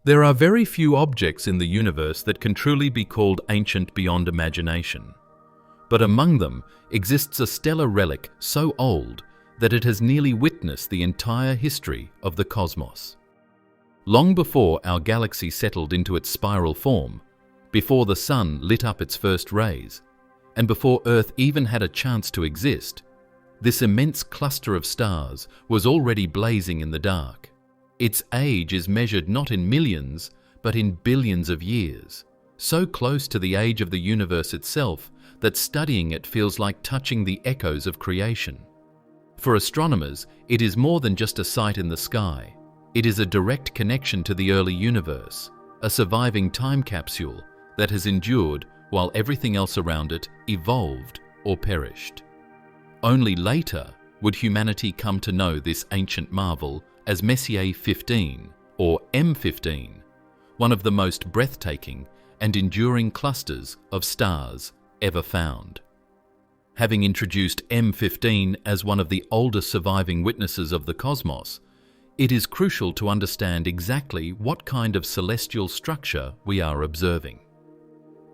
There are very few objects in the universe that can truly be called ancient beyond imagination. But among them exists a stellar relic so old that it has nearly witnessed the entire history of the cosmos. Long before our galaxy settled into its spiral form, before the sun lit up its first rays, and before Earth even had a chance to exist, this immense cluster of stars was already blazing in the dark. Its age is measured not in millions, but in billions of years, so close to the age of the universe itself that studying it feels like touching the echoes of creation. For astronomers, it is more than just a sight in the sky. It is a direct connection to the early universe, a surviving time capsule that has endured while everything else around it evolved or perished. Only later would humanity come to know this ancient marvel as Messier 15 or M15, one of the most breathtaking and enduring clusters of stars ever found. Having introduced M15 as one of the oldest surviving witnesses of the cosmos, it is crucial to understand exactly what kind of celestial structure we are observing.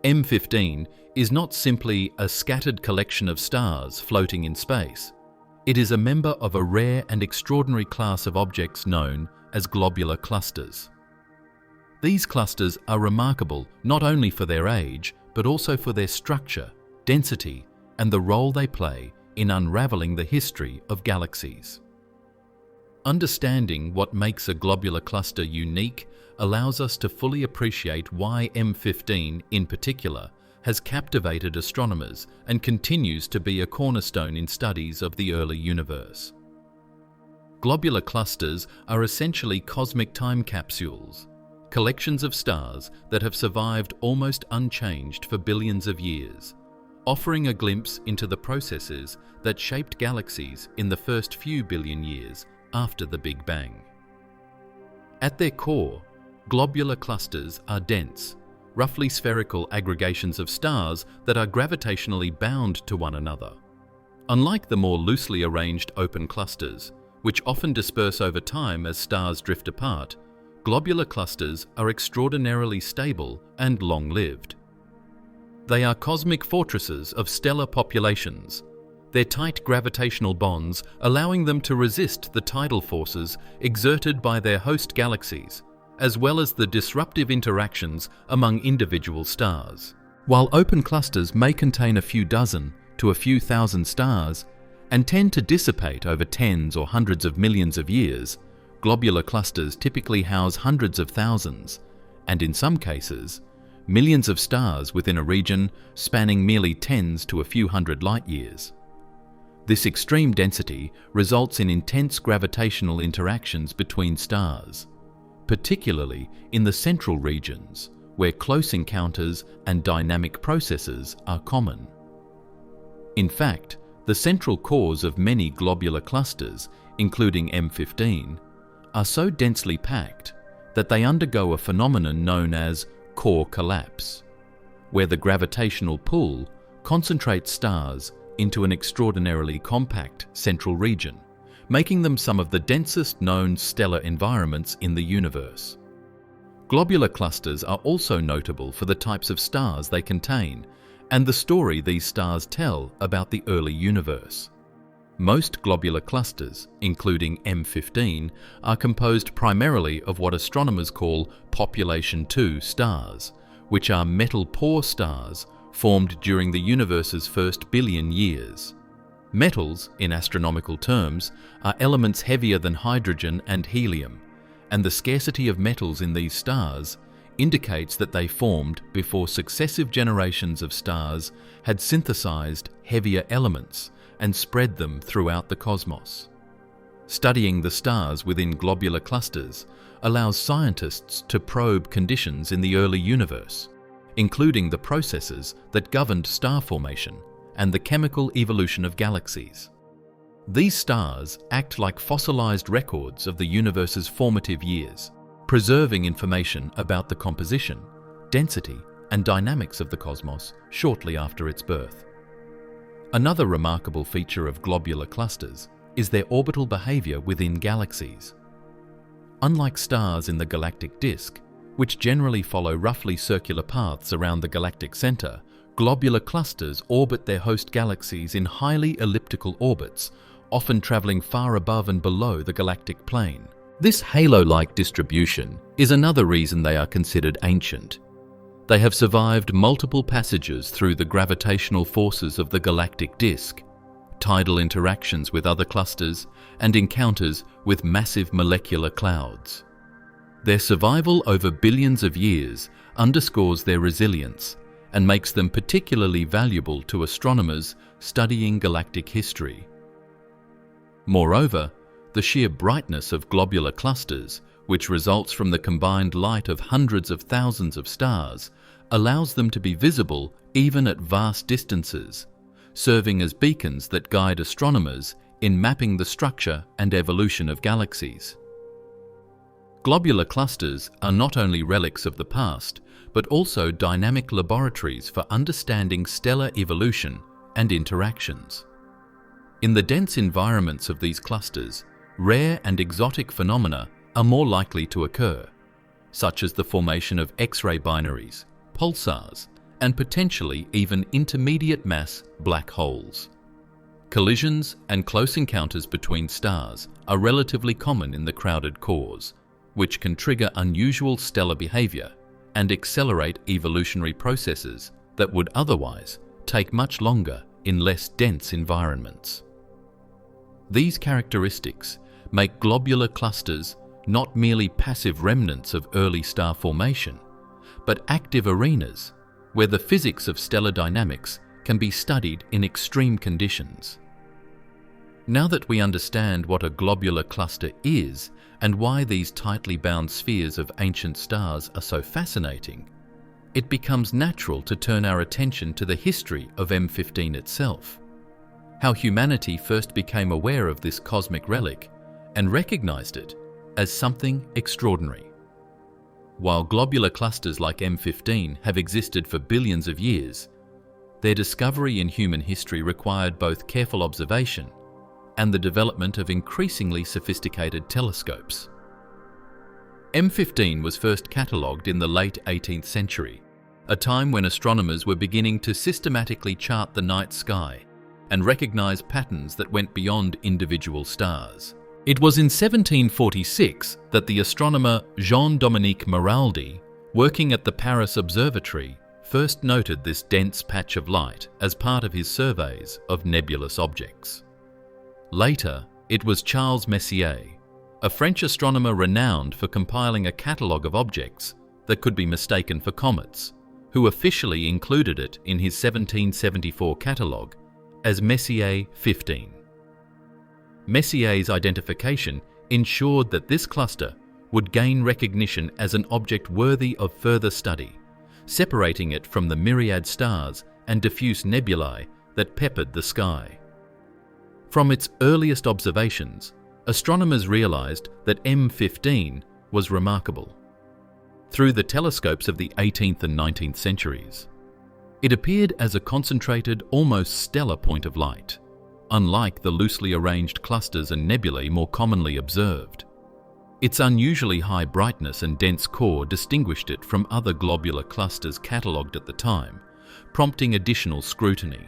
M15 is not simply a scattered collection of stars floating in space. It is a member of a rare and extraordinary class of objects known as globular clusters. These clusters are remarkable not only for their age, but also for their structure, density, and the role they play in unraveling the history of galaxies. Understanding what makes a globular cluster unique allows us to fully appreciate why M15 in particular has captivated astronomers and continues to be a cornerstone in studies of the early universe. Globular clusters are essentially cosmic time capsules, collections of stars that have survived almost unchanged for billions of years, offering a glimpse into the processes that shaped galaxies in the first few billion years after the Big Bang. At their core, globular clusters are dense, roughly spherical aggregations of stars that are gravitationally bound to one another. Unlike the more loosely arranged open clusters, which often disperse over time as stars drift apart, globular clusters are extraordinarily stable and long-lived. They are cosmic fortresses of stellar populations, their tight gravitational bonds allowing them to resist the tidal forces exerted by their host galaxies, as well as the disruptive interactions among individual stars. While open clusters may contain a few dozen to a few thousand stars and tend to dissipate over tens or hundreds of millions of years, globular clusters typically house hundreds of thousands, and in some cases, millions of stars within a region spanning merely tens to a few hundred light years. This extreme density results in intense gravitational interactions between stars, particularly in the central regions, where close encounters and dynamic processes are common. In fact, the central cores of many globular clusters, including M15, are so densely packed that they undergo a phenomenon known as core collapse, where the gravitational pull concentrates stars into an extraordinarily compact central region, making them some of the densest known stellar environments in the universe. Globular clusters are also notable for the types of stars they contain and the story these stars tell about the early universe. Most globular clusters, including M15, are composed primarily of what astronomers call population II stars, which are metal-poor stars formed during the universe's first billion years. Metals, in astronomical terms, are elements heavier than hydrogen and helium, and the scarcity of metals in these stars indicates that they formed before successive generations of stars had synthesized heavier elements and spread them throughout the cosmos. Studying the stars within globular clusters allows scientists to probe conditions in the early universe, including the processes that governed star formation and the chemical evolution of galaxies. These stars act like fossilized records of the universe's formative years, preserving information about the composition, density, and dynamics of the cosmos shortly after its birth. Another remarkable feature of globular clusters is their orbital behavior within galaxies. Unlike stars in the galactic disk, which generally follow roughly circular paths around the galactic center, globular clusters orbit their host galaxies in highly elliptical orbits, often traveling far above and below the galactic plane. This halo-like distribution is another reason they are considered ancient. They have survived multiple passages through the gravitational forces of the galactic disk, tidal interactions with other clusters, and encounters with massive molecular clouds. Their survival over billions of years underscores their resilience and makes them particularly valuable to astronomers studying galactic history. Moreover, the sheer brightness of globular clusters, which results from the combined light of hundreds of thousands of stars, allows them to be visible even at vast distances, serving as beacons that guide astronomers in mapping the structure and evolution of galaxies. Globular clusters are not only relics of the past, but also dynamic laboratories for understanding stellar evolution and interactions. In the dense environments of these clusters, rare and exotic phenomena are more likely to occur, such as the formation of X-ray binaries, pulsars, and potentially even intermediate mass black holes. Collisions and close encounters between stars are relatively common in the crowded cores, which can trigger unusual stellar behavior and accelerate evolutionary processes that would otherwise take much longer in less dense environments. These characteristics make globular clusters not merely passive remnants of early star formation, but active arenas where the physics of stellar dynamics can be studied in extreme conditions. Now that we understand what a globular cluster is and why these tightly bound spheres of ancient stars are so fascinating, it becomes natural to turn our attention to the history of M15 itself, how humanity first became aware of this cosmic relic and recognized it as something extraordinary. While globular clusters like M15 have existed for billions of years, their discovery in human history required both careful observation and the development of increasingly sophisticated telescopes. M15 was first catalogued in the late 18th century, a time when astronomers were beginning to systematically chart the night sky and recognize patterns that went beyond individual stars. It was in 1746 that the astronomer Jean-Dominique Maraldi, working at the Paris Observatory, first noted this dense patch of light as part of his surveys of nebulous objects. Later, it was Charles Messier, a French astronomer renowned for compiling a catalogue of objects that could be mistaken for comets, who officially included it in his 1774 catalogue as Messier 15. Messier's identification ensured that this cluster would gain recognition as an object worthy of further study, separating it from the myriad stars and diffuse nebulae that peppered the sky. From its earliest observations, astronomers realized that M15 was remarkable. Through the telescopes of the 18th and 19th centuries, it appeared as a concentrated, almost stellar point of light, unlike the loosely arranged clusters and nebulae more commonly observed. Its unusually high brightness and dense core distinguished it from other globular clusters catalogued at the time, prompting additional scrutiny.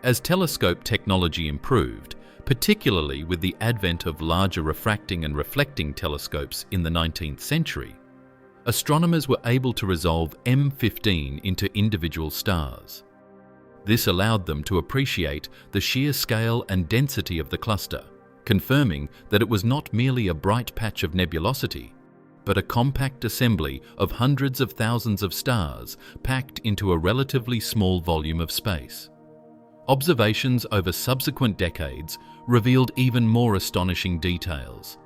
As telescope technology improved, particularly with the advent of larger refracting and reflecting telescopes in the 19th century, astronomers were able to resolve M15 into individual stars. This allowed them to appreciate the sheer scale and density of the cluster, confirming that it was not merely a bright patch of nebulosity, but a compact assembly of hundreds of thousands of stars packed into a relatively small volume of space. Observations over subsequent decades revealed even more astonishing details,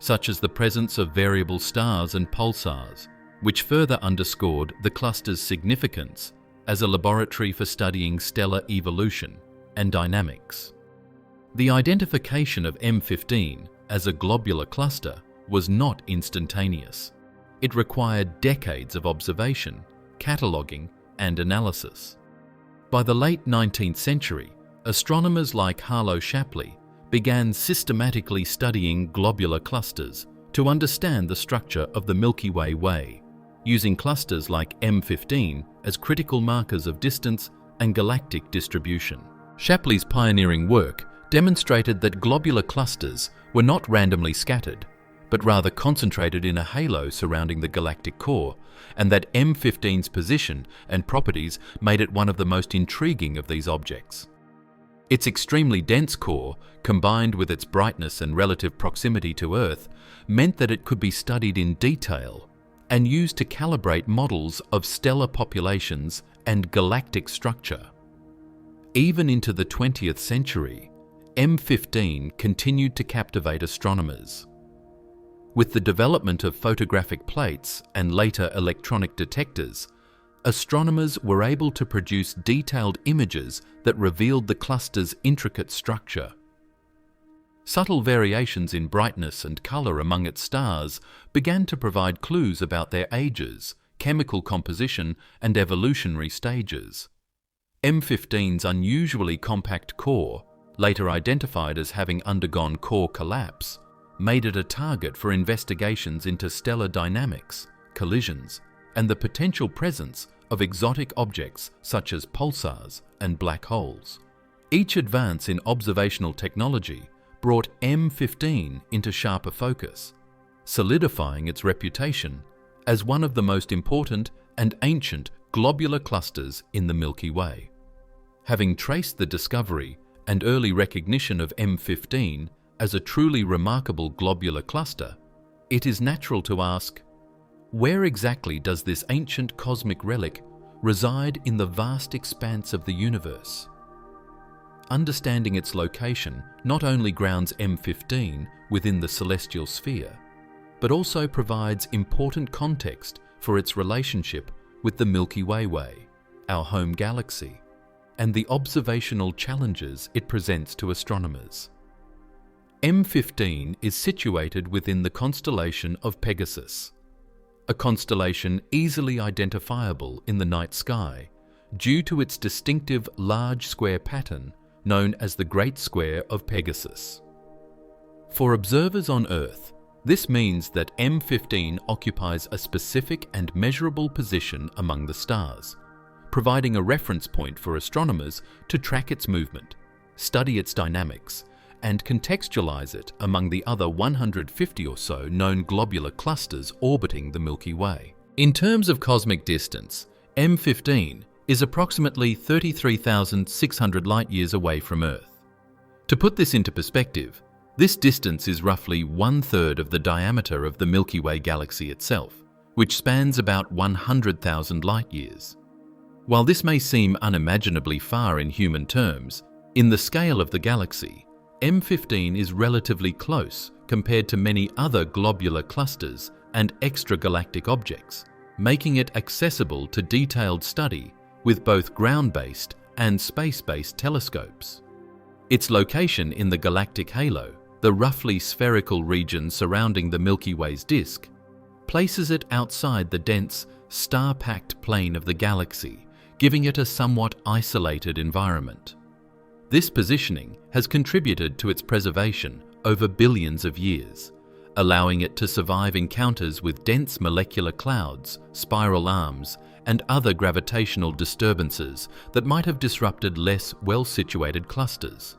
such as the presence of variable stars and pulsars, which further underscored the cluster's significance as a laboratory for studying stellar evolution and dynamics. The identification of M15 as a globular cluster was not instantaneous. It required decades of observation, cataloguing, and analysis. By the late 19th century, astronomers like Harlow Shapley began systematically studying globular clusters to understand the structure of the Milky Way, using clusters like M15 as critical markers of distance and galactic distribution. Shapley's pioneering work demonstrated that globular clusters were not randomly scattered, but rather concentrated in a halo surrounding the galactic core, and that M15's position and properties made it one of the most intriguing of these objects. Its extremely dense core, combined with its brightness and relative proximity to Earth, meant that it could be studied in detail and used to calibrate models of stellar populations and galactic structure. Even into the 20th century, M15 continued to captivate astronomers. With the development of photographic plates and later electronic detectors, astronomers were able to produce detailed images that revealed the cluster's intricate structure. Subtle variations in brightness and color among its stars began to provide clues about their ages, chemical composition, and evolutionary stages. M15's unusually compact core, later identified as having undergone core collapse, made it a target for investigations into stellar dynamics, collisions, and the potential presence of exotic objects such as pulsars and black holes. Each advance in observational technology brought M15 into sharper focus, solidifying its reputation as one of the most important and ancient globular clusters in the Milky Way. Having traced the discovery and early recognition of M15 as a truly remarkable globular cluster, it is natural to ask, where exactly does this ancient cosmic relic reside in the vast expanse of the universe? Understanding its location not only grounds M15 within the celestial sphere, but also provides important context for its relationship with the Milky Way, our home galaxy, and the observational challenges it presents to astronomers. M15 is situated within the constellation of Pegasus, a constellation easily identifiable in the night sky due to its distinctive large square pattern known as the Great Square of Pegasus. For observers on Earth, this means that M15 occupies a specific and measurable position among the stars, providing a reference point for astronomers to track its movement, study its dynamics, and contextualize it among the other 150 or so known globular clusters orbiting the Milky Way. In terms of cosmic distance, M15 is approximately 33,600 light-years away from Earth. To put this into perspective, this distance is roughly 1/3 of the diameter of the Milky Way galaxy itself, which spans about 100,000 light-years. While this may seem unimaginably far in human terms, in the scale of the galaxy, M15 is relatively close compared to many other globular clusters and extragalactic objects, making it accessible to detailed study with both ground-based and space-based telescopes. Its location in the galactic halo, the roughly spherical region surrounding the Milky Way's disk, places it outside the dense, star-packed plane of the galaxy, giving it a somewhat isolated environment. This positioning has contributed to its preservation over billions of years, allowing it to survive encounters with dense molecular clouds, spiral arms, and other gravitational disturbances that might have disrupted less well-situated clusters.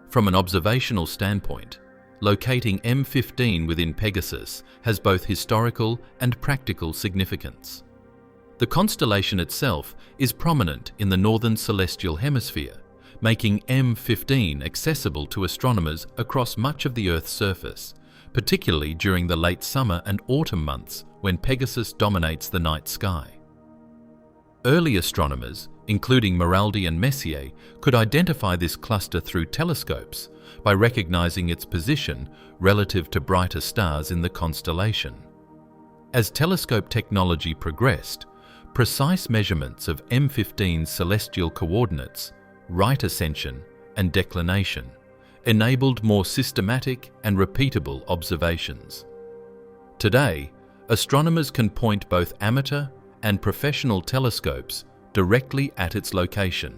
From an observational standpoint, locating M15 within Pegasus has both historical and practical significance. The constellation itself is prominent in the northern celestial hemisphere, making M15 accessible to astronomers across much of the Earth's surface, particularly during the late summer and autumn months when Pegasus dominates the night sky. Early astronomers, including Maraldi and Messier, could identify this cluster through telescopes by recognizing its position relative to brighter stars in the constellation. As telescope technology progressed, precise measurements of M15's celestial coordinates, right ascension and declination, enabled more systematic and repeatable observations. Today, astronomers can point both amateur and professional telescopes directly at its location,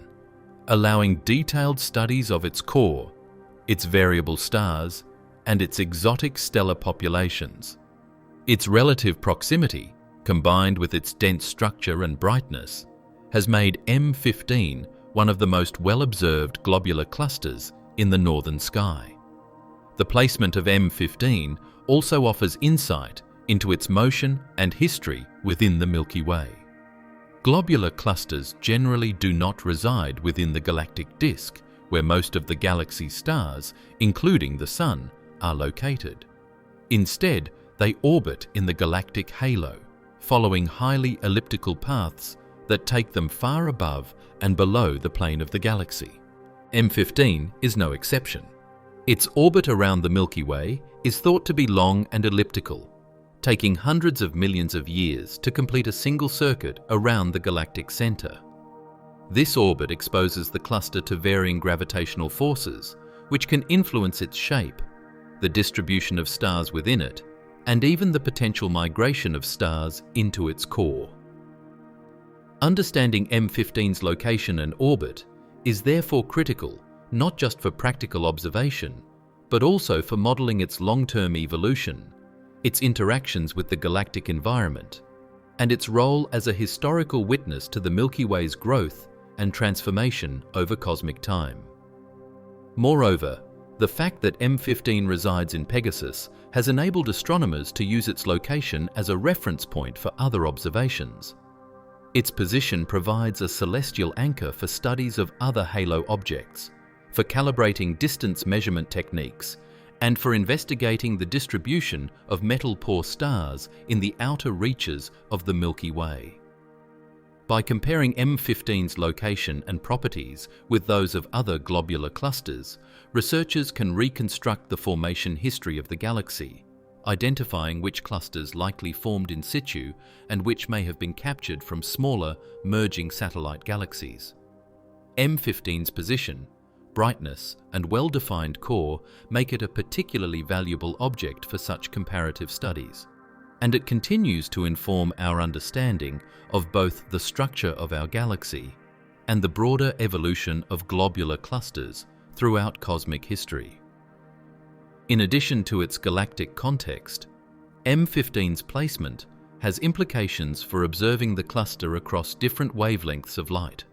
allowing detailed studies of its core, its variable stars, and its exotic stellar populations. Its relative proximity, combined with its dense structure and brightness, has made M15 one of the most well-observed globular clusters in the northern sky. The placement of M15 also offers insight into its motion and history within the Milky Way. Globular clusters generally do not reside within the galactic disk, where most of the galaxy's stars, including the Sun, are located. Instead, they orbit in the galactic halo, following highly elliptical paths that take them far above and below the plane of the galaxy. M15 is no exception. Its orbit around the Milky Way is thought to be long and elliptical, taking hundreds of millions of years to complete a single circuit around the galactic center. This orbit exposes the cluster to varying gravitational forces, which can influence its shape, the distribution of stars within it, and even the potential migration of stars into its core. Understanding M15's location and orbit is therefore critical not just for practical observation, but also for modeling its long-term evolution, its interactions with the galactic environment, and its role as a historical witness to the Milky Way's growth and transformation over cosmic time. Moreover, the fact that M15 resides in Pegasus has enabled astronomers to use its location as a reference point for other observations. Its position provides a celestial anchor for studies of other halo objects, for calibrating distance measurement techniques, and for investigating the distribution of metal-poor stars in the outer reaches of the Milky Way. By comparing M15's location and properties with those of other globular clusters, researchers can reconstruct the formation history of the galaxy, identifying which clusters likely formed in situ and which may have been captured from smaller, merging satellite galaxies. M15's position, brightness, and well-defined core make it a particularly valuable object for such comparative studies, and it continues to inform our understanding of both the structure of our galaxy and the broader evolution of globular clusters throughout cosmic history. In addition to its galactic context, M15's placement has implications for observing the cluster across different wavelengths of light.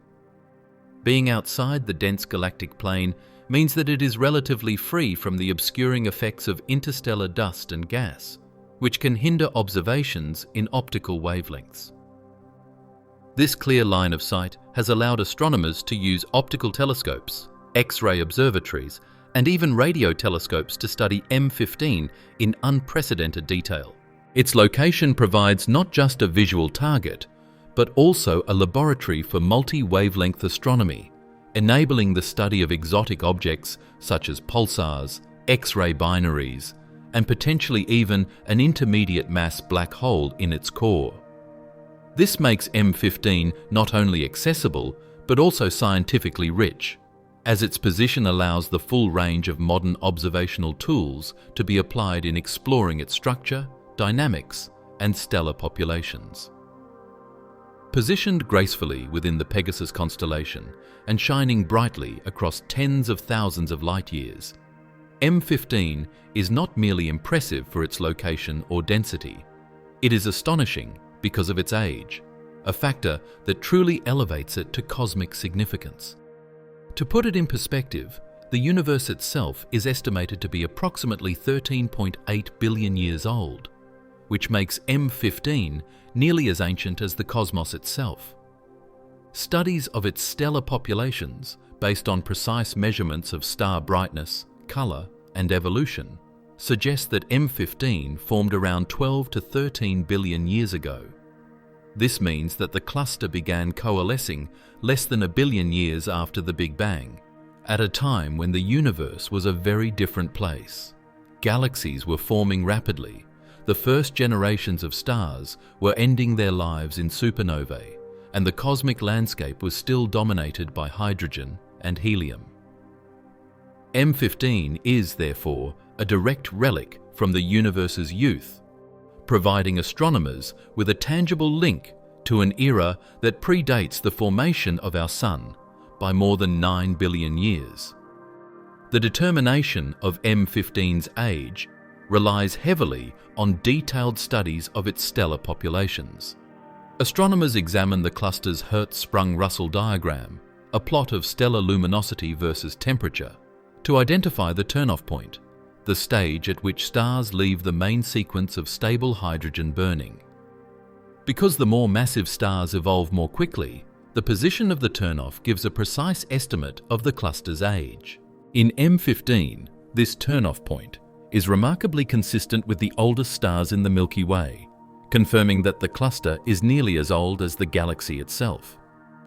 Being outside the dense galactic plane means that it is relatively free from the obscuring effects of interstellar dust and gas, which can hinder observations in optical wavelengths. This clear line of sight has allowed astronomers to use optical telescopes, X-ray observatories, and even radio telescopes to study M15 in unprecedented detail. Its location provides not just a visual target, but also a laboratory for multi-wavelength astronomy, enabling the study of exotic objects such as pulsars, X-ray binaries, and potentially even an intermediate mass black hole in its core. This makes M15 not only accessible, but also scientifically rich, as its position allows the full range of modern observational tools to be applied in exploring its structure, dynamics, and stellar populations. Positioned gracefully within the Pegasus constellation and shining brightly across tens of thousands of light-years, M15 is not merely impressive for its location or density. It is astonishing because of its age, a factor that truly elevates it to cosmic significance. To put it in perspective, the universe itself is estimated to be approximately 13.8 billion years old, which makes M15 nearly as ancient as the cosmos itself. Studies of its stellar populations, based on precise measurements of star brightness, color, and evolution, suggest that M15 formed around 12 to 13 billion years ago. This means that the cluster began coalescing less than a billion years after the Big Bang, at a time when the universe was a very different place. Galaxies were forming rapidly. The first generations of stars were ending their lives in supernovae, and the cosmic landscape was still dominated by hydrogen and helium. M15 is, therefore, a direct relic from the universe's youth, providing astronomers with a tangible link to an era that predates the formation of our Sun by more than 9 billion years. The determination of M15's age relies heavily on detailed studies of its stellar populations. Astronomers examine the cluster's Hertzsprung-Russell diagram, a plot of stellar luminosity versus temperature, to identify the turn-off point, the stage at which stars leave the main sequence of stable hydrogen burning. Because the more massive stars evolve more quickly, the position of the turn-off gives a precise estimate of the cluster's age. In M15, this turn-off point is remarkably consistent with the oldest stars in the Milky Way, confirming that the cluster is nearly as old as the galaxy itself.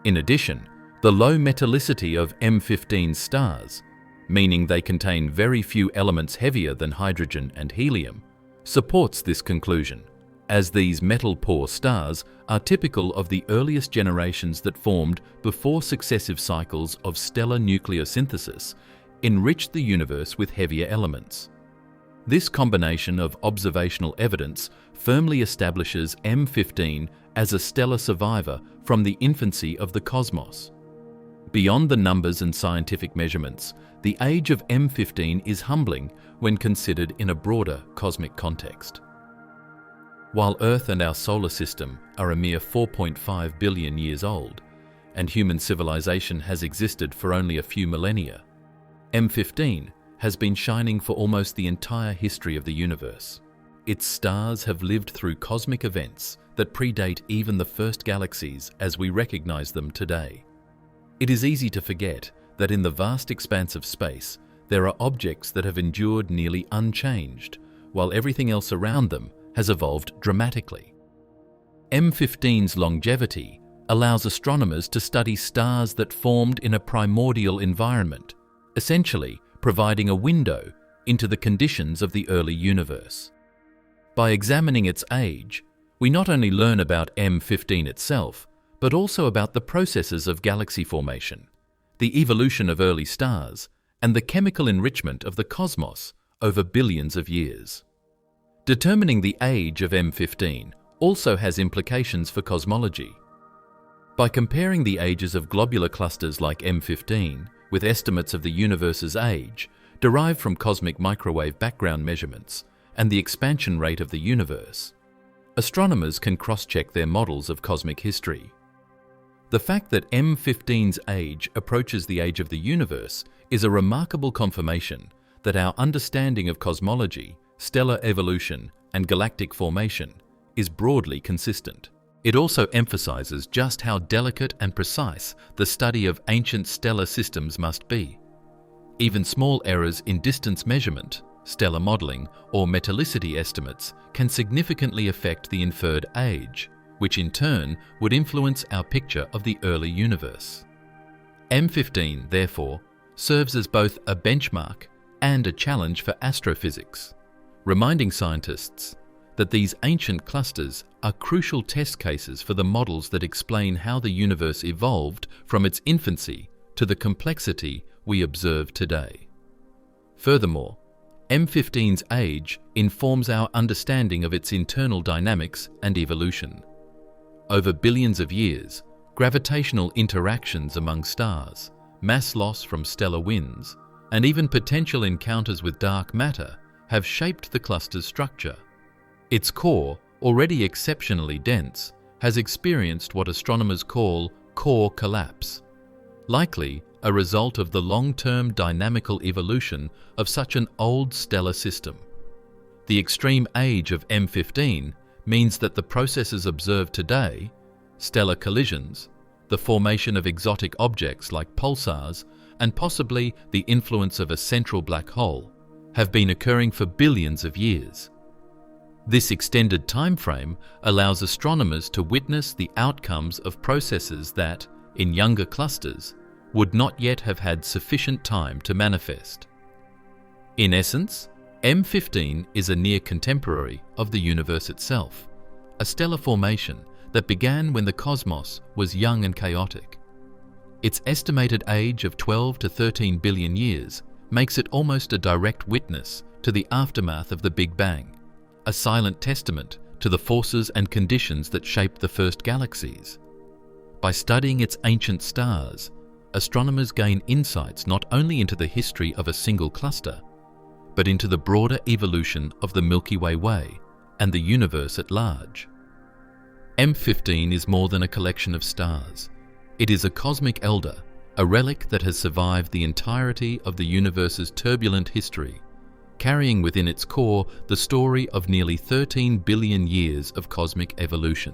In addition, the low metallicity of M15 stars, meaning they contain very few elements heavier than hydrogen and helium, supports this conclusion, as these metal-poor stars are typical of the earliest generations that formed before successive cycles of stellar nucleosynthesis enriched the universe with heavier elements. This combination of observational evidence firmly establishes M15 as a stellar survivor from the infancy of the cosmos. Beyond the numbers and scientific measurements, the age of M15 is humbling when considered in a broader cosmic context. While Earth and our solar system are a mere 4.5 billion years old, and human civilization has existed for only a few millennia, M15 has been shining for almost the entire history of the universe. Its stars have lived through cosmic events that predate even the first galaxies as we recognize them today. It is easy to forget that in the vast expanse of space, there are objects that have endured nearly unchanged, while everything else around them has evolved dramatically. M15's longevity allows astronomers to study stars that formed in a primordial environment, essentially providing a window into the conditions of the early universe. By examining its age, we not only learn about M15 itself, but also about the processes of galaxy formation, the evolution of early stars, and the chemical enrichment of the cosmos over billions of years. Determining the age of M15 also has implications for cosmology. By comparing the ages of globular clusters like M15 with estimates of the universe's age derived from cosmic microwave background measurements and the expansion rate of the universe, astronomers can cross-check their models of cosmic history. The fact that M15's age approaches the age of the universe is a remarkable confirmation that our understanding of cosmology, stellar evolution, and galactic formation is broadly consistent. It also emphasizes just how delicate and precise the study of ancient stellar systems must be. Even small errors in distance measurement, stellar modeling, or metallicity estimates can significantly affect the inferred age, which in turn would influence our picture of the early universe. M15, therefore, serves as both a benchmark and a challenge for astrophysics, reminding scientists that these ancient clusters are crucial test cases for the models that explain how the universe evolved from its infancy to the complexity we observe today. Furthermore, M15's age informs our understanding of its internal dynamics and evolution. Over billions of years, gravitational interactions among stars, mass loss from stellar winds, and even potential encounters with dark matter have shaped the cluster's structure. Its core, already exceptionally dense, has experienced what astronomers call core collapse, likely a result of the long-term dynamical evolution of such an old stellar system. The extreme age of M15 means that the processes observed today, stellar collisions, the formation of exotic objects like pulsars, and possibly the influence of a central black hole, have been occurring for billions of years. This extended time frame allows astronomers to witness the outcomes of processes that, in younger clusters, would not yet have had sufficient time to manifest. In essence, M15 is a near contemporary of the universe itself, a stellar formation that began when the cosmos was young and chaotic. Its estimated age of 12 to 13 billion years makes it almost a direct witness to the aftermath of the Big Bang, a silent testament to the forces and conditions that shaped the first galaxies. By studying its ancient stars, astronomers gain insights not only into the history of a single cluster, but into the broader evolution of the Milky Way and the universe at large. M15 is more than a collection of stars. It is a cosmic elder, a relic that has survived the entirety of the universe's turbulent history, carrying within its core the story of nearly 13 billion years of cosmic evolution.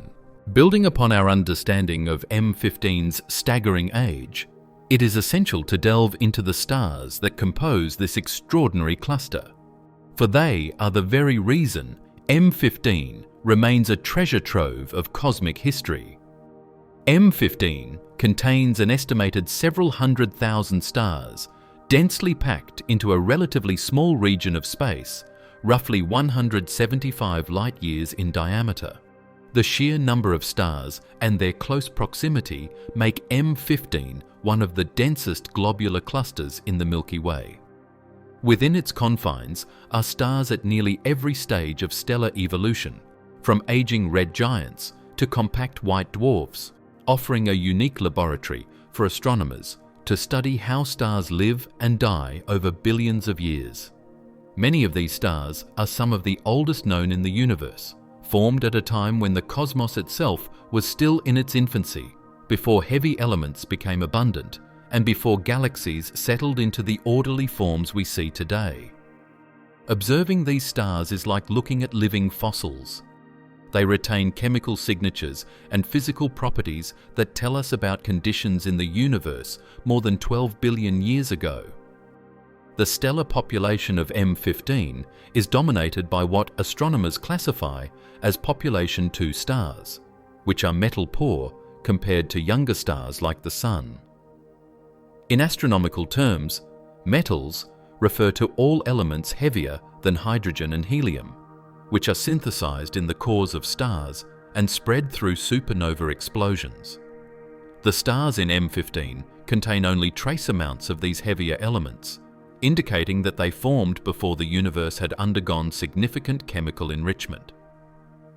Building upon our understanding of M15's staggering age, it is essential to delve into the stars that compose this extraordinary cluster, for they are the very reason M15 remains a treasure trove of cosmic history. M15 contains an estimated several 100,000 stars, densely packed into a relatively small region of space, roughly 175 light-years in diameter. The sheer number of stars and their close proximity make M15 one of the densest globular clusters in the Milky Way. Within its confines are stars at nearly every stage of stellar evolution, from aging red giants to compact white dwarfs, offering a unique laboratory for astronomers to study how stars live and die over billions of years. Many of these stars are some of the oldest known in the universe, formed at a time when the cosmos itself was still in its infancy, before heavy elements became abundant and before galaxies settled into the orderly forms we see today. Observing these stars is like looking at living fossils. They retain chemical signatures and physical properties that tell us about conditions in the universe more than 12 billion years ago. The stellar population of M15 is dominated by what astronomers classify as population 2 stars, which are metal poor compared to younger stars like the Sun. In astronomical terms, metals refer to all elements heavier than hydrogen and helium, which are synthesized in the cores of stars and spread through supernova explosions. The stars in M15 contain only trace amounts of these heavier elements, indicating that they formed before the universe had undergone significant chemical enrichment.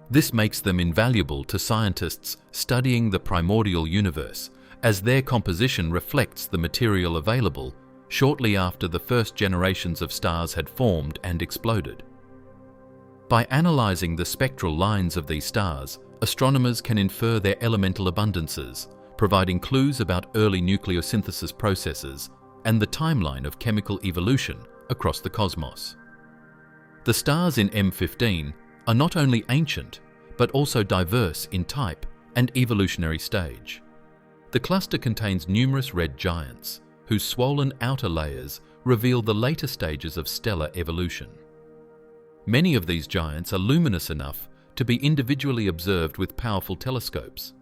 This makes them invaluable to scientists studying the primordial universe, as their composition reflects the material available shortly after the first generations of stars had formed and exploded. By analyzing the spectral lines of these stars, astronomers can infer their elemental abundances, providing clues about early nucleosynthesis processes and the timeline of chemical evolution across the cosmos. The stars in M15 are not only ancient, but also diverse in type and evolutionary stage. The cluster contains numerous red giants, whose swollen outer layers reveal the later stages of stellar evolution. Many of these giants are luminous enough to be individually observed with powerful telescopes,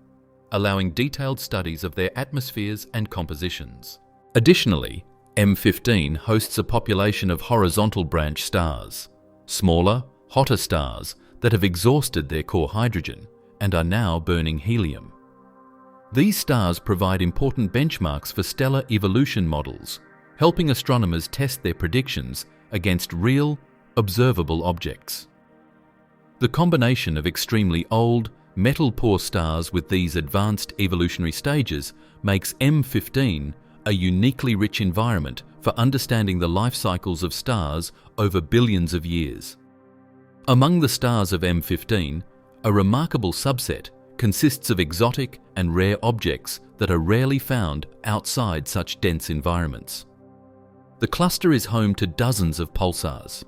allowing detailed studies of their atmospheres and compositions. Additionally, M15 hosts a population of horizontal branch stars, smaller, hotter stars that have exhausted their core hydrogen and are now burning helium. These stars provide important benchmarks for stellar evolution models, helping astronomers test their predictions against real, observable objects. The combination of extremely old, metal-poor stars with these advanced evolutionary stages makes M15 a uniquely rich environment for understanding the life cycles of stars over billions of years. Among the stars of M15, a remarkable subset consists of exotic and rare objects that are rarely found outside such dense environments. The cluster is home to dozens of pulsars,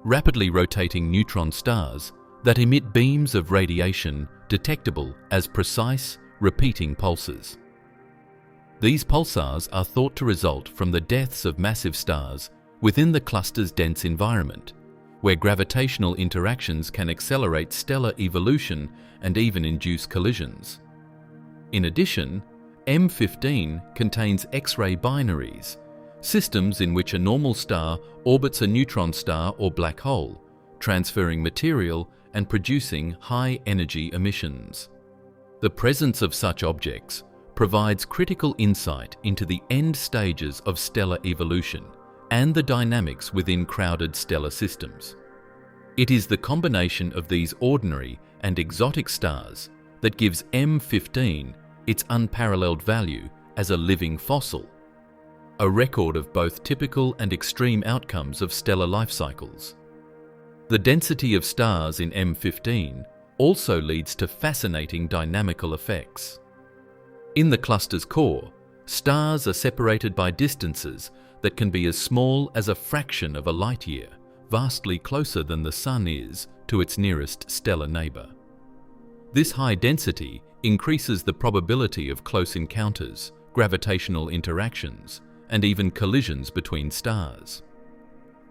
rapidly rotating neutron stars that emit beams of radiation detectable as precise, repeating pulses. These pulsars are thought to result from the deaths of massive stars within the cluster's dense environment, where gravitational interactions can accelerate stellar evolution and even induce collisions. In addition, M15 contains X-ray binaries, systems in which a normal star orbits a neutron star or black hole, transferring material and producing high-energy emissions. The presence of such objects provides critical insight into the end stages of stellar evolution and the dynamics within crowded stellar systems. It is the combination of these ordinary and exotic stars that gives M15 its unparalleled value as a living fossil, a record of both typical and extreme outcomes of stellar life cycles. The density of stars in M15 also leads to fascinating dynamical effects. In the cluster's core, stars are separated by distances that can be as small as a fraction of a light year, vastly closer than the Sun is to its nearest stellar neighbor. This high density increases the probability of close encounters, gravitational interactions, and even collisions between stars.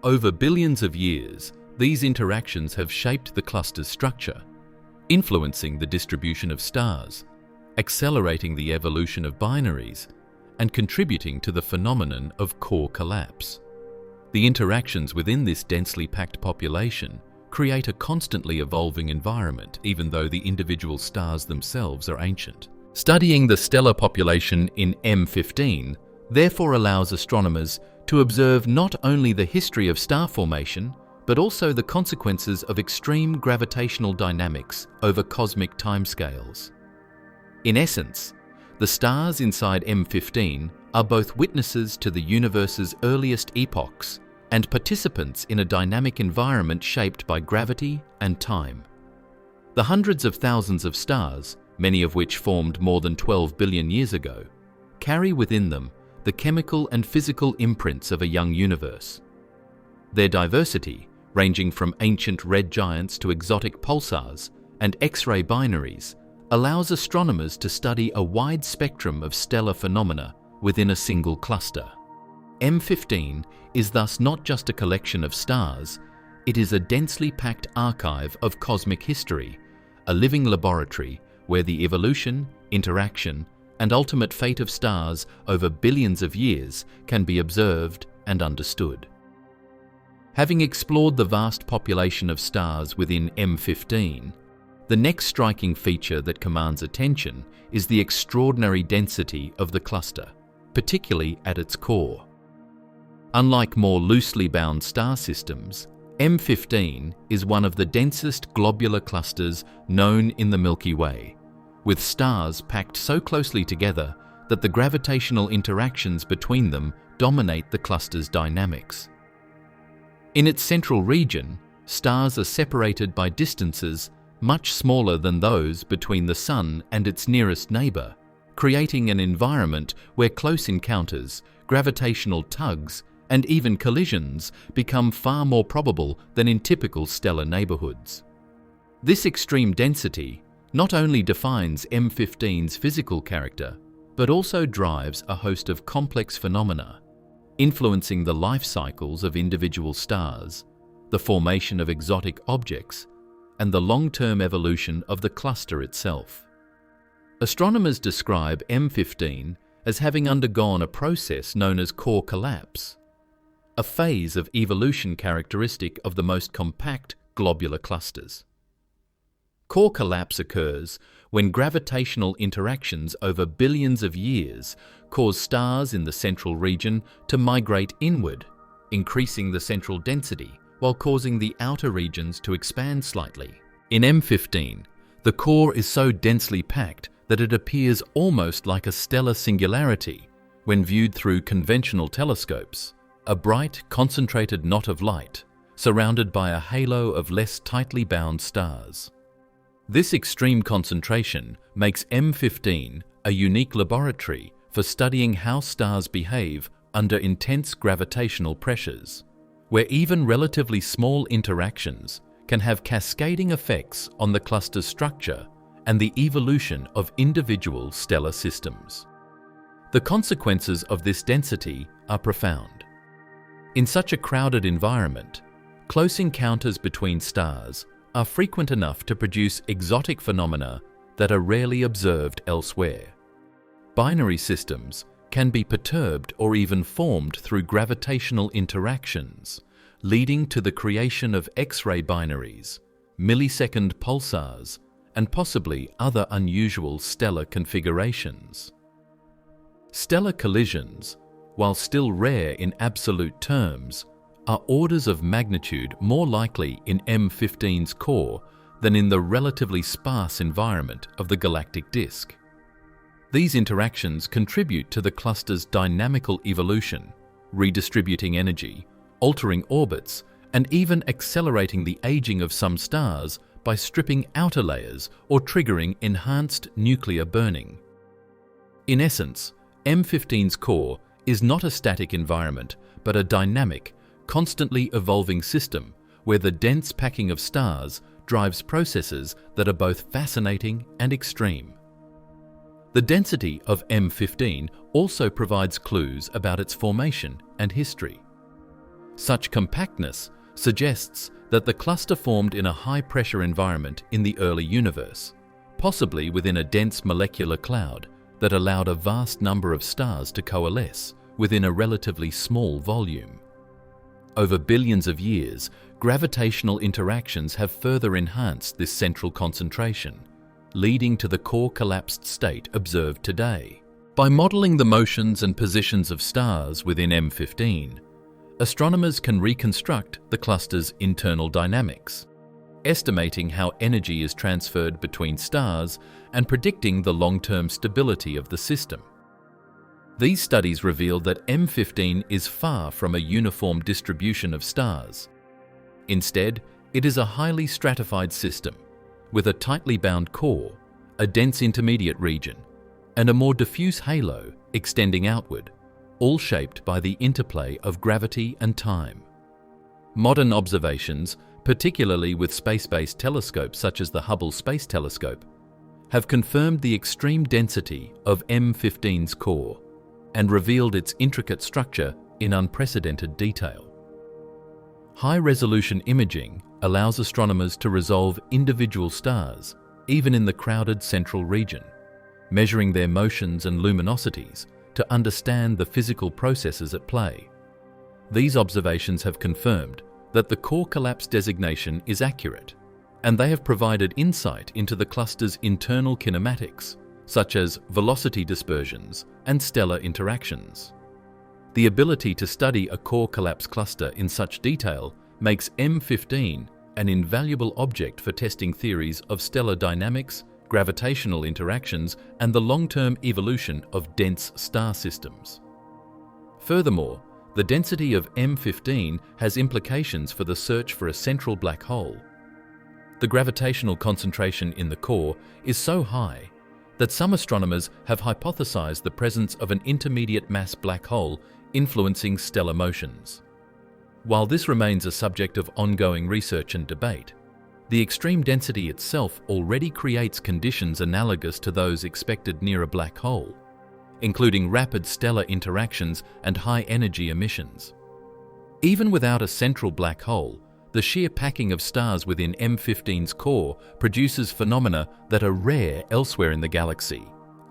Over billions of years, these interactions have shaped the cluster's structure, influencing the distribution of stars, accelerating the evolution of binaries, and contributing to the phenomenon of core collapse. The interactions within this densely packed population create a constantly evolving environment, even though the individual stars themselves are ancient. Studying the stellar population in M15 therefore allows astronomers to observe not only the history of star formation, but also the consequences of extreme gravitational dynamics over cosmic timescales. In essence, the stars inside M15 are both witnesses to the universe's earliest epochs and participants in a dynamic environment shaped by gravity and time. The hundreds of thousands of stars, many of which formed more than 12 billion years ago, carry within them the chemical and physical imprints of a young universe. Their diversity, ranging from ancient red giants to exotic pulsars and X-ray binaries, allows astronomers to study a wide spectrum of stellar phenomena within a single cluster. M15 is thus not just a collection of stars, it is a densely packed archive of cosmic history, a living laboratory where the evolution, interaction, and ultimate fate of stars over billions of years can be observed and understood. Having explored the vast population of stars within M15, the next striking feature that commands attention is the extraordinary density of the cluster, particularly at its core. Unlike more loosely bound star systems, M15 is one of the densest globular clusters known in the Milky Way, with stars packed so closely together that the gravitational interactions between them dominate the cluster's dynamics. In its central region, stars are separated by distances much smaller than those between the Sun and its nearest neighbor, creating an environment where close encounters, gravitational tugs, and even collisions become far more probable than in typical stellar neighborhoods. This extreme density not only defines M15's physical character, but also drives a host of complex phenomena, influencing the life cycles of individual stars, the formation of exotic objects, and the long-term evolution of the cluster itself. Astronomers describe M15 as having undergone a process known as core collapse, a phase of evolution characteristic of the most compact globular clusters. Core collapse occurs when gravitational interactions over billions of years cause stars in the central region to migrate inward, increasing the central density while causing the outer regions to expand slightly. In M15, the core is so densely packed that it appears almost like a stellar singularity when viewed through conventional telescopes, a bright, concentrated knot of light surrounded by a halo of less tightly bound stars. This extreme concentration makes M15 a unique laboratory for studying how stars behave under intense gravitational pressures, where even relatively small interactions can have cascading effects on the cluster's structure and the evolution of individual stellar systems. The consequences of this density are profound. In such a crowded environment, close encounters between stars are frequent enough to produce exotic phenomena that are rarely observed elsewhere. Binary systems can be perturbed or even formed through gravitational interactions, leading to the creation of X-ray binaries, millisecond pulsars, and possibly other unusual stellar configurations. Stellar collisions, while still rare in absolute terms, are orders of magnitude more likely in M15's core than in the relatively sparse environment of the galactic disk. These interactions contribute to the cluster's dynamical evolution, redistributing energy, altering orbits, and even accelerating the aging of some stars by stripping outer layers or triggering enhanced nuclear burning. In essence, M15's core is not a static environment, but a dynamic, constantly evolving system where the dense packing of stars drives processes that are both fascinating and extreme. The density of M15 also provides clues about its formation and history. Such compactness suggests that the cluster formed in a high-pressure environment in the early universe, possibly within a dense molecular cloud that allowed a vast number of stars to coalesce within a relatively small volume. Over billions of years, gravitational interactions have further enhanced this central concentration, leading to the core-collapsed state observed today. By modeling the motions and positions of stars within M15, astronomers can reconstruct the cluster's internal dynamics, estimating how energy is transferred between stars and predicting the long-term stability of the system. These studies reveal that M15 is far from a uniform distribution of stars. Instead, it is a highly stratified system, with a tightly bound core, a dense intermediate region, and a more diffuse halo extending outward, all shaped by the interplay of gravity and time. Modern observations, particularly with space-based telescopes such as the Hubble Space Telescope, have confirmed the extreme density of M15's core and revealed its intricate structure in unprecedented detail. High-resolution imaging allows astronomers to resolve individual stars, even in the crowded central region, measuring their motions and luminosities to understand the physical processes at play. These observations have confirmed that the core collapse designation is accurate, and they have provided insight into the cluster's internal kinematics, such as velocity dispersions and stellar interactions. The ability to study a core collapse cluster in such detail makes M15 an invaluable object for testing theories of stellar dynamics, gravitational interactions, and the long-term evolution of dense star systems. Furthermore, the density of M15 has implications for the search for a central black hole. The gravitational concentration in the core is so high that some astronomers have hypothesized the presence of an intermediate mass black hole influencing stellar motions. While this remains a subject of ongoing research and debate, the extreme density itself already creates conditions analogous to those expected near a black hole, including rapid stellar interactions and high-energy emissions. Even without a central black hole, the sheer packing of stars within M15's core produces phenomena that are rare elsewhere in the galaxy,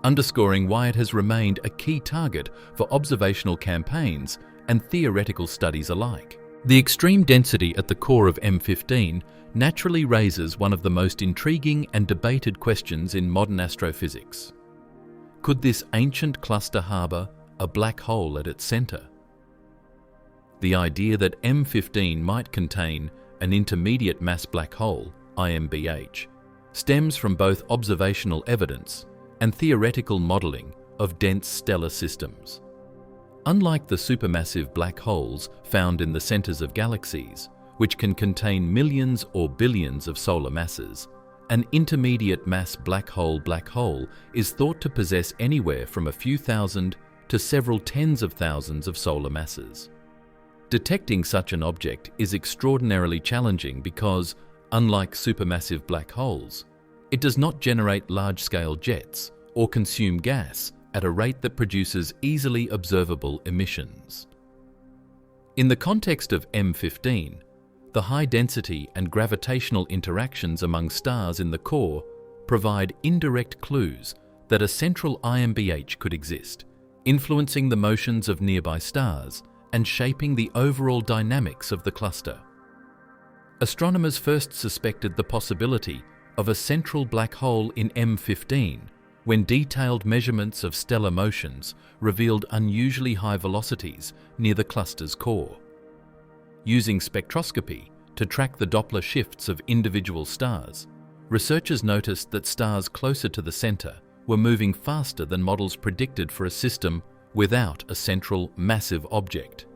underscoring why it has remained a key target for observational campaigns and theoretical studies alike. The extreme density at the core of M15 naturally raises one of the most intriguing and debated questions in modern astrophysics. Could this ancient cluster harbour a black hole at its centre? The idea that M15 might contain an intermediate mass black hole, IMBH, stems from both observational evidence and theoretical modelling of dense stellar systems. Unlike the supermassive black holes found in the centres of galaxies, which can contain millions or billions of solar masses, an intermediate mass black hole is thought to possess anywhere from a few thousand to several tens of thousands of solar masses. Detecting such an object is extraordinarily challenging because, unlike supermassive black holes, it does not generate large-scale jets or consume gas at a rate that produces easily observable emissions. In the context of M15, the high density and gravitational interactions among stars in the core provide indirect clues that a central IMBH could exist, influencing the motions of nearby stars and shaping the overall dynamics of the cluster. Astronomers first suspected the possibility of a central black hole in M15 when detailed measurements of stellar motions revealed unusually high velocities near the cluster's core. Using spectroscopy to track the Doppler shifts of individual stars, researchers noticed that stars closer to the center were moving faster than models predicted for a system without a central massive object.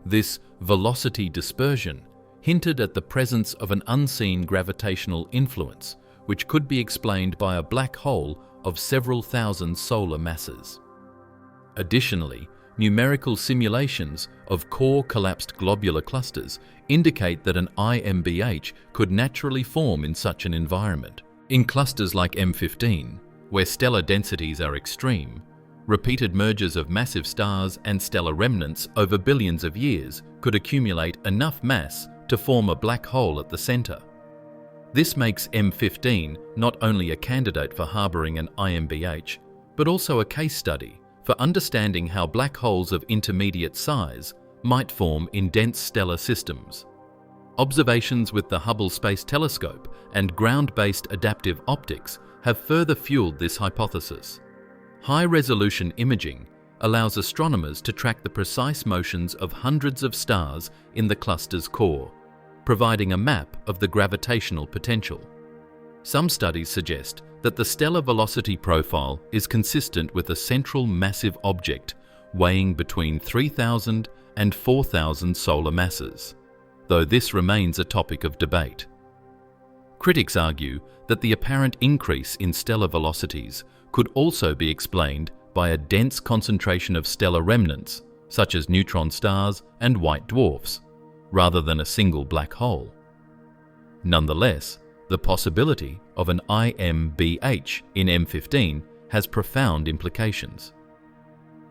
This velocity dispersion hinted at the presence of an unseen gravitational influence, which could be explained by a black hole of several thousand solar masses. Additionally, numerical simulations of core collapsed globular clusters indicate that an IMBH could naturally form in such an environment. In clusters like M15, where stellar densities are extreme, repeated mergers of massive stars and stellar remnants over billions of years could accumulate enough mass to form a black hole at the center. This makes M15 not only a candidate for harboring an IMBH, but also a case study for understanding how black holes of intermediate size might form in dense stellar systems. Observations with the Hubble Space Telescope and ground-based adaptive optics have further fueled this hypothesis. High-resolution imaging allows astronomers to track the precise motions of hundreds of stars in the cluster's core, providing a map of the gravitational potential. Some studies suggest that the stellar velocity profile is consistent with a central massive object weighing between 3,000 and 4,000 solar masses, though this remains a topic of debate. Critics argue that the apparent increase in stellar velocities could also be explained by a dense concentration of stellar remnants, such as neutron stars and white dwarfs, rather than a single black hole. Nonetheless, the possibility of an IMBH in M15 has profound implications.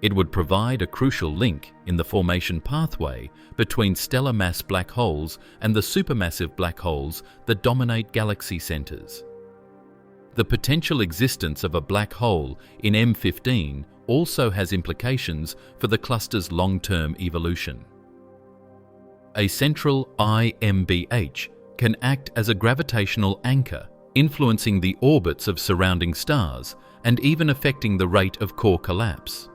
It would provide a crucial link in the formation pathway between stellar mass black holes and the supermassive black holes that dominate galaxy centers. The potential existence of a black hole in M15 also has implications for the cluster's long-term evolution. A central IMBH can act as a gravitational anchor, influencing the orbits of surrounding stars and even affecting the rate of core collapse.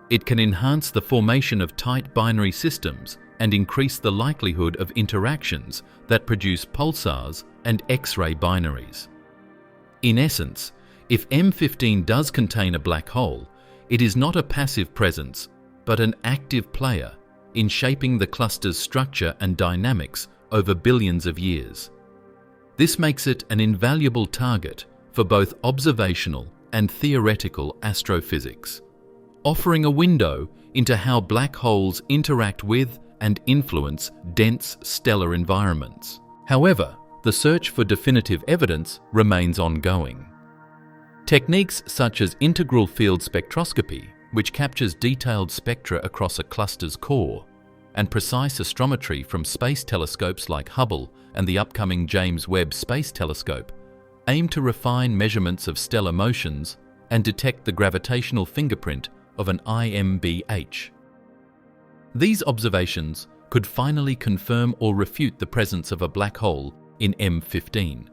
It can enhance the formation of tight binary systems and increase the likelihood of interactions that produce pulsars and X-ray binaries. In essence, if M15 does contain a black hole, it is not a passive presence, but an active player in shaping the cluster's structure and dynamics over billions of years. This makes it an invaluable target for both observational and theoretical astrophysics, offering a window into how black holes interact with and influence dense stellar environments. However, the search for definitive evidence remains ongoing. Techniques such as integral field spectroscopy, which captures detailed spectra across a cluster's core, and precise astrometry from space telescopes like Hubble and the upcoming James Webb Space Telescope, aim to refine measurements of stellar motions and detect the gravitational fingerprint of an IMBH. These observations could finally confirm or refute the presence of a black hole in M15,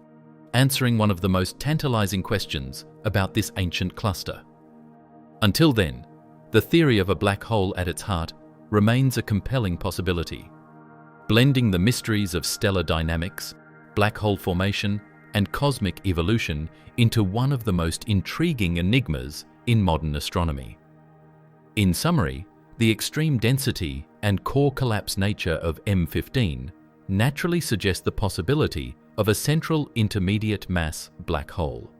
answering one of the most tantalizing questions about this ancient cluster. Until then, the theory of a black hole at its heart remains a compelling possibility, blending the mysteries of stellar dynamics, black hole formation, and cosmic evolution into one of the most intriguing enigmas in modern astronomy. In summary, the extreme density and core collapse nature of M15 naturally suggest the possibility of a central intermediate mass black hole.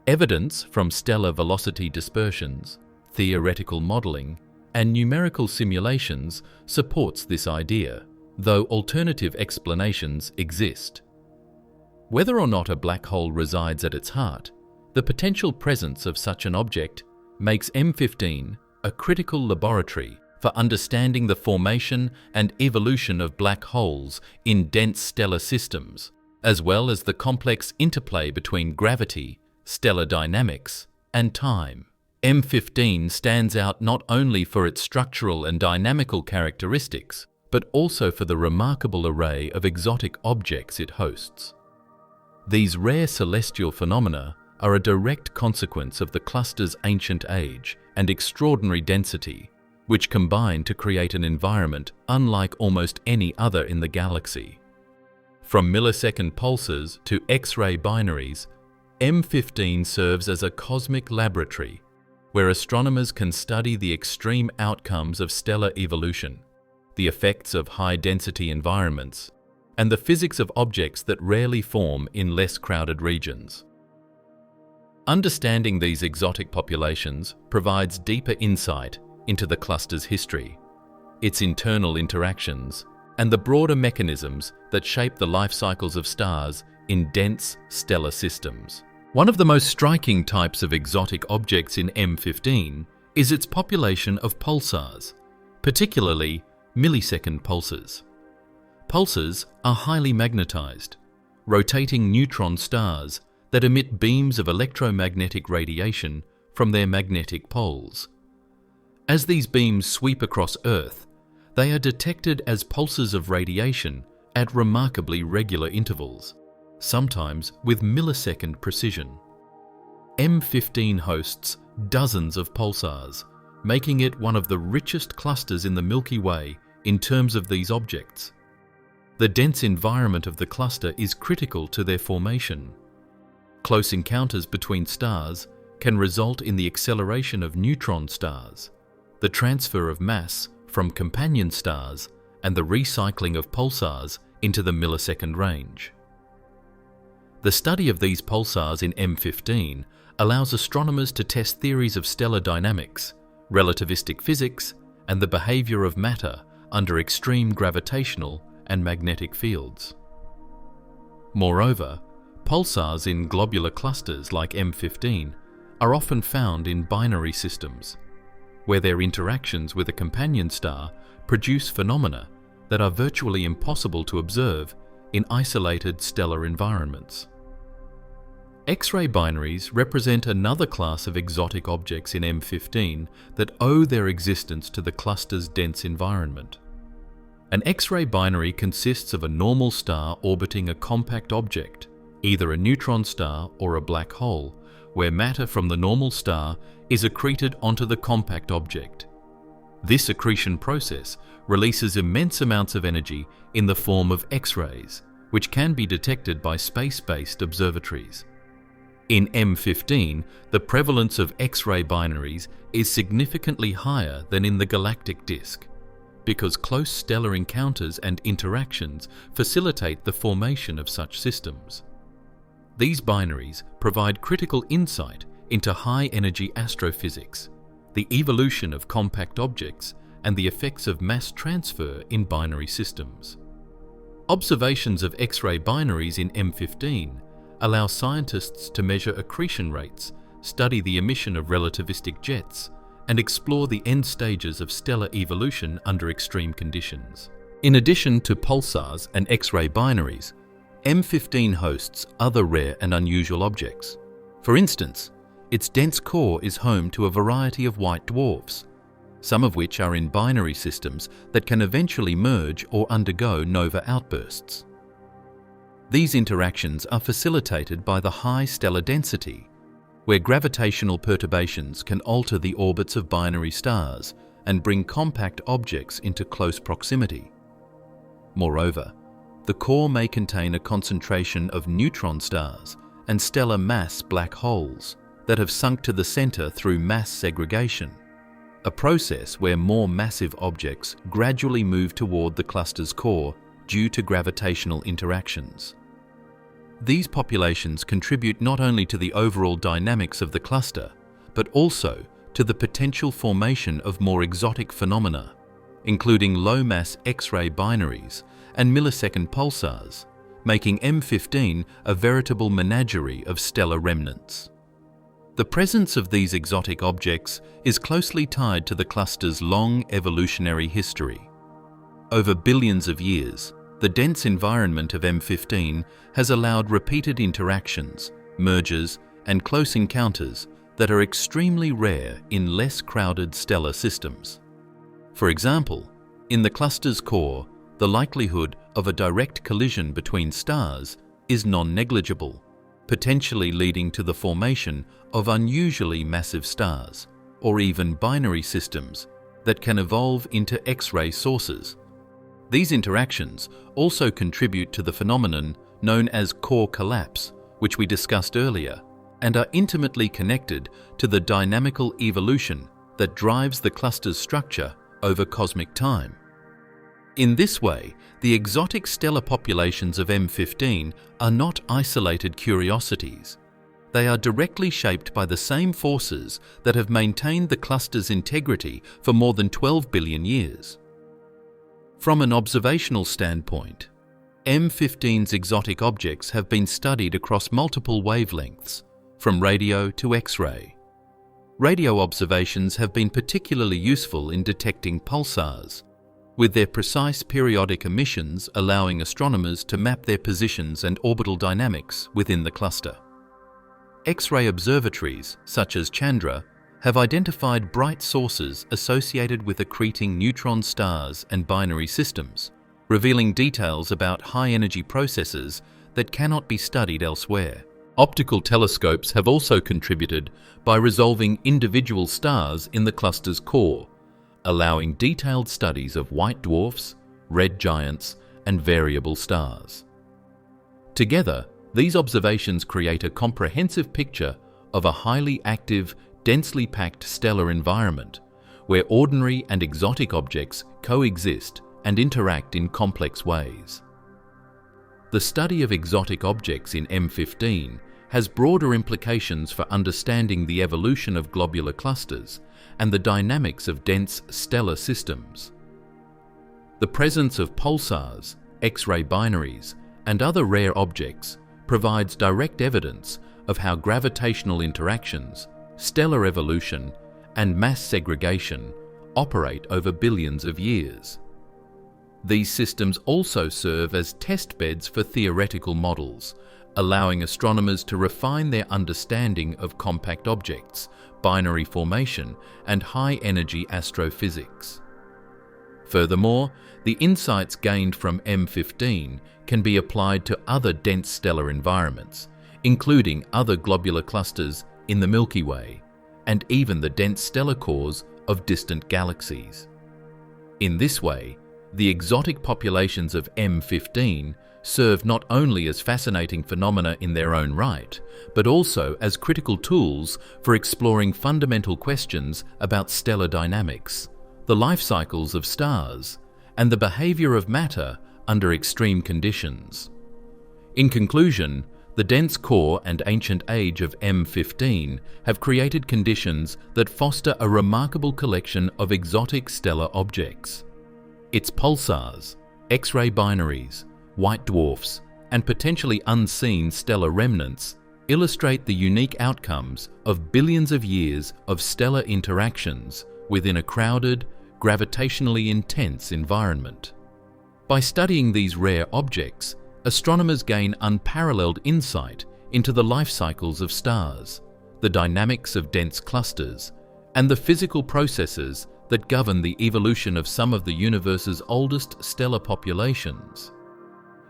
Evidence from stellar velocity dispersions, theoretical modeling, and numerical simulations supports this idea, though alternative explanations exist. Whether or not a black hole resides at its heart, the potential presence of such an object makes M15 a critical laboratory for understanding the formation and evolution of black holes in dense stellar systems, as well as the complex interplay between gravity, stellar dynamics, and time. M15 stands out not only for its structural and dynamical characteristics, but also for the remarkable array of exotic objects it hosts. These rare celestial phenomena are a direct consequence of the cluster's ancient age and extraordinary density, which combine to create an environment unlike almost any other in the galaxy. From millisecond pulsars to X-ray binaries, M15 serves as a cosmic laboratory where astronomers can study the extreme outcomes of stellar evolution, the effects of high-density environments, and the physics of objects that rarely form in less crowded regions. Understanding these exotic populations provides deeper insight into the cluster's history, its internal interactions, and the broader mechanisms that shape the life cycles of stars in dense stellar systems. One of the most striking types of exotic objects in M15 is its population of pulsars, particularly millisecond pulsars. Pulsars are highly magnetized, rotating neutron stars that emit beams of electromagnetic radiation from their magnetic poles. As these beams sweep across Earth, they are detected as pulses of radiation at remarkably regular intervals, sometimes with millisecond precision. M15 hosts dozens of pulsars, making it one of the richest clusters in the Milky Way in terms of these objects. The dense environment of the cluster is critical to their formation. Close encounters between stars can result in the acceleration of neutron stars, the transfer of mass from companion stars, and the recycling of pulsars into the millisecond range. The study of these pulsars in M15 allows astronomers to test theories of stellar dynamics, relativistic physics, and the behavior of matter under extreme gravitational and magnetic fields. Moreover, pulsars in globular clusters like M15 are often found in binary systems, where their interactions with a companion star produce phenomena that are virtually impossible to observe in isolated stellar environments. X-ray binaries represent another class of exotic objects in M15 that owe their existence to the cluster's dense environment. An X-ray binary consists of a normal star orbiting a compact object, either a neutron star or a black hole, where matter from the normal star is accreted onto the compact object. This accretion process releases immense amounts of energy in the form of X-rays, which can be detected by space-based observatories. In M15, the prevalence of X-ray binaries is significantly higher than in the galactic disk, because close stellar encounters and interactions facilitate the formation of such systems. These binaries provide critical insight into high-energy astrophysics, the evolution of compact objects, and the effects of mass transfer in binary systems. Observations of X-ray binaries in M15 allow scientists to measure accretion rates, study the emission of relativistic jets, and explore the end stages of stellar evolution under extreme conditions. In addition to pulsars and X-ray binaries, M15 hosts other rare and unusual objects. For instance, its dense core is home to a variety of white dwarfs, some of which are in binary systems that can eventually merge or undergo nova outbursts. These interactions are facilitated by the high stellar density, where gravitational perturbations can alter the orbits of binary stars and bring compact objects into close proximity. Moreover, the core may contain a concentration of neutron stars and stellar mass black holes that have sunk to the center through mass segregation, a process where more massive objects gradually move toward the cluster's core due to gravitational interactions. These populations contribute not only to the overall dynamics of the cluster, but also to the potential formation of more exotic phenomena, including low-mass X-ray binaries and millisecond pulsars, making M15 a veritable menagerie of stellar remnants. The presence of these exotic objects is closely tied to the cluster's long evolutionary history. Over billions of years, the dense environment of M15 has allowed repeated interactions, mergers, and close encounters that are extremely rare in less crowded stellar systems. For example, in the cluster's core, the likelihood of a direct collision between stars is non-negligible, potentially leading to the formation of unusually massive stars, or even binary systems that can evolve into X-ray sources. These interactions also contribute to the phenomenon known as core collapse, which we discussed earlier, and are intimately connected to the dynamical evolution that drives the cluster's structure over cosmic time. In this way, the exotic stellar populations of M15 are not isolated curiosities. They are directly shaped by the same forces that have maintained the cluster's integrity for more than 12 billion years. From an observational standpoint, M15's exotic objects have been studied across multiple wavelengths, from radio to X-ray. Radio observations have been particularly useful in detecting pulsars, with their precise periodic emissions allowing astronomers to map their positions and orbital dynamics within the cluster. X-ray observatories, such as Chandra, have identified bright sources associated with accreting neutron stars and binary systems, revealing details about high-energy processes that cannot be studied elsewhere. Optical telescopes have also contributed by resolving individual stars in the cluster's core, allowing detailed studies of white dwarfs, red giants, and variable stars. Together, these observations create a comprehensive picture of a highly active, densely packed stellar environment, where ordinary and exotic objects coexist and interact in complex ways. The study of exotic objects in M15 has broader implications for understanding the evolution of globular clusters and the dynamics of dense stellar systems. The presence of pulsars, X-ray binaries, and other rare objects provides direct evidence of how gravitational interactions, stellar evolution, and mass segregation operate over billions of years. These systems also serve as test beds for theoretical models, allowing astronomers to refine their understanding of compact objects, binary formation, and high-energy astrophysics. Furthermore, the insights gained from M15 can be applied to other dense stellar environments, including other globular clusters in the Milky Way, and even the dense stellar cores of distant galaxies. In this way, the exotic populations of M15 serve not only as fascinating phenomena in their own right, but also as critical tools for exploring fundamental questions about stellar dynamics, the life cycles of stars, and the behavior of matter under extreme conditions. In conclusion, the dense core and ancient age of M15 have created conditions that foster a remarkable collection of exotic stellar objects. Its pulsars, X-ray binaries, white dwarfs, and potentially unseen stellar remnants illustrate the unique outcomes of billions of years of stellar interactions within a crowded, gravitationally intense environment. By studying these rare objects, astronomers gain unparalleled insight into the life cycles of stars, the dynamics of dense clusters, and the physical processes that govern the evolution of some of the universe's oldest stellar populations.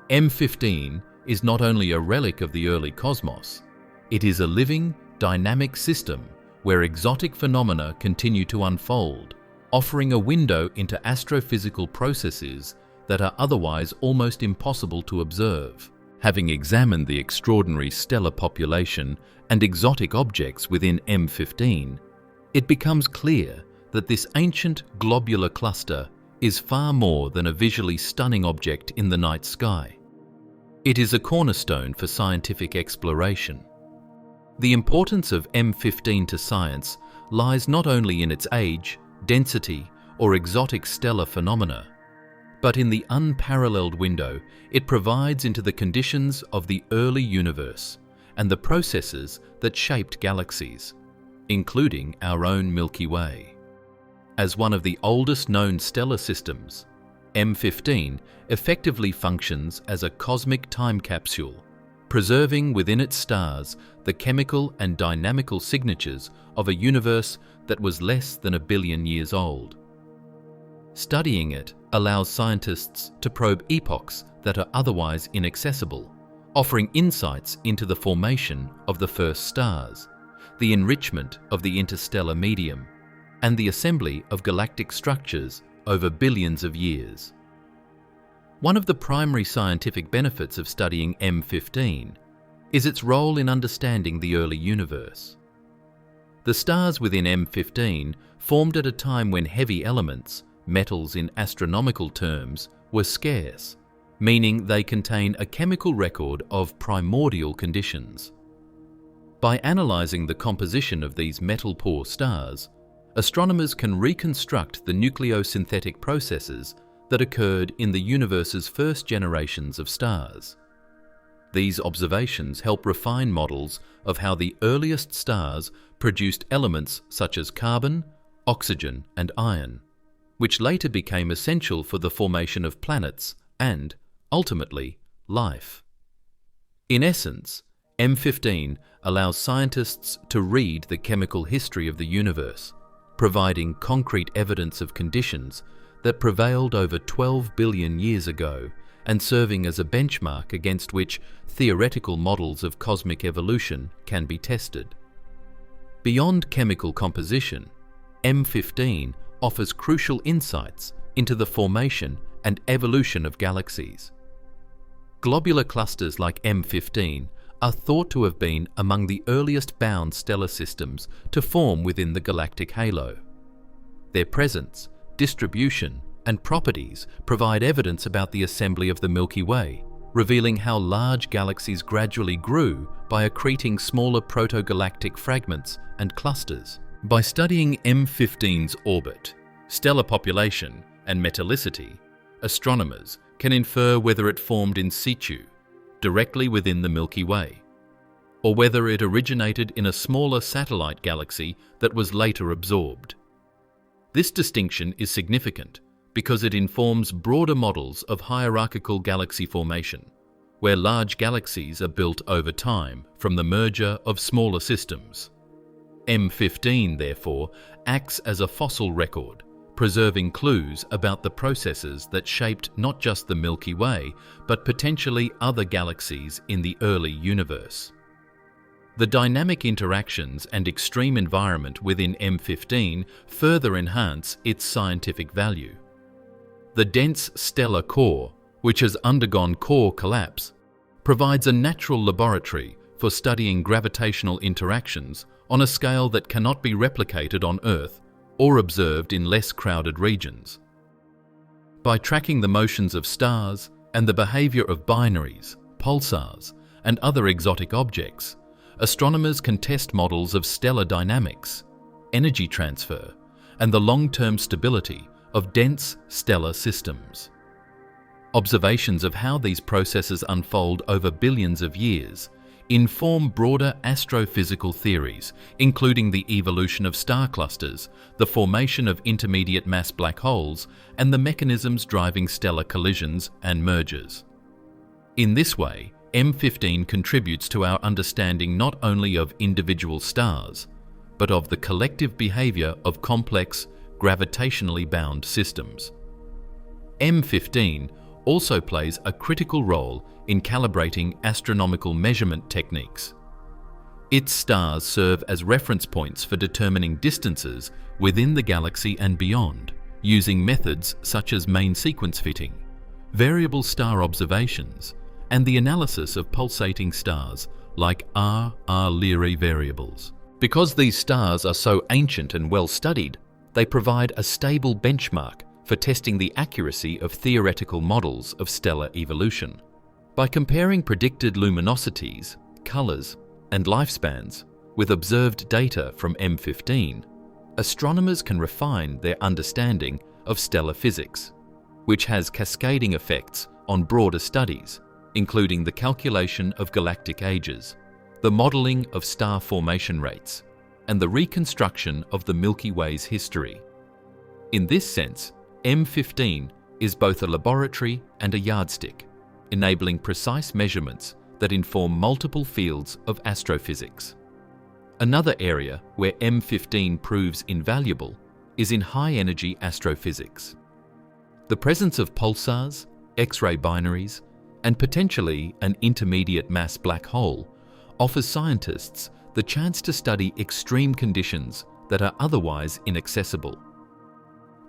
M15 is not only a relic of the early cosmos, it is a living, dynamic system where exotic phenomena continue to unfold, offering a window into astrophysical processes that are otherwise almost impossible to observe. Having examined the extraordinary stellar population and exotic objects within M15, it becomes clear that this ancient globular cluster is far more than a visually stunning object in the night sky. It is a cornerstone for scientific exploration. The importance of M15 to science lies not only in its age, density, or exotic stellar phenomena, but in the unparalleled window it provides into the conditions of the early universe and the processes that shaped galaxies, including our own Milky Way. As one of the oldest known stellar systems, M15 effectively functions as a cosmic time capsule, preserving within its stars the chemical and dynamical signatures of a universe that was less than 1 billion years old. Studying it allows scientists to probe epochs that are otherwise inaccessible, offering insights into the formation of the first stars, the enrichment of the interstellar medium, and the assembly of galactic structures over billions of years. One of the primary scientific benefits of studying M15 is its role in understanding the early universe. The stars within M15 formed at a time when heavy elements, metals in astronomical terms, were scarce, meaning they contain a chemical record of primordial conditions. By analysing the composition of these metal-poor stars, astronomers can reconstruct the nucleosynthetic processes that occurred in the universe's first generations of stars. These observations help refine models of how the earliest stars produced elements such as carbon, oxygen, and iron, which later became essential for the formation of planets and, ultimately, life. In essence, M15 allows scientists to read the chemical history of the universe, providing concrete evidence of conditions that prevailed over 12 billion years ago and serving as a benchmark against which theoretical models of cosmic evolution can be tested. Beyond chemical composition, M15 offers crucial insights into the formation and evolution of galaxies. Globular clusters like M15 are thought to have been among the earliest bound stellar systems to form within the galactic halo. Their presence, distribution, and properties provide evidence about the assembly of the Milky Way, revealing how large galaxies gradually grew by accreting smaller protogalactic fragments and clusters. By studying M15's orbit, stellar population, and metallicity, astronomers can infer whether it formed in situ, directly within the Milky Way, or whether it originated in a smaller satellite galaxy that was later absorbed. This distinction is significant because it informs broader models of hierarchical galaxy formation, where large galaxies are built over time from the merger of smaller systems. M15, therefore, acts as a fossil record, preserving clues about the processes that shaped not just the Milky Way, but potentially other galaxies in the early universe. The dynamic interactions and extreme environment within M15 further enhance its scientific value. The dense stellar core, which has undergone core collapse, provides a natural laboratory for studying gravitational interactions on a scale that cannot be replicated on Earth or observed in less crowded regions. By tracking the motions of stars and the behavior of binaries, pulsars, and other exotic objects, astronomers can test models of stellar dynamics, energy transfer, and the long-term stability of dense stellar systems. Observations of how these processes unfold over billions of years inform broader astrophysical theories, including the evolution of star clusters, the formation of intermediate mass black holes, and the mechanisms driving stellar collisions and mergers. In this way, M15 contributes to our understanding not only of individual stars, but of the collective behavior of complex, gravitationally bound systems. M15 also plays a critical role in calibrating astronomical measurement techniques. Its stars serve as reference points for determining distances within the galaxy and beyond, using methods such as main sequence fitting, variable star observations, and the analysis of pulsating stars like R Lyrae variables. Because these stars are so ancient and well studied, they provide a stable benchmark for testing the accuracy of theoretical models of stellar evolution. By comparing predicted luminosities, colors, and lifespans with observed data from M15, astronomers can refine their understanding of stellar physics, which has cascading effects on broader studies, including the calculation of galactic ages, the modeling of star formation rates, and the reconstruction of the Milky Way's history. In this sense, M15 is both a laboratory and a yardstick, enabling precise measurements that inform multiple fields of astrophysics. Another area where M15 proves invaluable is in high-energy astrophysics. The presence of pulsars, X-ray binaries, and potentially an intermediate mass black hole offers scientists the chance to study extreme conditions that are otherwise inaccessible.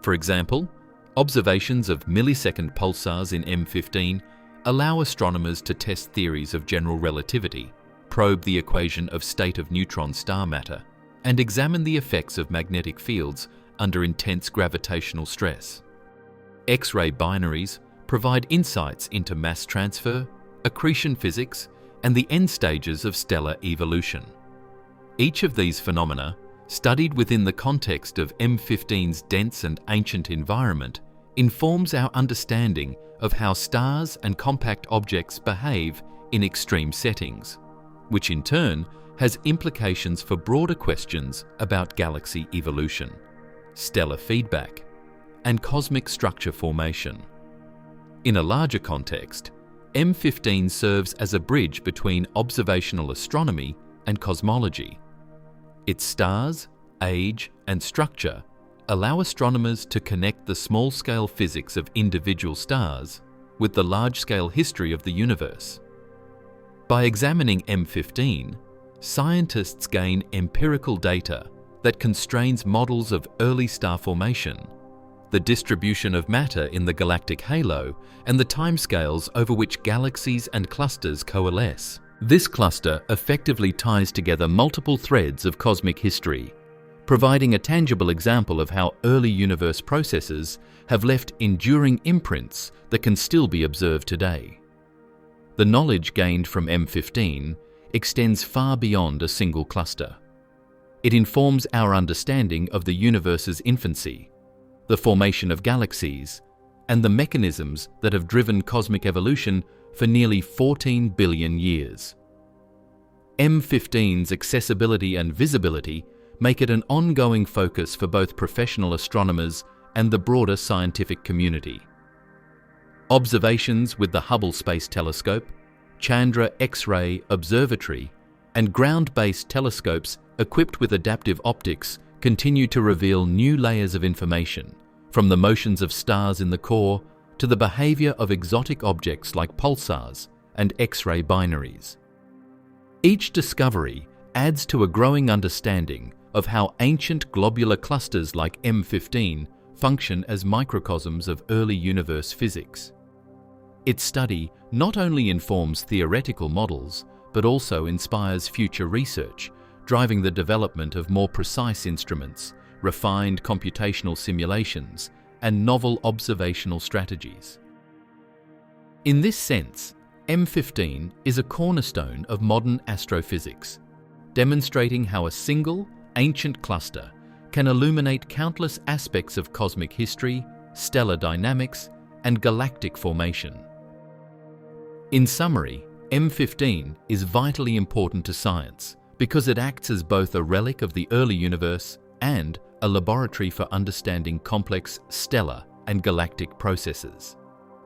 For example, observations of millisecond pulsars in M15 allow astronomers to test theories of general relativity, probe the equation of state of neutron star matter and examine the effects of magnetic fields under intense gravitational stress. X-ray binaries provide insights into mass transfer, accretion physics, and the end stages of stellar evolution. Each of these phenomena, studied within the context of M15's dense and ancient environment, informs our understanding of how stars and compact objects behave in extreme settings, which in turn has implications for broader questions about galaxy evolution, stellar feedback, and cosmic structure formation. In a larger context, M15 serves as a bridge between observational astronomy and cosmology. Its stars, age, and structure allow astronomers to connect the small-scale physics of individual stars with the large-scale history of the universe. By examining M15, scientists gain empirical data that constrains models of early star formation, the distribution of matter in the galactic halo, and the timescales over which galaxies and clusters coalesce. This cluster effectively ties together multiple threads of cosmic history, providing a tangible example of how early universe processes have left enduring imprints that can still be observed today. The knowledge gained from M15 extends far beyond a single cluster. It informs our understanding of the universe's infancy, the formation of galaxies, and the mechanisms that have driven cosmic evolution for nearly 14 billion years. M15's accessibility and visibility make it an ongoing focus for both professional astronomers and the broader scientific community. Observations with the Hubble Space Telescope, Chandra X-ray Observatory, and ground-based telescopes equipped with adaptive optics continue to reveal new layers of information, from the motions of stars in the core to the behavior of exotic objects like pulsars and X-ray binaries. Each discovery adds to a growing understanding of how ancient globular clusters like M15 function as microcosms of early universe physics. Its study not only informs theoretical models, but also inspires future research, driving the development of more precise instruments, refined computational simulations, and novel observational strategies. In this sense, M15 is a cornerstone of modern astrophysics, demonstrating how a single, ancient cluster can illuminate countless aspects of cosmic history, stellar dynamics, and galactic formation. In summary, M15 is vitally important to science because it acts as both a relic of the early universe and a laboratory for understanding complex stellar and galactic processes.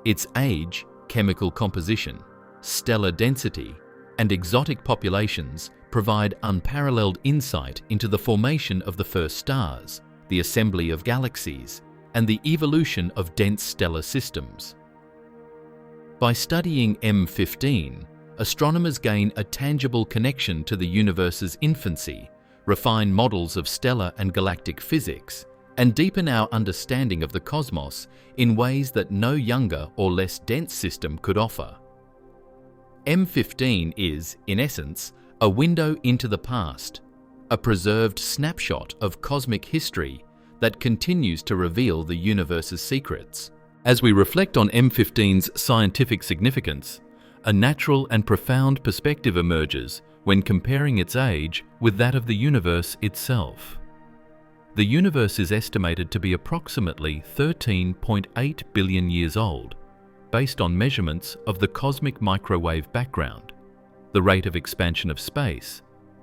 Its age, chemical composition, stellar density, and exotic populations provide unparalleled insight into the formation of the first stars, the assembly of galaxies, and the evolution of dense stellar systems. By studying M15, astronomers gain a tangible connection to the universe's infancy, refine models of stellar and galactic physics, and deepen our understanding of the cosmos in ways that no younger or less dense system could offer. M15 is, in essence, a window into the past, a preserved snapshot of cosmic history that continues to reveal the universe's secrets. As we reflect on M15's scientific significance, a natural and profound perspective emerges when comparing its age with that of the universe itself. The universe is estimated to be approximately 13.8 billion years old, based on measurements of the cosmic microwave background, the rate of expansion of space,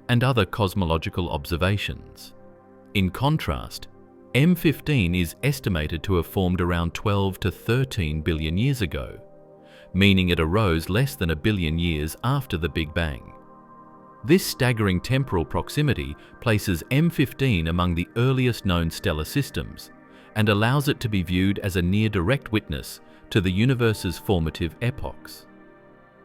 and other cosmological observations. In contrast, M15 is estimated to have formed around 12 to 13 billion years ago, meaning it arose less than a billion years after the Big Bang. This staggering temporal proximity places M15 among the earliest known stellar systems and allows it to be viewed as a near-direct witness to the universe's formative epochs.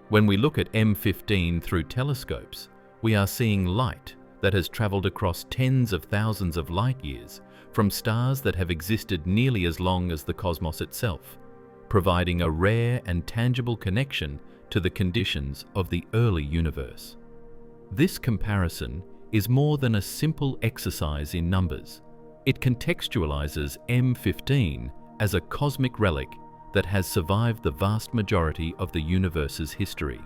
When we look at M15 through telescopes, we are seeing light that has traveled across tens of thousands of light years from stars that have existed nearly as long as the cosmos itself, providing a rare and tangible connection to the conditions of the early universe. This comparison is more than a simple exercise in numbers. It contextualizes M15 as a cosmic relic that has survived the vast majority of the universe's history.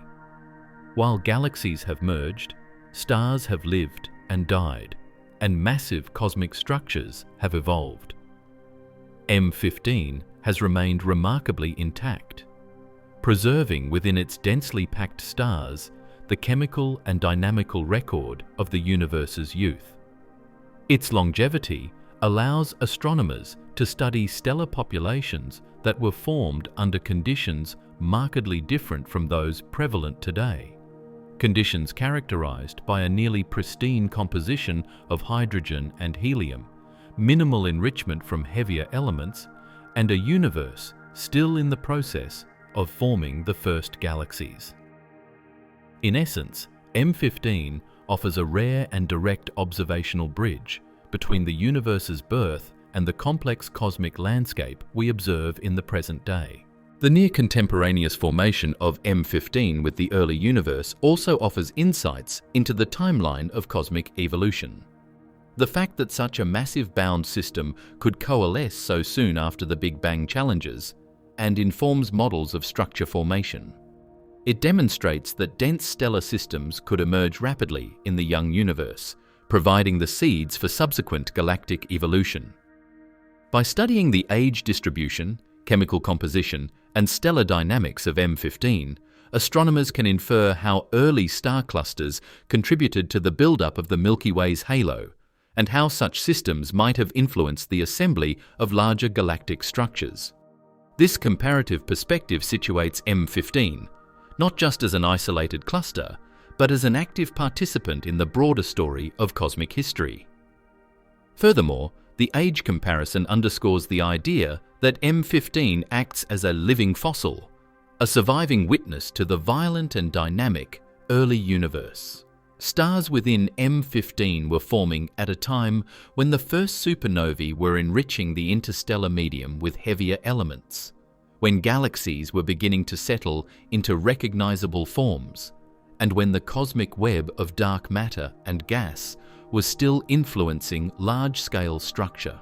While galaxies have merged, stars have lived and died, and massive cosmic structures have evolved. M15 has remained remarkably intact, preserving within its densely packed stars the chemical and dynamical record of the universe's youth. Its longevity allows astronomers to study stellar populations that were formed under conditions markedly different from those prevalent today. Conditions characterized by a nearly pristine composition of hydrogen and helium, minimal enrichment from heavier elements, and a universe still in the process of forming the first galaxies. In essence, M15 offers a rare and direct observational bridge between the universe's birth and the complex cosmic landscape we observe in the present day. The near-contemporaneous formation of M15 with the early universe also offers insights into the timeline of cosmic evolution. The fact that such a massive bound system could coalesce so soon after the Big Bang challenges and informs models of structure formation. It demonstrates that dense stellar systems could emerge rapidly in the young universe, providing the seeds for subsequent galactic evolution. By studying the age distribution, chemical composition, and stellar dynamics of M15, astronomers can infer how early star clusters contributed to the buildup of the Milky Way's halo, and how such systems might have influenced the assembly of larger galactic structures. This comparative perspective situates M15 not just as an isolated cluster, but as an active participant in the broader story of cosmic history. Furthermore, the age comparison underscores the idea that M15 acts as a living fossil, a surviving witness to the violent and dynamic early universe. Stars within M15 were forming at a time when the first supernovae were enriching the interstellar medium with heavier elements, when galaxies were beginning to settle into recognizable forms, and when the cosmic web of dark matter and gas was still influencing large-scale structure.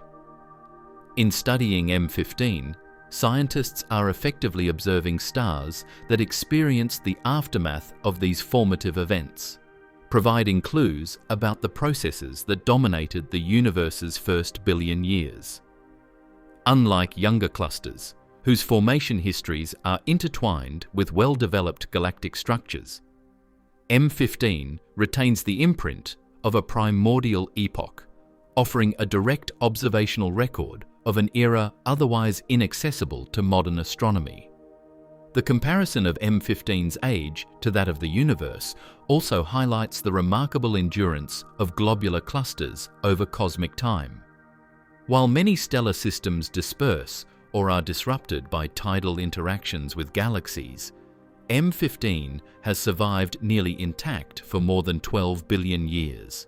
In studying M15, scientists are effectively observing stars that experienced the aftermath of these formative events, providing clues about the processes that dominated the universe's first billion years. Unlike younger clusters, whose formation histories are intertwined with well-developed galactic structures, M15 retains the imprint of a primordial epoch, offering a direct observational record of an era otherwise inaccessible to modern astronomy. The comparison of M15's age to that of the universe also highlights the remarkable endurance of globular clusters over cosmic time. While many stellar systems disperse or are disrupted by tidal interactions with galaxies, M15 has survived nearly intact for more than 12 billion years.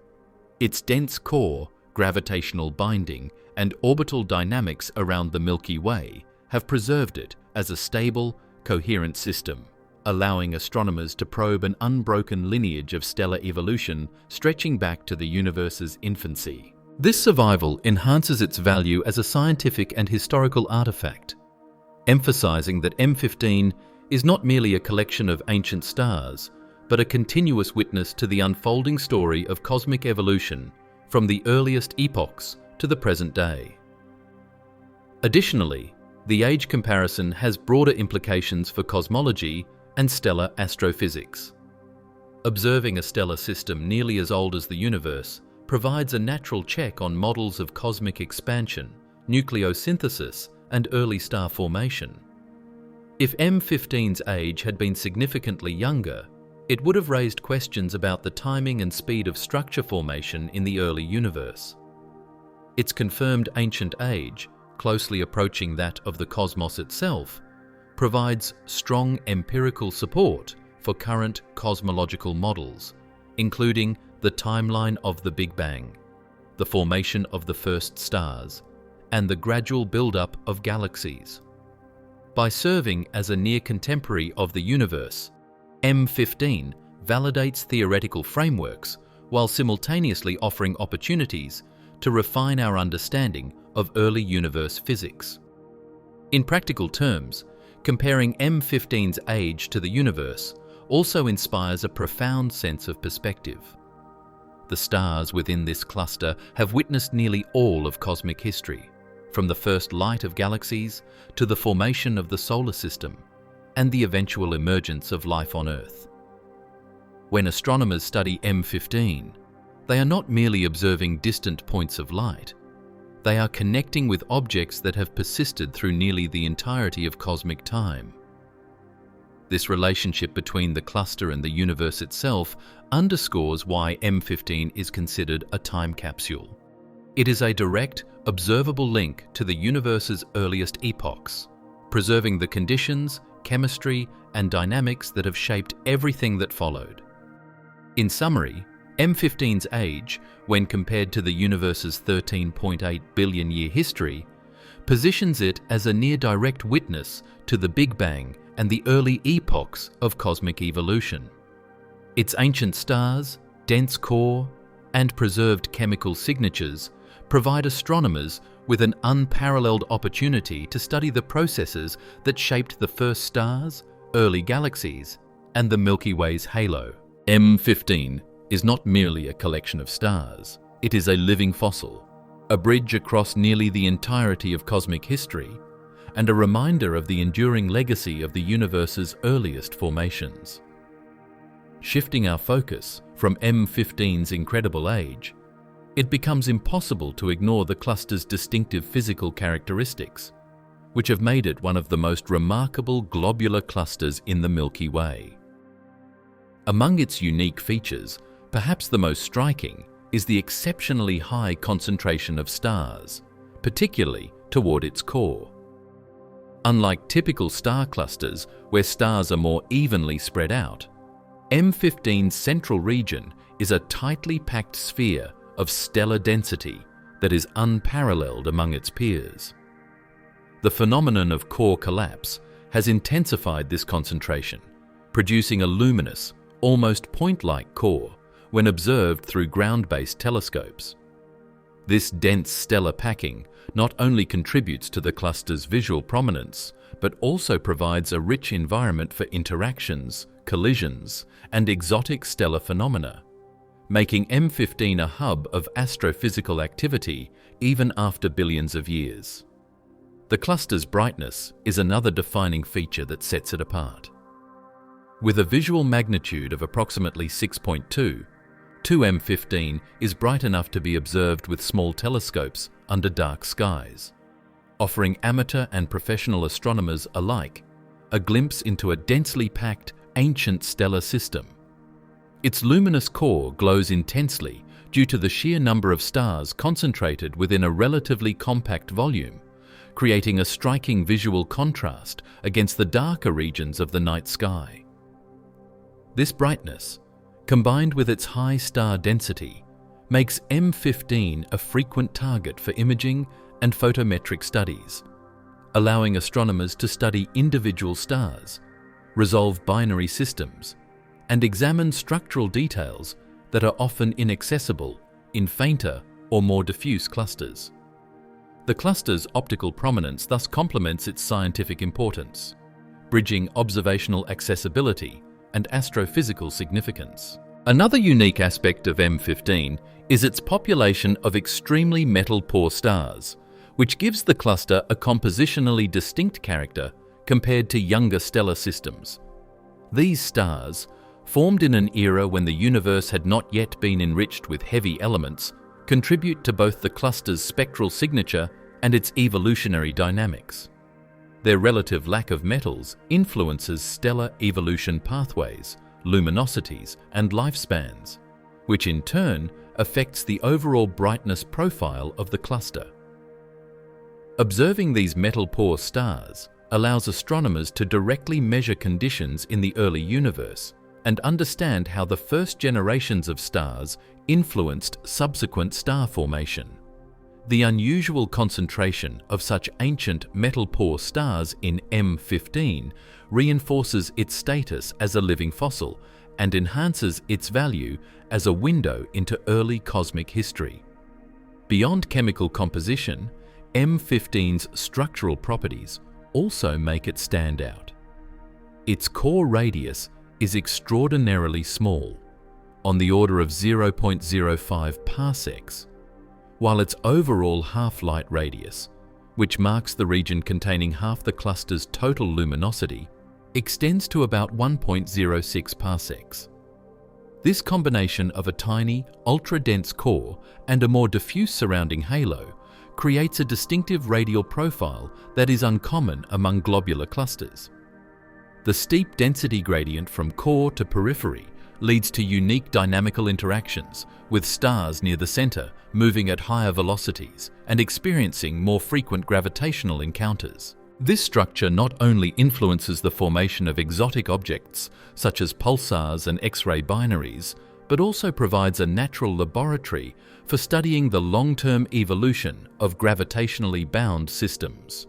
Its dense core, gravitational binding, and orbital dynamics around the Milky Way have preserved it as a stable, coherent system, allowing astronomers to probe an unbroken lineage of stellar evolution stretching back to the universe's infancy. This survival enhances its value as a scientific and historical artifact, emphasizing that M15 is not merely a collection of ancient stars, but a continuous witness to the unfolding story of cosmic evolution from the earliest epochs to the present day. Additionally, the age comparison has broader implications for cosmology and stellar astrophysics. Observing a stellar system nearly as old as the universe provides a natural check on models of cosmic expansion, nucleosynthesis, and early star formation. If M15's age had been significantly younger, it would have raised questions about the timing and speed of structure formation in the early universe. Its confirmed ancient age, closely approaching that of the cosmos itself, provides strong empirical support for current cosmological models, including the timeline of the Big Bang, the formation of the first stars, and the gradual buildup of galaxies. By serving as a near contemporary of the universe, M15 validates theoretical frameworks while simultaneously offering opportunities to refine our understanding of early universe physics. In practical terms, comparing M15's age to the universe also inspires a profound sense of perspective. The stars within this cluster have witnessed nearly all of cosmic history, from the first light of galaxies to the formation of the solar system and the eventual emergence of life on Earth. When astronomers study M15, they are not merely observing distant points of light. They are connecting with objects that have persisted through nearly the entirety of cosmic time. This relationship between the cluster and the universe itself underscores why M15 is considered a time capsule. It is a direct, observable link to the universe's earliest epochs, preserving the conditions, chemistry, and dynamics that have shaped everything that followed. In summary, M15's age, when compared to the universe's 13.8 billion-year history, positions it as a near-direct witness to the Big Bang and the early epochs of cosmic evolution. Its ancient stars, dense core, and preserved chemical signatures provide astronomers with an unparalleled opportunity to study the processes that shaped the first stars, early galaxies, and the Milky Way's halo. M15 is not merely a collection of stars. It is a living fossil, a bridge across nearly the entirety of cosmic history, and a reminder of the enduring legacy of the universe's earliest formations. Shifting our focus from M15's incredible age, it becomes impossible to ignore the cluster's distinctive physical characteristics, which have made it one of the most remarkable globular clusters in the Milky Way. Among its unique features, perhaps the most striking is the exceptionally high concentration of stars, particularly toward its core. Unlike typical star clusters where stars are more evenly spread out, M15's central region is a tightly packed sphere of stellar density that is unparalleled among its peers. The phenomenon of core collapse has intensified this concentration, producing a luminous, almost point-like core when observed through ground-based telescopes. This dense stellar packing not only contributes to the cluster's visual prominence, but also provides a rich environment for interactions, collisions, and exotic stellar phenomena, making M15 a hub of astrophysical activity even after billions of years. The cluster's brightness is another defining feature that sets it apart. With a visual magnitude of approximately 6.2, 2M15 is bright enough to be observed with small telescopes under dark skies, offering amateur and professional astronomers alike a glimpse into a densely packed, ancient stellar system. Its luminous core glows intensely due to the sheer number of stars concentrated within a relatively compact volume, creating a striking visual contrast against the darker regions of the night sky. This brightness, combined with its high star density, makes M15 a frequent target for imaging and photometric studies, allowing astronomers to study individual stars, resolve binary systems, and examine structural details that are often inaccessible in fainter or more diffuse clusters. The cluster's optical prominence thus complements its scientific importance, bridging observational accessibility and astrophysical significance. Another unique aspect of M15 is its population of extremely metal-poor stars, which gives the cluster a compositionally distinct character compared to younger stellar systems. These stars, formed in an era when the universe had not yet been enriched with heavy elements, contribute to both the cluster's spectral signature and its evolutionary dynamics. Their relative lack of metals influences stellar evolution pathways, luminosities, and lifespans, which in turn affects the overall brightness profile of the cluster. Observing these metal-poor stars allows astronomers to directly measure conditions in the early universe and understand how the first generations of stars influenced subsequent star formation. The unusual concentration of such ancient metal-poor stars in M15 reinforces its status as a living fossil and enhances its value as a window into early cosmic history. Beyond chemical composition, M15's structural properties also make it stand out. Its core radius is extraordinarily small, on the order of 0.05 parsecs, while its overall half-light radius, which marks the region containing half the cluster's total luminosity, extends to about 1.06 parsecs. This combination of a tiny, ultra-dense core and a more diffuse surrounding halo creates a distinctive radial profile that is uncommon among globular clusters. The steep density gradient from core to periphery leads to unique dynamical interactions, with stars near the center moving at higher velocities and experiencing more frequent gravitational encounters. This structure not only influences the formation of exotic objects such as pulsars and X-ray binaries, but also provides a natural laboratory for studying the long-term evolution of gravitationally bound systems.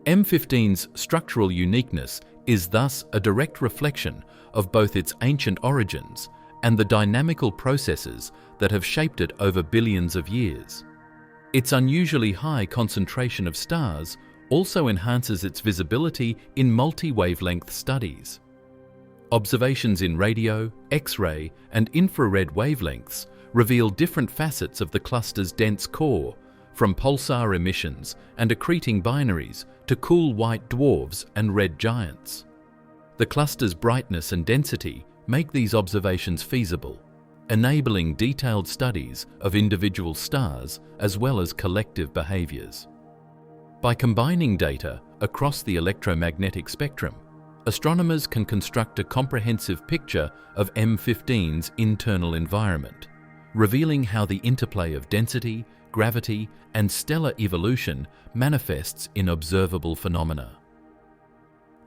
M15's structural uniqueness is thus a direct reflection of both its ancient origins and the dynamical processes that have shaped it over billions of years. Its unusually high concentration of stars also enhances its visibility in multi-wavelength studies. Observations in radio, X-ray, and infrared wavelengths reveal different facets of the cluster's dense core, from pulsar emissions and accreting binaries to cool white dwarfs and red giants. The cluster's brightness and density make these observations feasible, enabling detailed studies of individual stars as well as collective behaviors. By combining data across the electromagnetic spectrum, astronomers can construct a comprehensive picture of M15's internal environment, revealing how the interplay of density, gravity, and stellar evolution manifests in observable phenomena.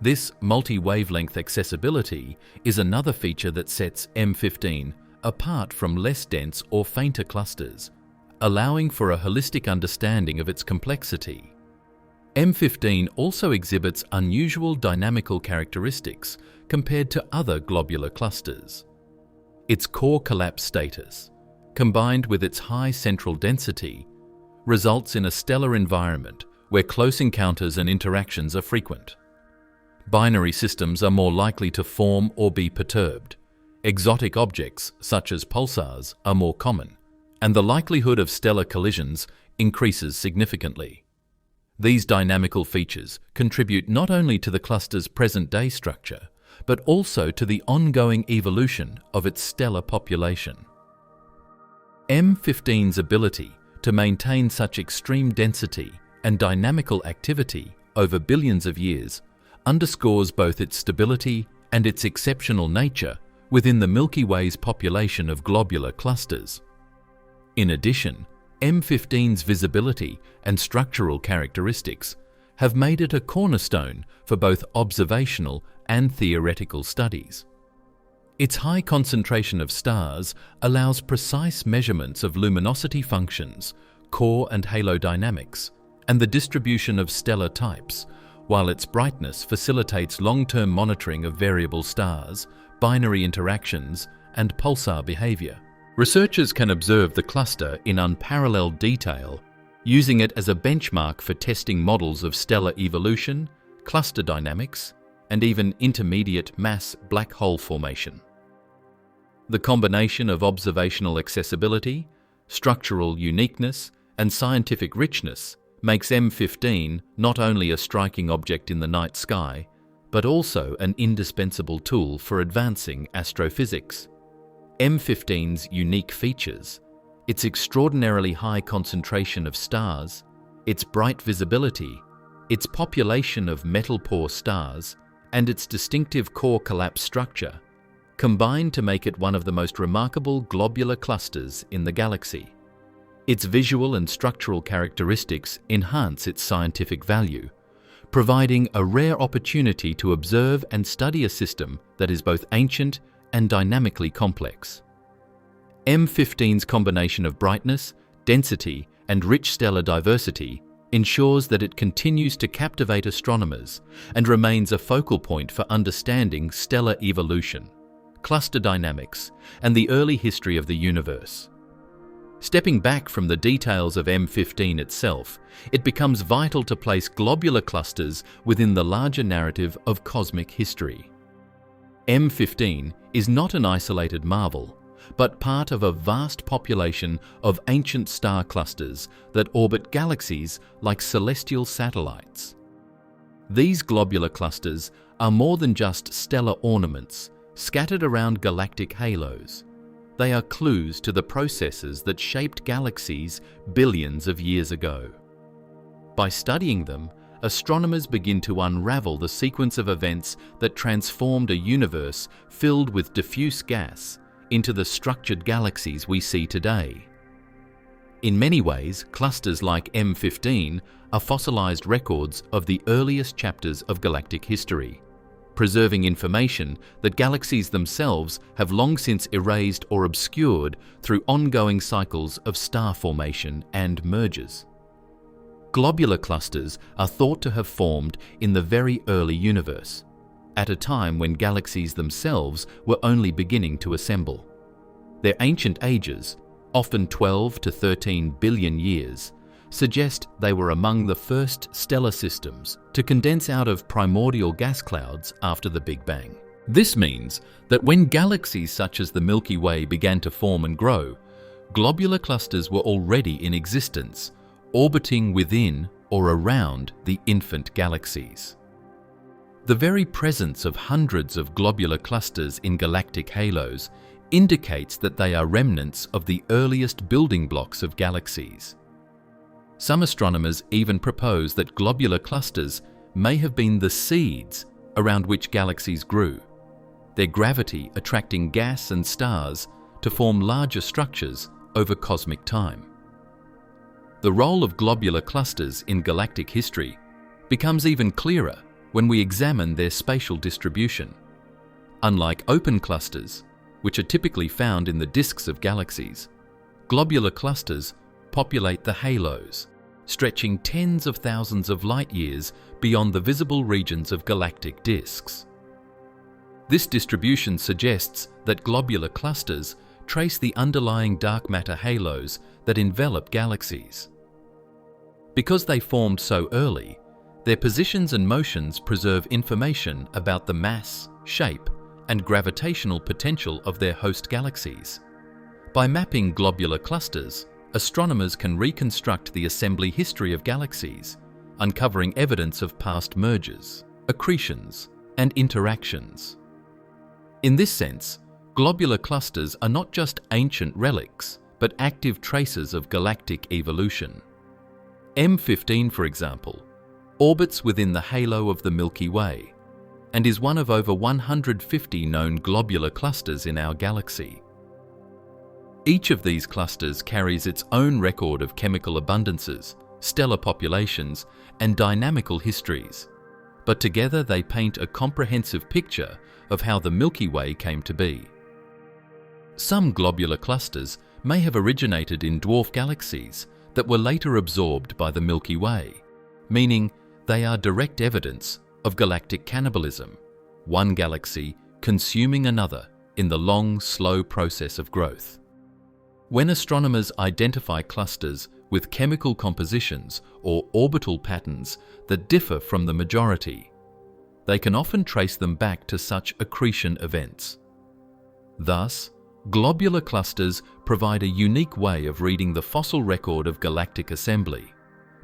This multi-wavelength accessibility is another feature that sets M15 apart from less dense or fainter clusters, allowing for a holistic understanding of its complexity. M15 also exhibits unusual dynamical characteristics compared to other globular clusters. Its core collapse status, combined with its high central density, results in a stellar environment where close encounters and interactions are frequent. Binary systems are more likely to form or be perturbed. Exotic objects, such as pulsars, are more common, and the likelihood of stellar collisions increases significantly. These dynamical features contribute not only to the cluster's present-day structure, but also to the ongoing evolution of its stellar population. M15's ability to maintain such extreme density and dynamical activity over billions of years underscores both its stability and its exceptional nature within the Milky Way's population of globular clusters. In addition, M15's visibility and structural characteristics have made it a cornerstone for both observational and theoretical studies. Its high concentration of stars allows precise measurements of luminosity functions, core and halo dynamics, and the distribution of stellar types, while its brightness facilitates long-term monitoring of variable stars, binary interactions, and pulsar behavior. Researchers can observe the cluster in unparalleled detail, using it as a benchmark for testing models of stellar evolution, cluster dynamics, and even intermediate mass black hole formation. The combination of observational accessibility, structural uniqueness, and scientific richness makes M15 not only a striking object in the night sky, but also an indispensable tool for advancing astrophysics. M15's unique features, its extraordinarily high concentration of stars, its bright visibility, its population of metal-poor stars, and its distinctive core collapse structure, combine to make it one of the most remarkable globular clusters in the galaxy. Its visual and structural characteristics enhance its scientific value, providing a rare opportunity to observe and study a system that is both ancient and dynamically complex. M15's combination of brightness, density, and rich stellar diversity ensures that it continues to captivate astronomers and remains a focal point for understanding stellar evolution, cluster dynamics, and the early history of the universe. Stepping back from the details of M15 itself, it becomes vital to place globular clusters within the larger narrative of cosmic history. M15 is not an isolated marvel, but part of a vast population of ancient star clusters that orbit galaxies like celestial satellites. These globular clusters are more than just stellar ornaments scattered around galactic halos. They are clues to the processes that shaped galaxies billions of years ago. By studying them, astronomers begin to unravel the sequence of events that transformed a universe filled with diffuse gas into the structured galaxies we see today. In many ways, clusters like M15 are fossilized records of the earliest chapters of galactic history, preserving information that galaxies themselves have long since erased or obscured through ongoing cycles of star formation and mergers. Globular clusters are thought to have formed in the very early universe, at a time when galaxies themselves were only beginning to assemble. Their ancient ages, often 12 to 13 billion years, suggest they were among the first stellar systems to condense out of primordial gas clouds after the Big Bang. This means that when galaxies such as the Milky Way began to form and grow, globular clusters were already in existence, orbiting within or around the infant galaxies. The very presence of hundreds of globular clusters in galactic halos indicates that they are remnants of the earliest building blocks of galaxies. Some astronomers even propose that globular clusters may have been the seeds around which galaxies grew, their gravity attracting gas and stars to form larger structures over cosmic time. The role of globular clusters in galactic history becomes even clearer when we examine their spatial distribution. Unlike open clusters, which are typically found in the disks of galaxies, globular clusters populate the halos, stretching tens of thousands of light-years beyond the visible regions of galactic disks. This distribution suggests that globular clusters trace the underlying dark matter halos that envelop galaxies. Because they formed so early, their positions and motions preserve information about the mass, shape, and gravitational potential of their host galaxies. By mapping globular clusters, astronomers can reconstruct the assembly history of galaxies, uncovering evidence of past mergers, accretions, and interactions. In this sense, globular clusters are not just ancient relics, but active traces of galactic evolution. M15, for example, orbits within the halo of the Milky Way and is one of over 150 known globular clusters in our galaxy. Each of these clusters carries its own record of chemical abundances, stellar populations, and dynamical histories, but together they paint a comprehensive picture of how the Milky Way came to be. Some globular clusters may have originated in dwarf galaxies that were later absorbed by the Milky Way, meaning they are direct evidence of galactic cannibalism, one galaxy consuming another in the long, slow process of growth. When astronomers identify clusters with chemical compositions or orbital patterns that differ from the majority, they can often trace them back to such accretion events. Thus, globular clusters provide a unique way of reading the fossil record of galactic assembly,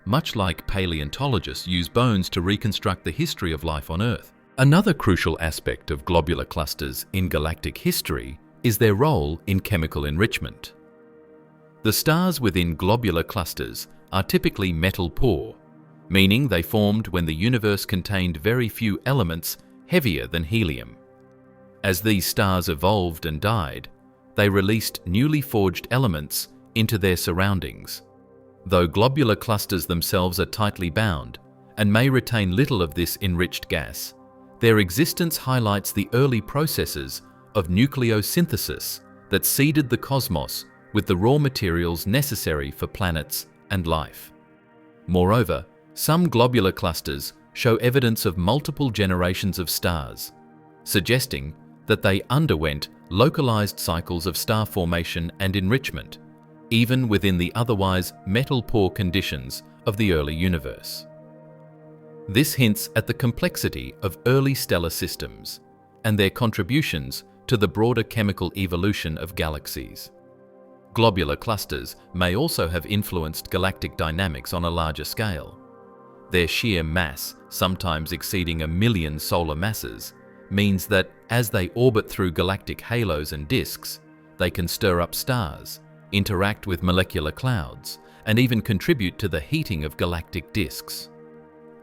much like paleontologists use bones to reconstruct the history of life on Earth. Another crucial aspect of globular clusters in galactic history is their role in chemical enrichment. The stars within globular clusters are typically metal-poor, meaning they formed when the universe contained very few elements heavier than helium. As these stars evolved and died, they released newly forged elements into their surroundings. Though globular clusters themselves are tightly bound and may retain little of this enriched gas, their existence highlights the early processes of nucleosynthesis that seeded the cosmos with the raw materials necessary for planets and life. Moreover, some globular clusters show evidence of multiple generations of stars, suggesting that they underwent localized cycles of star formation and enrichment, even within the otherwise metal-poor conditions of the early universe. This hints at the complexity of early stellar systems and their contributions to the broader chemical evolution of galaxies. Globular clusters may also have influenced galactic dynamics on a larger scale. Their sheer mass, sometimes exceeding 1 million solar masses, means that as they orbit through galactic halos and disks, they can stir up stars, interact with molecular clouds, and even contribute to the heating of galactic disks.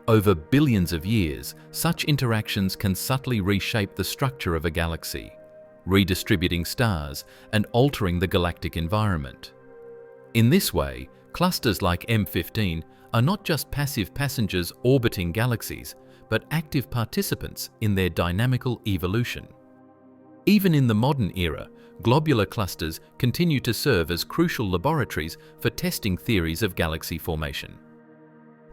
Over billions of years, such interactions can subtly reshape the structure of a galaxy, redistributing stars and altering the galactic environment. In this way, clusters like M15 are not just passive passengers orbiting galaxies, but active participants in their dynamical evolution. Even in the modern era, globular clusters continue to serve as crucial laboratories for testing theories of galaxy formation.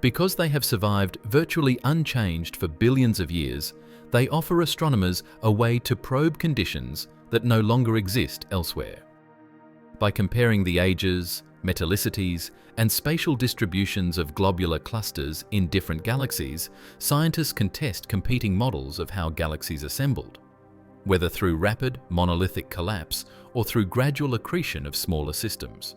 Because they have survived virtually unchanged for billions of years, they offer astronomers a way to probe conditions that no longer exist elsewhere. By comparing the ages, metallicities, and spatial distributions of globular clusters in different galaxies, scientists can test competing models of how galaxies assembled, whether through rapid monolithic collapse or through gradual accretion of smaller systems.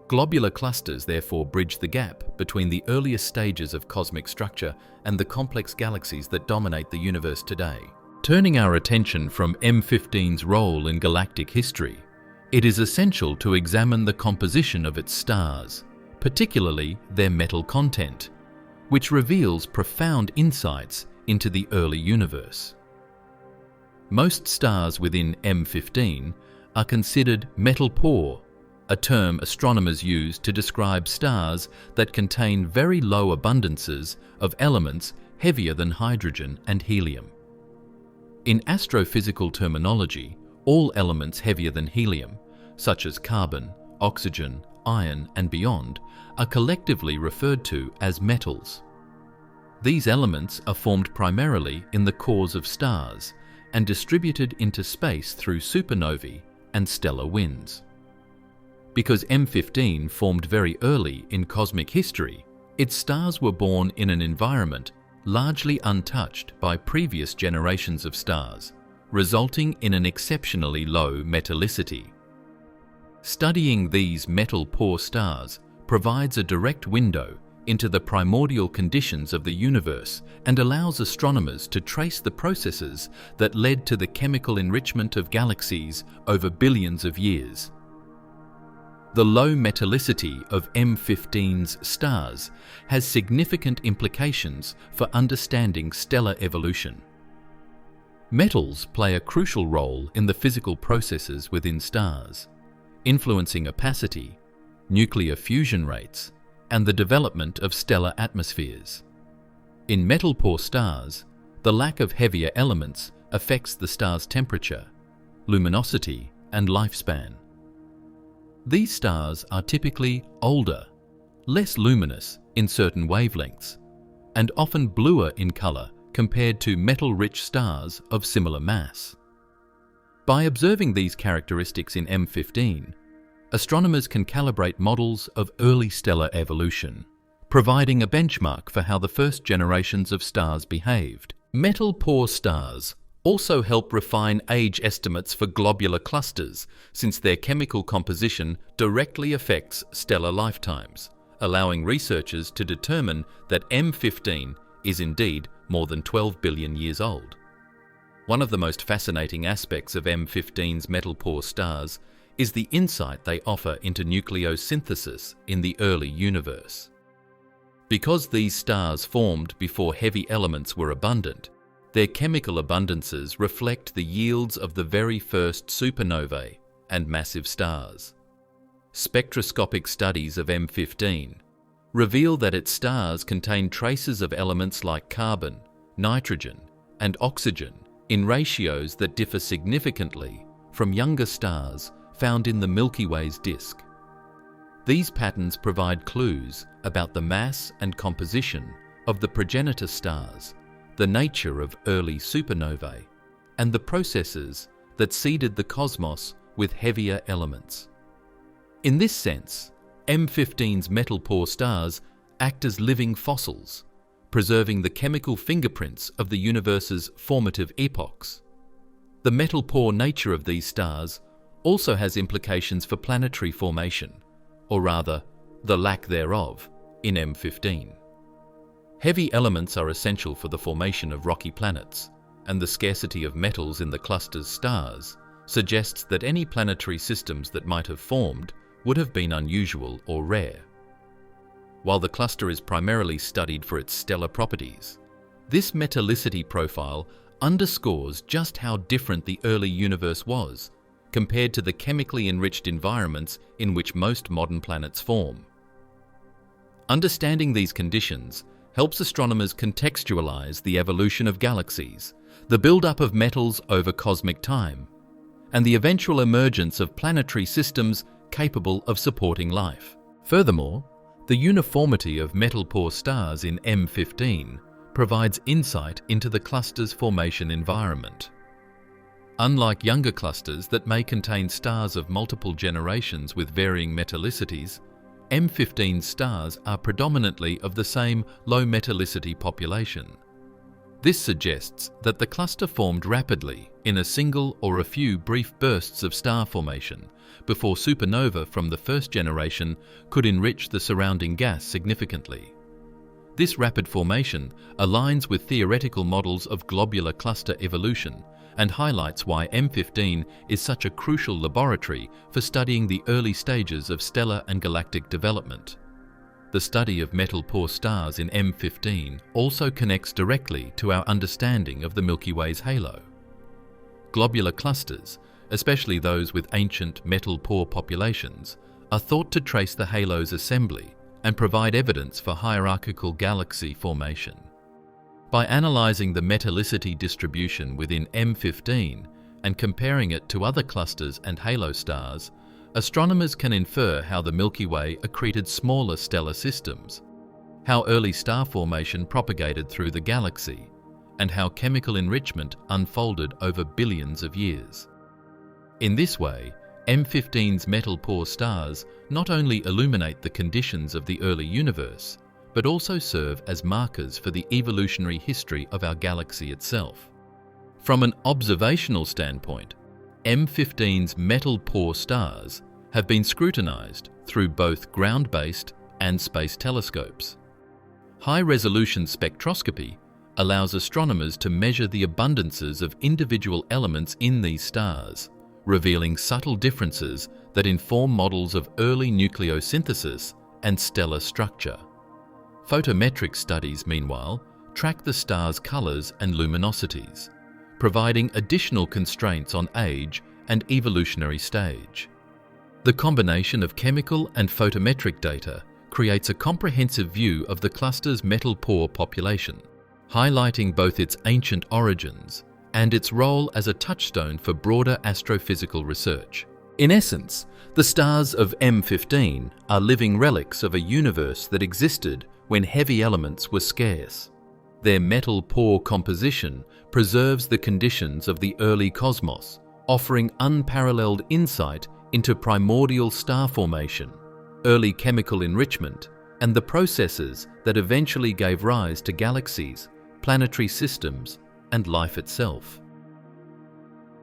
Globular clusters therefore bridge the gap between the earliest stages of cosmic structure and the complex galaxies that dominate the universe today. Turning our attention from M15's role in galactic history, it is essential to examine the composition of its stars, particularly their metal content, which reveals profound insights into the early universe. Most stars within M15 are considered metal-poor, a term astronomers use to describe stars that contain very low abundances of elements heavier than hydrogen and helium. In astrophysical terminology, all elements heavier than helium, such as carbon, oxygen, iron, and beyond, are collectively referred to as metals. These elements are formed primarily in the cores of stars and distributed into space through supernovae and stellar winds. Because M15 formed very early in cosmic history, its stars were born in an environment largely untouched by previous generations of stars, resulting in an exceptionally low metallicity. Studying these metal-poor stars provides a direct window into the primordial conditions of the universe and allows astronomers to trace the processes that led to the chemical enrichment of galaxies over billions of years. The low metallicity of M15's stars has significant implications for understanding stellar evolution. Metals play a crucial role in the physical processes within stars, influencing opacity, nuclear fusion rates, and the development of stellar atmospheres. In metal-poor stars, the lack of heavier elements affects the star's temperature, luminosity, and lifespan. These stars are typically older, less luminous in certain wavelengths, and often bluer in color compared to metal-rich stars of similar mass. By observing these characteristics in M15, astronomers can calibrate models of early stellar evolution, providing a benchmark for how the first generations of stars behaved. Metal-poor stars also help refine age estimates for globular clusters, since their chemical composition directly affects stellar lifetimes, allowing researchers to determine that M15 is indeed more than 12 billion years old. One of the most fascinating aspects of M15's metal-poor stars is the insight they offer into nucleosynthesis in the early universe. Because these stars formed before heavy elements were abundant, their chemical abundances reflect the yields of the very first supernovae and massive stars. Spectroscopic studies of M15 reveal that its stars contain traces of elements like carbon, nitrogen, and oxygen in ratios that differ significantly from younger stars found in the Milky Way's disk. These patterns provide clues about the mass and composition of the progenitor stars, the nature of early supernovae, and the processes that seeded the cosmos with heavier elements. In this sense, M15's metal-poor stars act as living fossils, preserving the chemical fingerprints of the universe's formative epochs. The metal-poor nature of these stars also has implications for planetary formation, or rather, the lack thereof, in M15. Heavy elements are essential for the formation of rocky planets, and the scarcity of metals in the cluster's stars suggests that any planetary systems that might have formed would have been unusual or rare. While the cluster is primarily studied for its stellar properties, this metallicity profile underscores just how different the early universe was compared to the chemically enriched environments in which most modern planets form. Understanding these conditions helps astronomers contextualize the evolution of galaxies, the build-up of metals over cosmic time, and the eventual emergence of planetary systems capable of supporting life. Furthermore, the uniformity of metal-poor stars in M15 provides insight into the cluster's formation environment. Unlike younger clusters that may contain stars of multiple generations with varying metallicities, M15 stars are predominantly of the same low metallicity population. This suggests that the cluster formed rapidly in a single or a few brief bursts of star formation before supernova from the first generation could enrich the surrounding gas significantly. This rapid formation aligns with theoretical models of globular cluster evolution and highlights why M15 is such a crucial laboratory for studying the early stages of stellar and galactic development. The study of metal-poor stars in M15 also connects directly to our understanding of the Milky Way's halo. Globular clusters, especially those with ancient metal-poor populations, are thought to trace the halo's assembly and provide evidence for hierarchical galaxy formation. By analyzing the metallicity distribution within M15 and comparing it to other clusters and halo stars, astronomers can infer how the Milky Way accreted smaller stellar systems, how early star formation propagated through the galaxy, and how chemical enrichment unfolded over billions of years. In this way, M15's metal-poor stars not only illuminate the conditions of the early universe, but also serve as markers for the evolutionary history of our galaxy itself. From an observational standpoint, M15's metal-poor stars have been scrutinized through both ground-based and space telescopes. High-resolution spectroscopy allows astronomers to measure the abundances of individual elements in these stars, revealing subtle differences that inform models of early nucleosynthesis and stellar structure. Photometric studies, meanwhile, track the star's colors and luminosities, providing additional constraints on age and evolutionary stage. The combination of chemical and photometric data creates a comprehensive view of the cluster's metal-poor population, highlighting both its ancient origins and its role as a touchstone for broader astrophysical research. In essence, the stars of M15 are living relics of a universe that existed when heavy elements were scarce. Their metal-poor composition preserves the conditions of the early cosmos, offering unparalleled insight into primordial star formation, early chemical enrichment, and the processes that eventually gave rise to galaxies, planetary systems, and life itself.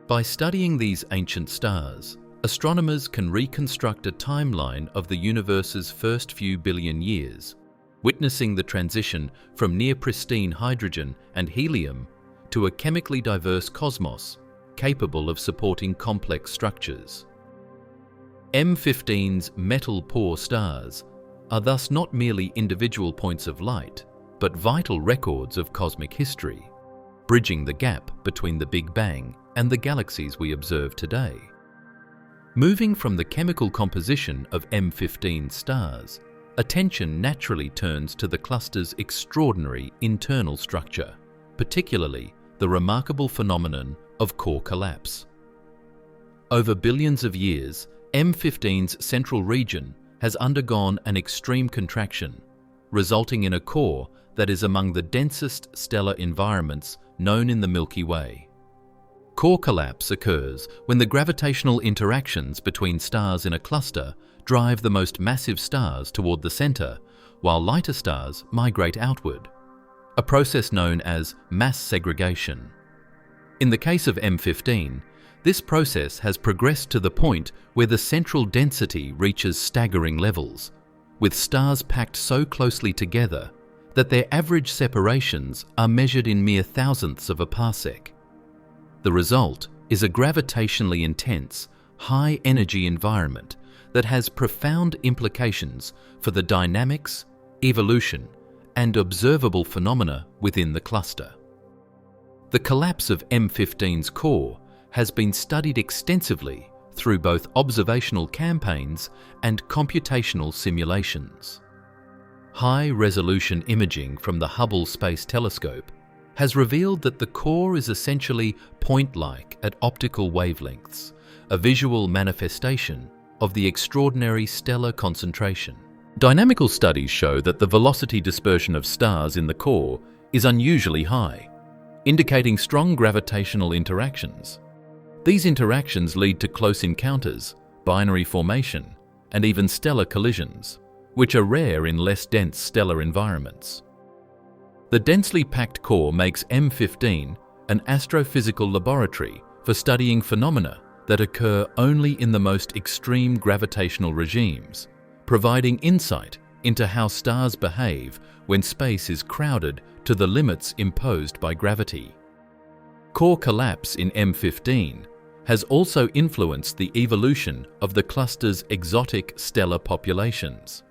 By studying these ancient stars, astronomers can reconstruct a timeline of the universe's first few billion years, witnessing the transition from near-pristine hydrogen and helium to a chemically diverse cosmos capable of supporting complex structures. M15's metal-poor stars are thus not merely individual points of light, but vital records of cosmic history, bridging the gap between the Big Bang and the galaxies we observe today. Moving from the chemical composition of M15 stars, attention naturally turns to the cluster's extraordinary internal structure, particularly the remarkable phenomenon of core collapse. Over billions of years, M15's central region has undergone an extreme contraction, resulting in a core that is among the densest stellar environments known in the Milky Way. Core collapse occurs when the gravitational interactions between stars in a cluster drive the most massive stars toward the center, while lighter stars migrate outward, a process known as mass segregation. In the case of M15, this process has progressed to the point where the central density reaches staggering levels, with stars packed so closely together that their average separations are measured in mere thousandths of a parsec. The result is a gravitationally intense, high-energy environment that has profound implications for the dynamics, evolution, and observable phenomena within the cluster. The collapse of M15's core has been studied extensively through both observational campaigns and computational simulations. High-resolution imaging from the Hubble Space Telescope has revealed that the core is essentially point-like at optical wavelengths, a visual manifestation of the extraordinary stellar concentration. Dynamical studies show that the velocity dispersion of stars in the core is unusually high, indicating strong gravitational interactions. These interactions lead to close encounters, binary formation, and even stellar collisions, which are rare in less dense stellar environments. The densely packed core makes M15 an astrophysical laboratory for studying phenomena that occur only in the most extreme gravitational regimes, providing insight into how stars behave when space is crowded to the limits imposed by gravity. Core collapse in M15 has also influenced the evolution of the cluster's exotic stellar populations.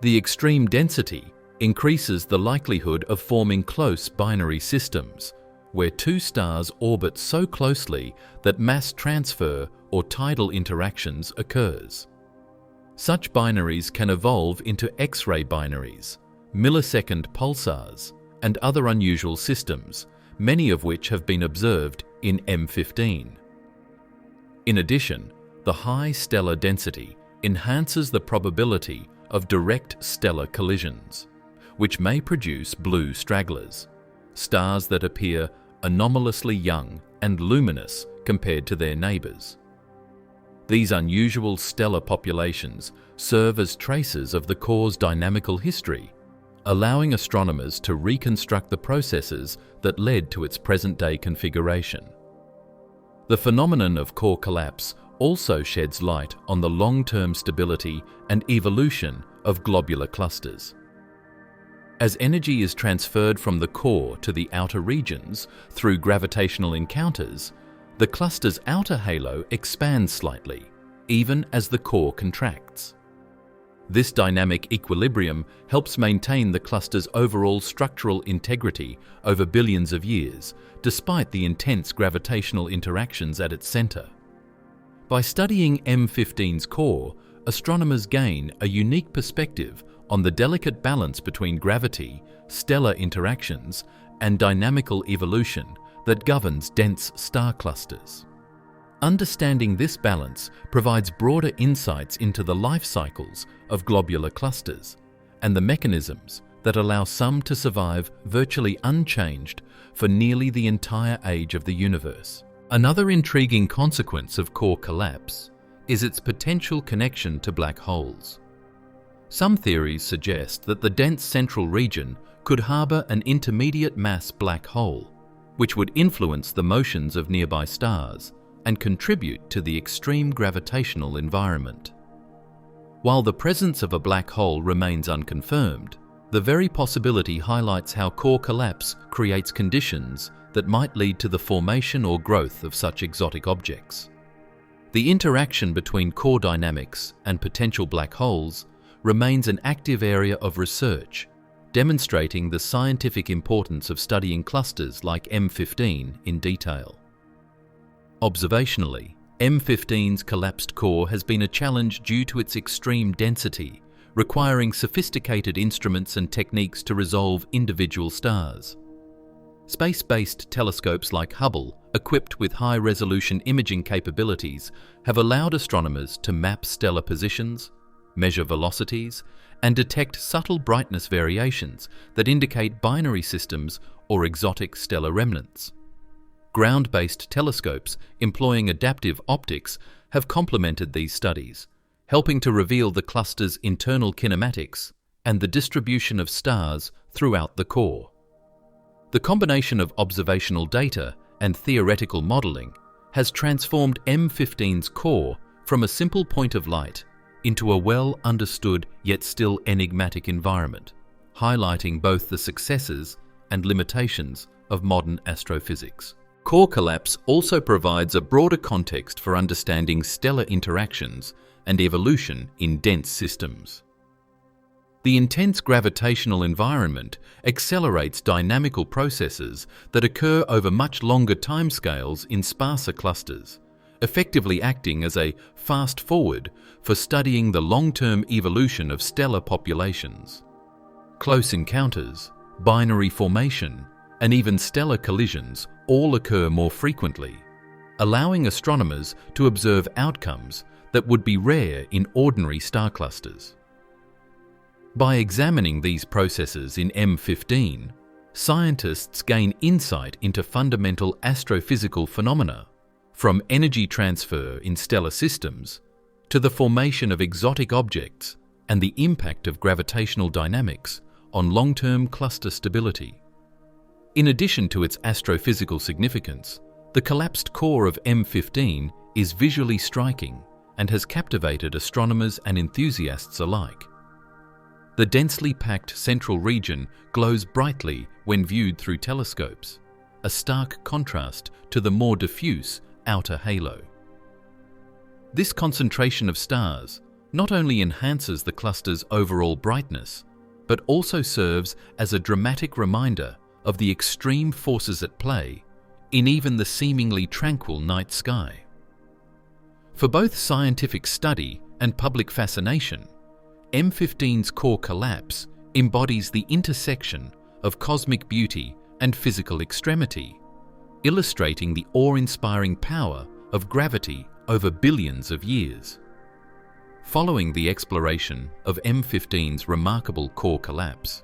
The extreme density increases the likelihood of forming close binary systems, where two stars orbit so closely that mass transfer or tidal interactions occurs. Such binaries can evolve into X-ray binaries, millisecond pulsars, and other unusual systems, many of which have been observed in M15. In addition, the high stellar density enhances the probability of direct stellar collisions, which may produce blue stragglers, stars that appear anomalously young and luminous compared to their neighbors. These unusual stellar populations serve as traces of the core's dynamical history, allowing astronomers to reconstruct the processes that led to its present-day configuration. The phenomenon of core collapse also sheds light on the long-term stability and evolution of globular clusters. As energy is transferred from the core to the outer regions through gravitational encounters, the cluster's outer halo expands slightly, even as the core contracts. This dynamic equilibrium helps maintain the cluster's overall structural integrity over billions of years, despite the intense gravitational interactions at its center. By studying M15's core, astronomers gain a unique perspective on the delicate balance between gravity, stellar interactions, and dynamical evolution that governs dense star clusters. Understanding this balance provides broader insights into the life cycles of globular clusters and the mechanisms that allow some to survive virtually unchanged for nearly the entire age of the universe. Another intriguing consequence of core collapse is its potential connection to black holes. Some theories suggest that the dense central region could harbor an intermediate mass black hole, which would influence the motions of nearby stars and contribute to the extreme gravitational environment. While the presence of a black hole remains unconfirmed, the very possibility highlights how core collapse creates conditions that might lead to the formation or growth of such exotic objects. The interaction between core dynamics and potential black holes remains an active area of research, demonstrating the scientific importance of studying clusters like M15 in detail. Observationally, M15's collapsed core has been a challenge due to its extreme density, requiring sophisticated instruments and techniques to resolve individual stars. Space-based telescopes like Hubble, equipped with high-resolution imaging capabilities, have allowed astronomers to map stellar positions, measure velocities, and detect subtle brightness variations that indicate binary systems or exotic stellar remnants. Ground-based telescopes employing adaptive optics have complemented these studies, helping to reveal the cluster's internal kinematics and the distribution of stars throughout the core. The combination of observational data and theoretical modeling has transformed M15's core from a simple point of light into a well-understood yet still enigmatic environment, highlighting both the successes and limitations of modern astrophysics. Core collapse also provides a broader context for understanding stellar interactions and evolution in dense systems. The intense gravitational environment accelerates dynamical processes that occur over much longer timescales in sparser clusters, effectively acting as a fast-forward for studying the long-term evolution of stellar populations. Close encounters, binary formation, and even stellar collisions all occur more frequently, allowing astronomers to observe outcomes that would be rare in ordinary star clusters. By examining these processes in M15, scientists gain insight into fundamental astrophysical phenomena, from energy transfer in stellar systems to the formation of exotic objects and the impact of gravitational dynamics on long-term cluster stability. In addition to its astrophysical significance, the collapsed core of M15 is visually striking and has captivated astronomers and enthusiasts alike. The densely packed central region glows brightly when viewed through telescopes, a stark contrast to the more diffuse outer halo. This concentration of stars not only enhances the cluster's overall brightness, but also serves as a dramatic reminder of the extreme forces at play in even the seemingly tranquil night sky. For both scientific study and public fascination, M15's core collapse embodies the intersection of cosmic beauty and physical extremity, illustrating the awe-inspiring power of gravity over billions of years. Following the exploration of M15's remarkable core collapse,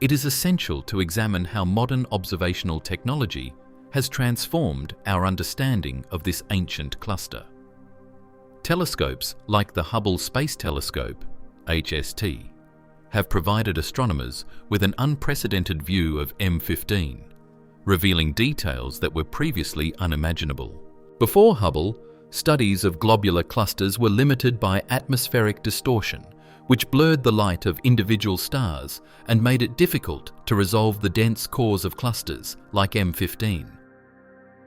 it is essential to examine how modern observational technology has transformed our understanding of this ancient cluster. Telescopes like the Hubble Space Telescope, HST, have provided astronomers with an unprecedented view of M15, revealing details that were previously unimaginable. Before Hubble, studies of globular clusters were limited by atmospheric distortion, which blurred the light of individual stars and made it difficult to resolve the dense cores of clusters like M15.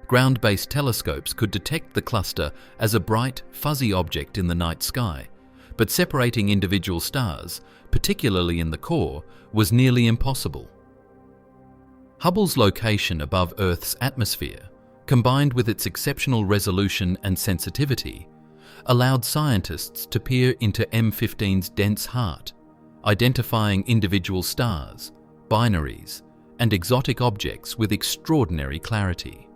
Ground-based telescopes could detect the cluster as a bright, fuzzy object in the night sky, but separating individual stars, particularly in the core, was nearly impossible. Hubble's location above Earth's atmosphere, combined with its exceptional resolution and sensitivity, allowed scientists to peer into M15's dense heart, identifying individual stars, binaries, and exotic objects with extraordinary clarity.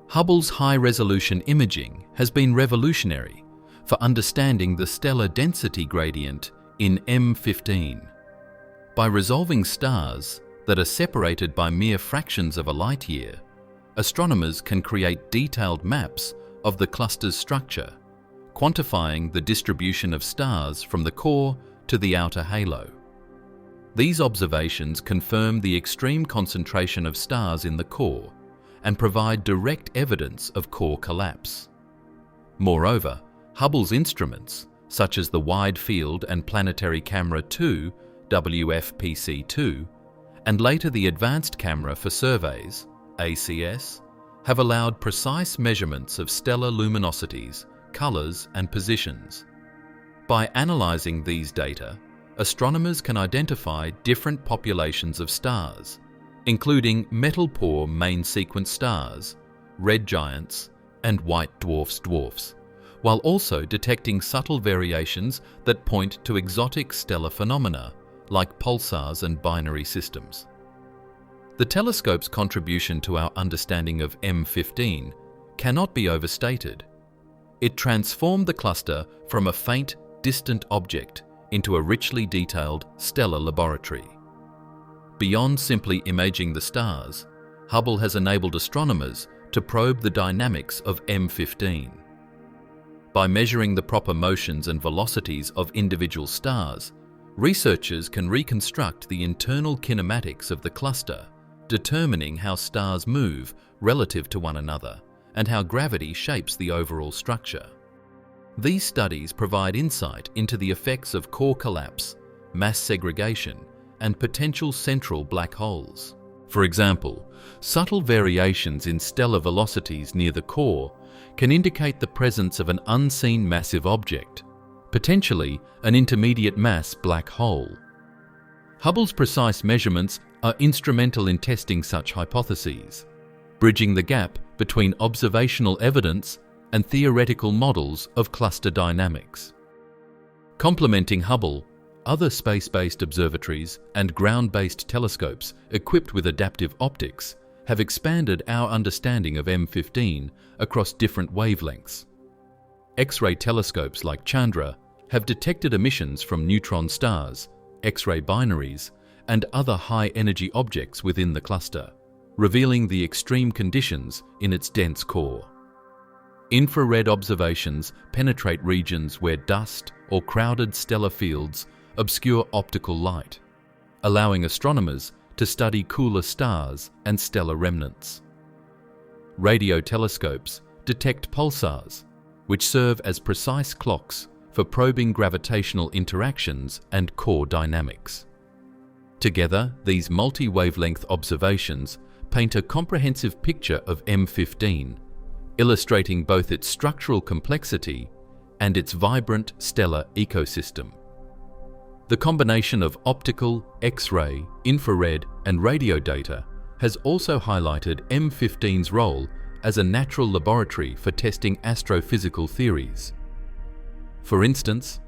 Hubble's high-resolution imaging has been revolutionary for understanding the stellar density gradient in M15. By resolving stars that are separated by mere fractions of a light year, astronomers can create detailed maps of the cluster's structure, quantifying the distribution of stars from the core to the outer halo. These observations confirm the extreme concentration of stars in the core and provide direct evidence of core collapse. Moreover, Hubble's instruments, such as the Wide Field and Planetary Camera 2, WFPC-2, and later the Advanced Camera for Surveys, ACS, have allowed precise measurements of stellar luminosities, colors, and positions. By analyzing these data, astronomers can identify different populations of stars, including metal-poor main sequence stars, red giants, and white dwarfs, while also detecting subtle variations that point to exotic stellar phenomena like pulsars and binary systems. The telescope's contribution to our understanding of M15 cannot be overstated. It transformed the cluster from a faint, distant object into a richly detailed stellar laboratory. Beyond simply imaging the stars, Hubble has enabled astronomers to probe the dynamics of M15. By measuring the proper motions and velocities of individual stars, researchers can reconstruct the internal kinematics of the cluster, determining how stars move relative to one another and how gravity shapes the overall structure. These studies provide insight into the effects of core collapse, mass segregation, and potential central black holes. For example, subtle variations in stellar velocities near the core can indicate the presence of an unseen massive object, potentially an intermediate mass black hole. Hubble's precise measurements are instrumental in testing such hypotheses, bridging the gap between observational evidence and theoretical models of cluster dynamics. Complementing Hubble, other space-based observatories and ground-based telescopes equipped with adaptive optics have expanded our understanding of M15 across different wavelengths. X-ray telescopes like Chandra have detected emissions from neutron stars, X-ray binaries, and other high-energy objects within the cluster, revealing the extreme conditions in its dense core. Infrared observations penetrate regions where dust or crowded stellar fields obscure optical light, allowing astronomers to study cooler stars and stellar remnants. Radio telescopes detect pulsars, which serve as precise clocks for probing gravitational interactions and core dynamics. Together, these multi-wavelength observations paint a comprehensive picture of M15, illustrating both its structural complexity and its vibrant stellar ecosystem. The combination of optical, X-ray, infrared, and radio data has also highlighted M15's role as a natural laboratory for testing astrophysical theories. For instance,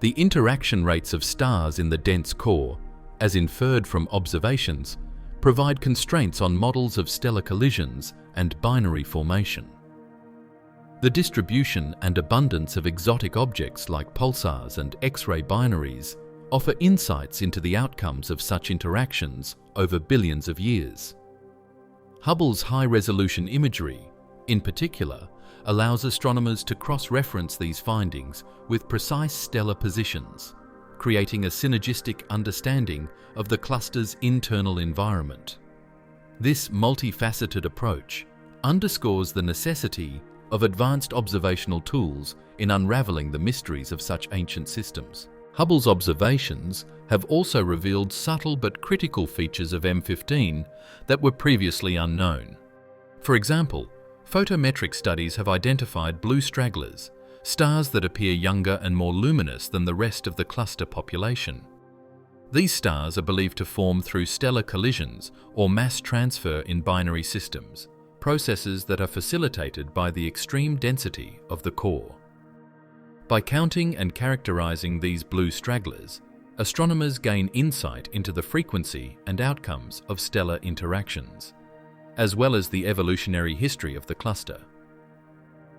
the interaction rates of stars in the dense core, as inferred from observations, provide constraints on models of stellar collisions and binary formation. The distribution and abundance of exotic objects like pulsars and X-ray binaries offer insights into the outcomes of such interactions over billions of years. Hubble's high-resolution imagery, in particular, allows astronomers to cross-reference these findings with precise stellar positions, creating a synergistic understanding of the cluster's internal environment. This multifaceted approach underscores the necessity of advanced observational tools in unraveling the mysteries of such ancient systems. Hubble's observations have also revealed subtle but critical features of M15 that were previously unknown. For example, photometric studies have identified blue stragglers, stars that appear younger and more luminous than the rest of the cluster population. These stars are believed to form through stellar collisions or mass transfer in binary systems, processes that are facilitated by the extreme density of the core. By counting and characterizing these blue stragglers, astronomers gain insight into the frequency and outcomes of stellar interactions, as well as the evolutionary history of the cluster.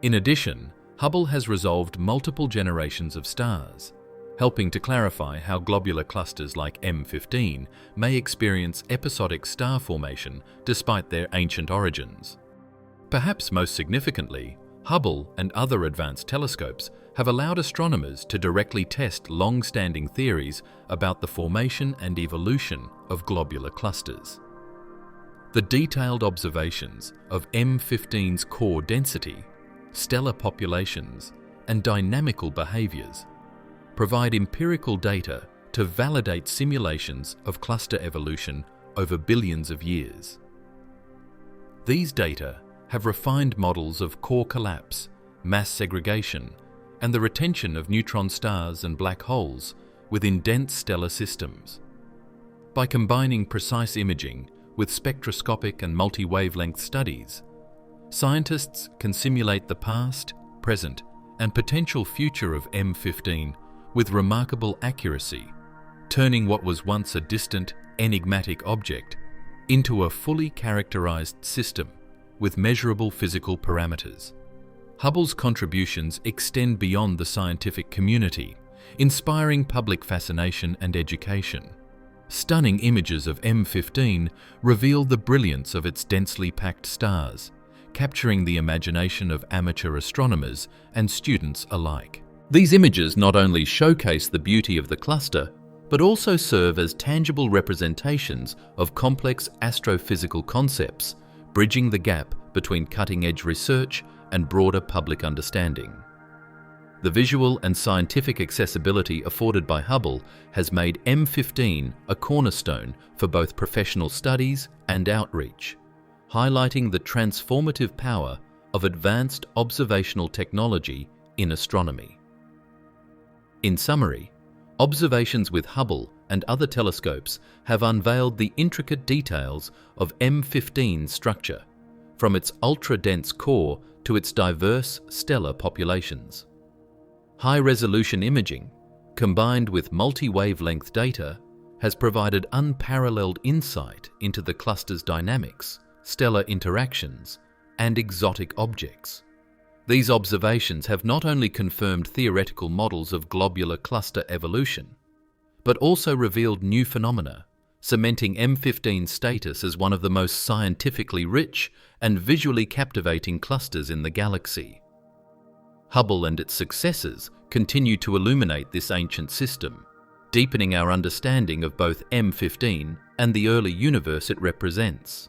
In addition, Hubble has resolved multiple generations of stars, helping to clarify how globular clusters like M15 may experience episodic star formation despite their ancient origins. Perhaps most significantly, Hubble and other advanced telescopes have allowed astronomers to directly test long-standing theories about the formation and evolution of globular clusters. The detailed observations of M15's core density, stellar populations, and dynamical behaviors provide empirical data to validate simulations of cluster evolution over billions of years. These data have refined models of core collapse, mass segregation, and the retention of neutron stars and black holes within dense stellar systems. By combining precise imaging with spectroscopic and multi-wavelength studies, scientists can simulate the past, present, and potential future of M15 with remarkable accuracy, turning what was once a distant, enigmatic object into a fully characterized system with measurable physical parameters. Hubble's contributions extend beyond the scientific community, inspiring public fascination and education. Stunning images of M15 reveal the brilliance of its densely packed stars, capturing the imagination of amateur astronomers and students alike. These images not only showcase the beauty of the cluster, but also serve as tangible representations of complex astrophysical concepts, bridging the gap between cutting-edge research and broader public understanding. The visual and scientific accessibility afforded by Hubble has made M15 a cornerstone for both professional studies and outreach, highlighting the transformative power of advanced observational technology in astronomy. In summary, observations with Hubble and other telescopes have unveiled the intricate details of M15's structure, from its ultra-dense core to its diverse stellar populations. High-resolution imaging, combined with multi-wavelength data, has provided unparalleled insight into the cluster's dynamics, stellar interactions, and exotic objects. These observations have not only confirmed theoretical models of globular cluster evolution, but also revealed new phenomena, cementing M15's status as one of the most scientifically rich and visually captivating clusters in the galaxy. Hubble and its successors continue to illuminate this ancient system, deepening our understanding of both M15 and the early universe it represents.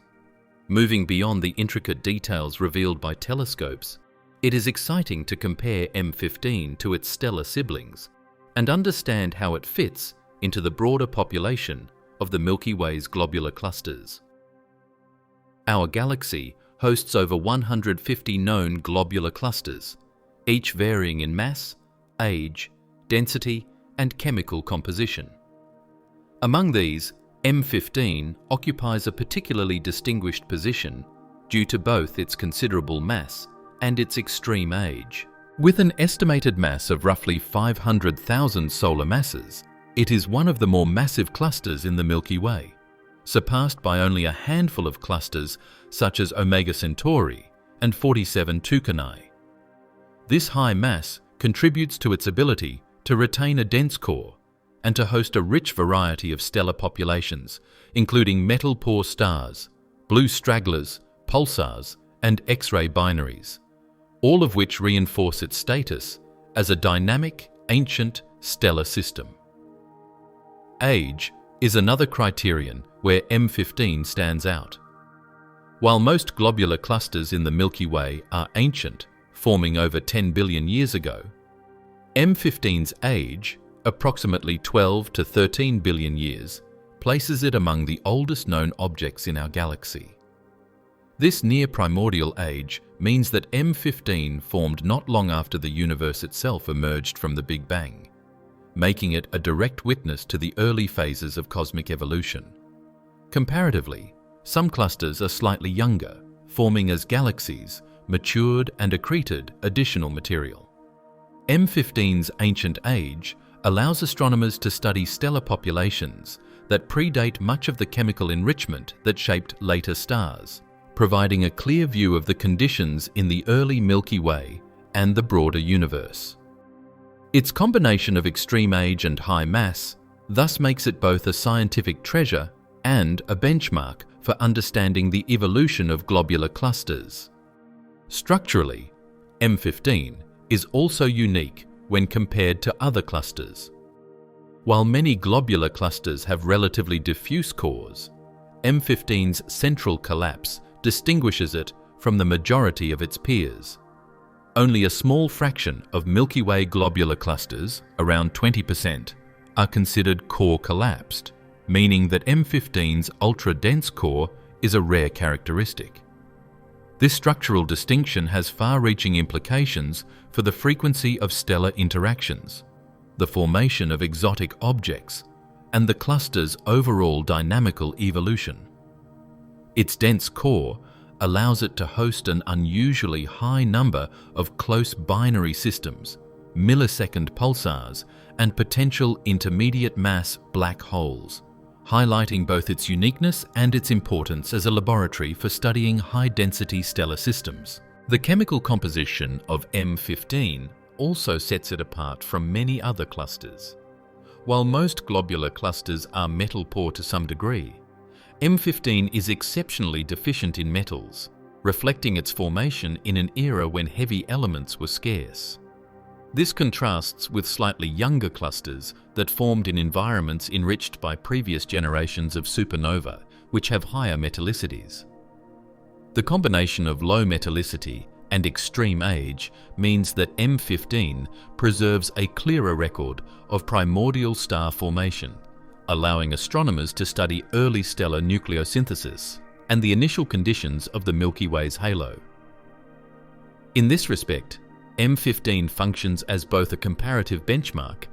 Moving beyond the intricate details revealed by telescopes, it is exciting to compare M15 to its stellar siblings and understand how it fits into the broader population of the Milky Way's globular clusters. Our galaxy hosts over 150 known globular clusters, each varying in mass, age, density, and chemical composition. Among these, M15 occupies a particularly distinguished position due to both its considerable mass and its extreme age. With an estimated mass of roughly 500,000 solar masses, it is one of the more massive clusters in the Milky Way, surpassed by only a handful of clusters such as Omega Centauri and 47 Tucanae. This high mass contributes to its ability to retain a dense core and to host a rich variety of stellar populations, including metal-poor stars, blue stragglers, pulsars, and X-ray binaries, all of which reinforce its status as a dynamic, ancient stellar system. Age is another criterion where M15 stands out. While most globular clusters in the Milky Way are ancient, forming over 10 billion years ago, M15's age, approximately 12 to 13 billion years, places it among the oldest known objects in our galaxy. This near-primordial age means that M15 formed not long after the universe itself emerged from the Big Bang, making it a direct witness to the early phases of cosmic evolution. Comparatively, some clusters are slightly younger, forming as galaxies matured and accreted additional material. M15's ancient age allows astronomers to study stellar populations that predate much of the chemical enrichment that shaped later stars, providing a clear view of the conditions in the early Milky Way and the broader universe. Its combination of extreme age and high mass thus makes it both a scientific treasure and a benchmark for understanding the evolution of globular clusters. Structurally, M15 is also unique when compared to other clusters. While many globular clusters have relatively diffuse cores, M15's central collapse distinguishes it from the majority of its peers. Only a small fraction of Milky Way globular clusters, around 20%, are considered core collapsed, meaning that M15's ultra-dense core is a rare characteristic. This structural distinction has far-reaching implications for the frequency of stellar interactions, the formation of exotic objects, and the cluster's overall dynamical evolution. Its dense core allows it to host an unusually high number of close binary systems, millisecond pulsars, and potential intermediate mass black holes, highlighting both its uniqueness and its importance as a laboratory for studying high-density stellar systems. The chemical composition of M15 also sets it apart from many other clusters. While most globular clusters are metal poor to some degree, M15 is exceptionally deficient in metals, reflecting its formation in an era when heavy elements were scarce. This contrasts with slightly younger clusters that formed in environments enriched by previous generations of supernova, which have higher metallicities. The combination of low metallicity and extreme age means that M15 preserves a clearer record of primordial star formation, allowing astronomers to study early stellar nucleosynthesis and the initial conditions of the Milky Way's halo. In this respect, M15 functions as both a comparative benchmark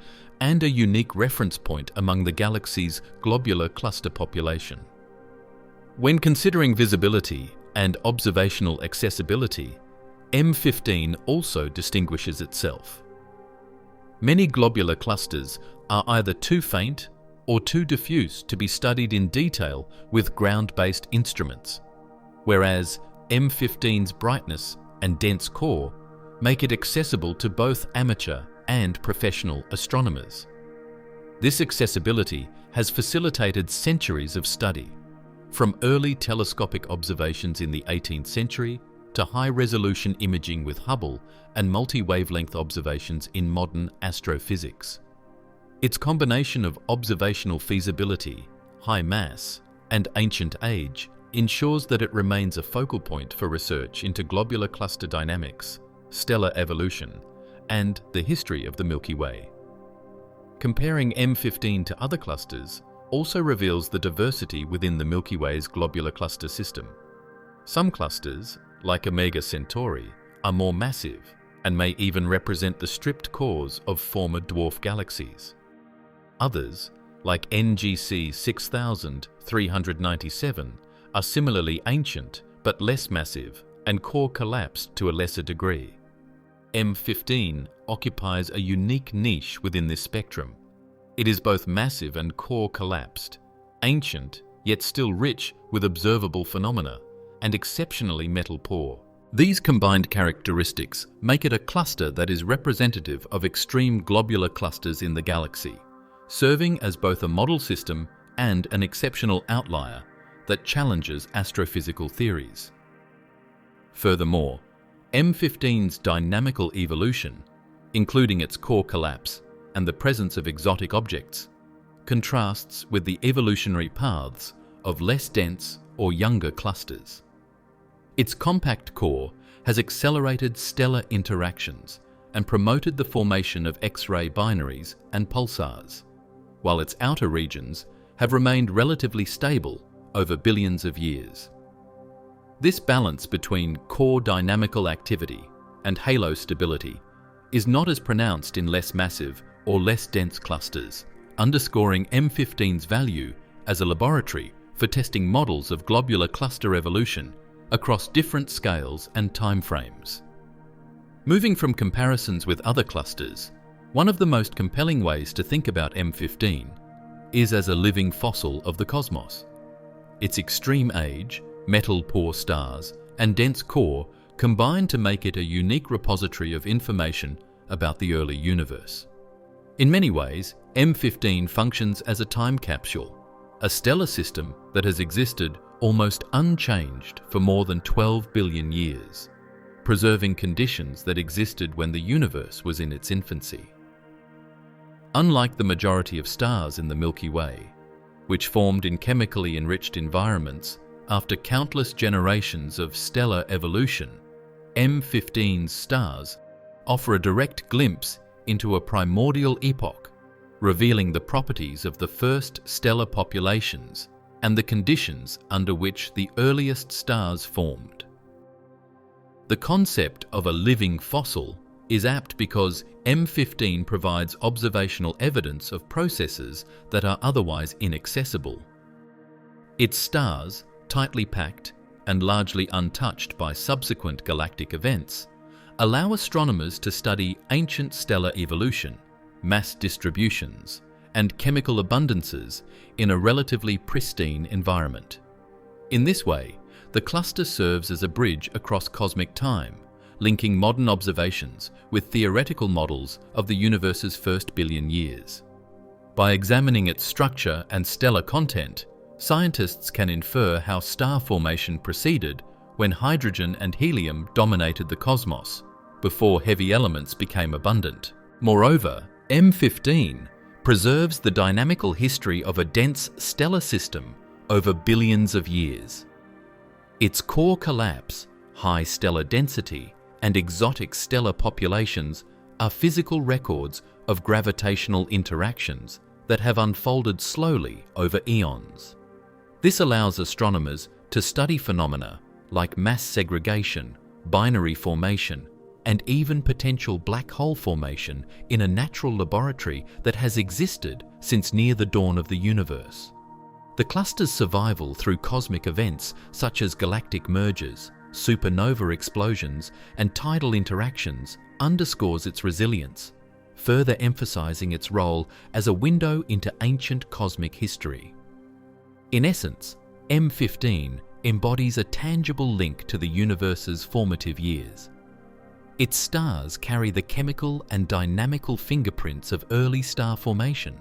and a unique reference point among the galaxy's globular cluster population. When considering visibility and observational accessibility, M15 also distinguishes itself. Many globular clusters are either too faint or too diffuse to be studied in detail with ground-based instruments, whereas M15's brightness and dense core make it accessible to both amateur and professional astronomers. This accessibility has facilitated centuries of study, from early telescopic observations in the 18th century to high-resolution imaging with Hubble and multi-wavelength observations in modern astrophysics. Its combination of observational feasibility, high mass, and ancient age ensures that it remains a focal point for research into globular cluster dynamics, stellar evolution, and the history of the Milky Way. Comparing M15 to other clusters also reveals the diversity within the Milky Way's globular cluster system. Some clusters, like Omega Centauri, are more massive and may even represent the stripped cores of former dwarf galaxies. Others, like NGC 6397, are similarly ancient but less massive and core collapsed to a lesser degree. M15 occupies a unique niche within this spectrum. It is both massive and core collapsed, ancient yet still rich with observable phenomena, and exceptionally metal poor. These combined characteristics make it a cluster that is representative of extreme globular clusters in the galaxy, serving as both a model system and an exceptional outlier that challenges astrophysical theories. Furthermore, M15's dynamical evolution, including its core collapse and the presence of exotic objects, contrasts with the evolutionary paths of less dense or younger clusters. Its compact core has accelerated stellar interactions and promoted the formation of X-ray binaries and pulsars, while its outer regions have remained relatively stable over billions of years. This balance between core dynamical activity and halo stability is not as pronounced in less massive or less dense clusters, underscoring M15's value as a laboratory for testing models of globular cluster evolution across different scales and timeframes. Moving from comparisons with other clusters, one of the most compelling ways to think about M15 is as a living fossil of the cosmos. Its extreme age, metal-poor stars, and dense core combine to make it a unique repository of information about the early universe. In many ways, M15 functions as a time capsule, a stellar system that has existed almost unchanged for more than 12 billion years, preserving conditions that existed when the universe was in its infancy. Unlike the majority of stars in the Milky Way, which formed in chemically enriched environments after countless generations of stellar evolution, M15's stars offer a direct glimpse into a primordial epoch, revealing the properties of the first stellar populations and the conditions under which the earliest stars formed. The concept of a living fossil is apt because M15 provides observational evidence of processes that are otherwise inaccessible. Its stars, tightly packed and largely untouched by subsequent galactic events, allow astronomers to study ancient stellar evolution, mass distributions, and chemical abundances in a relatively pristine environment. In this way, the cluster serves as a bridge across cosmic time, linking modern observations with theoretical models of the universe's first billion years. By examining its structure and stellar content, scientists can infer how star formation proceeded when hydrogen and helium dominated the cosmos, before heavy elements became abundant. Moreover, M15 preserves the dynamical history of a dense stellar system over billions of years. Its core collapse, high stellar density, and exotic stellar populations are physical records of gravitational interactions that have unfolded slowly over eons. This allows astronomers to study phenomena like mass segregation, binary formation, and even potential black hole formation in a natural laboratory that has existed since near the dawn of the universe. The cluster's survival through cosmic events such as galactic mergers, supernova explosions, and tidal interactions underscores its resilience, further emphasizing its role as a window into ancient cosmic history. In essence, M15 embodies a tangible link to the universe's formative years. Its stars carry the chemical and dynamical fingerprints of early star formation.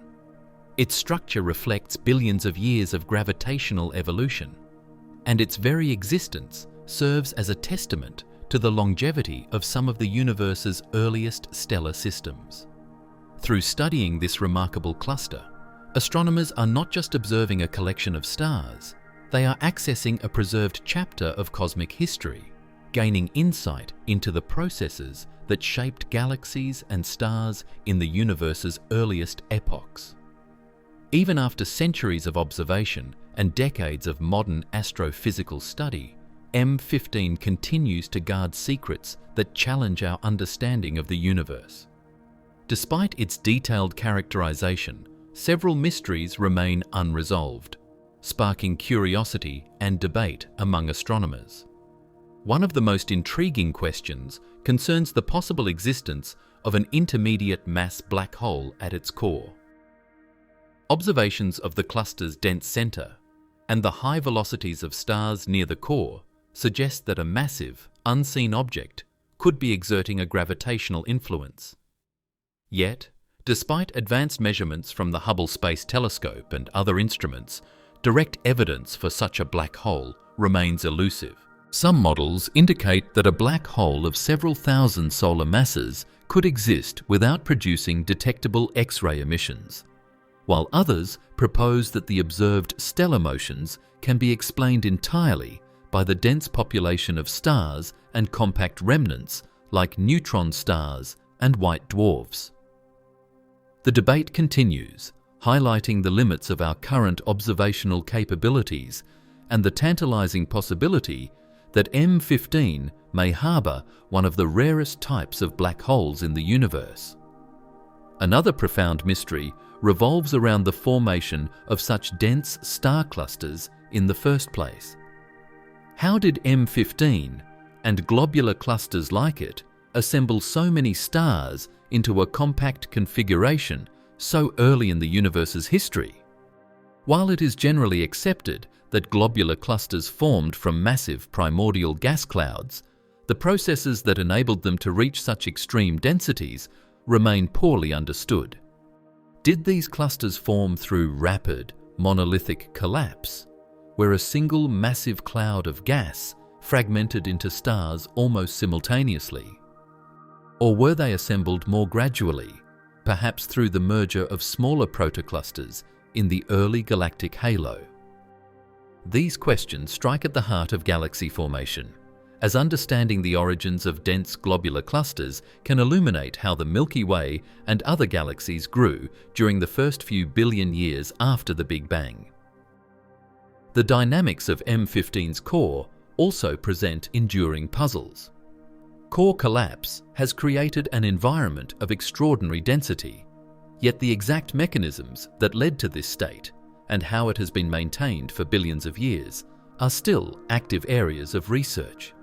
Its structure reflects billions of years of gravitational evolution, and its very existence serves as a testament to the longevity of some of the universe's earliest stellar systems. Through studying this remarkable cluster, astronomers are not just observing a collection of stars, they are accessing a preserved chapter of cosmic history, gaining insight into the processes that shaped galaxies and stars in the universe's earliest epochs. Even after centuries of observation and decades of modern astrophysical study, M15 continues to guard secrets that challenge our understanding of the universe. Despite its detailed characterization, several mysteries remain unresolved, sparking curiosity and debate among astronomers. One of the most intriguing questions concerns the possible existence of an intermediate mass black hole at its core. Observations of the cluster's dense center and the high velocities of stars near the core suggest that a massive, unseen object could be exerting a gravitational influence. Yet, despite advanced measurements from the Hubble Space Telescope and other instruments, direct evidence for such a black hole remains elusive. Some models indicate that a black hole of several thousand solar masses could exist without producing detectable X-ray emissions, while others propose that the observed stellar motions can be explained entirely by the dense population of stars and compact remnants like neutron stars and white dwarfs. The debate continues, highlighting the limits of our current observational capabilities and the tantalizing possibility that M15 may harbor one of the rarest types of black holes in the universe. Another profound mystery revolves around the formation of such dense star clusters in the first place. How did M15 and globular clusters like it assemble so many stars into a compact configuration so early in the universe's history? While it is generally accepted that globular clusters formed from massive primordial gas clouds, the processes that enabled them to reach such extreme densities remain poorly understood. Did these clusters form through rapid, monolithic collapse, where a single massive cloud of gas fragmented into stars almost simultaneously? Or were they assembled more gradually, perhaps through the merger of smaller protoclusters in the early galactic halo? These questions strike at the heart of galaxy formation, as understanding the origins of dense globular clusters can illuminate how the Milky Way and other galaxies grew during the first few billion years after the Big Bang. The dynamics of M15's core also present enduring puzzles. Core collapse has created an environment of extraordinary density, yet the exact mechanisms that led to this state and how it has been maintained for billions of years are still active areas of research.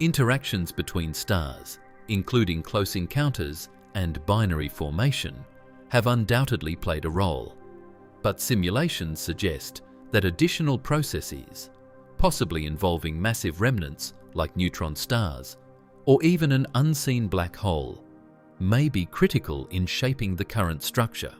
Interactions between stars, including close encounters and binary formation, have undoubtedly played a role, but simulations suggest that additional processes, possibly involving massive remnants like neutron stars, or even an unseen black hole, may be critical in shaping the current structure.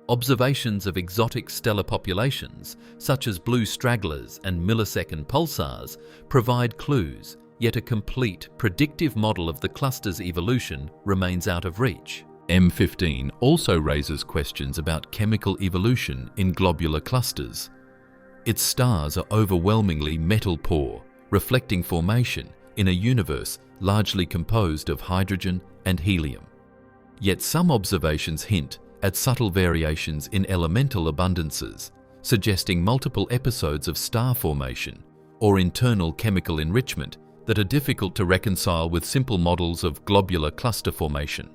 observations of exotic stellar populations, such as blue stragglers and millisecond pulsars, provide clues, yet a complete, predictive model of the cluster's evolution remains out of reach. M15 also raises questions about chemical evolution in globular clusters. Its stars are overwhelmingly metal-poor, reflecting formation in a universe largely composed of hydrogen and helium. Yet some observations hint at subtle variations in elemental abundances, suggesting multiple episodes of star formation or internal chemical enrichment that are difficult to reconcile with simple models of globular cluster formation.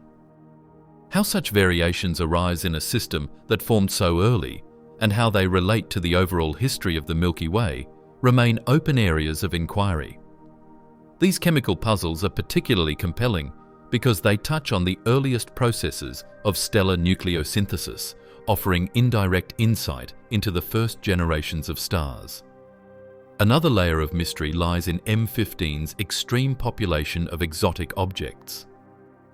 How such variations arise in a system that formed so early, and how they relate to the overall history of the Milky Way, remain open areas of inquiry. These chemical puzzles are particularly compelling because they touch on the earliest processes of stellar nucleosynthesis, offering indirect insight into the first generations of stars. Another layer of mystery lies in M15's extreme population of exotic objects.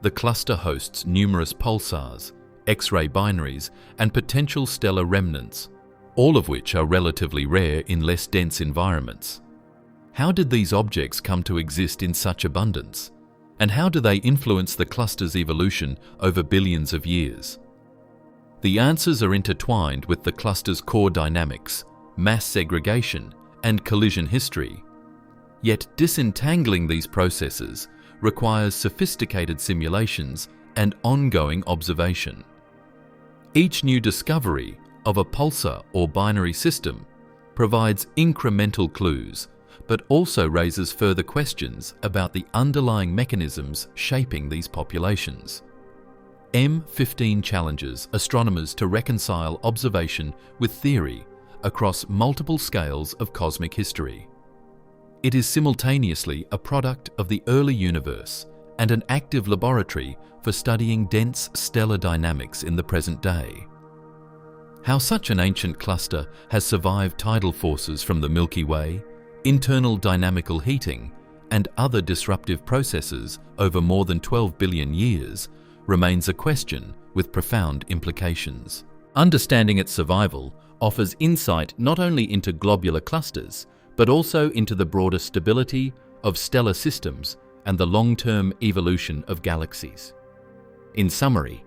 The cluster hosts numerous pulsars, X-ray binaries, and potential stellar remnants, all of which are relatively rare in less dense environments. How did these objects come to exist in such abundance? And how do they influence the cluster's evolution over billions of years? The answers are intertwined with the cluster's core dynamics, mass segregation, and collision history. Yet disentangling these processes requires sophisticated simulations and ongoing observation. Each new discovery of a pulsar or binary system provides incremental clues, but also raises further questions about the underlying mechanisms shaping these populations. M15 challenges astronomers to reconcile observation with theory across multiple scales of cosmic history. It is simultaneously a product of the early universe and an active laboratory for studying dense stellar dynamics in the present day. How such an ancient cluster has survived tidal forces from the Milky Way, internal dynamical heating, and other disruptive processes over more than 12 billion years remains a question with profound implications. Understanding its survival offers insight not only into globular clusters, but also into the broader stability of stellar systems and the long-term evolution of galaxies. In summary,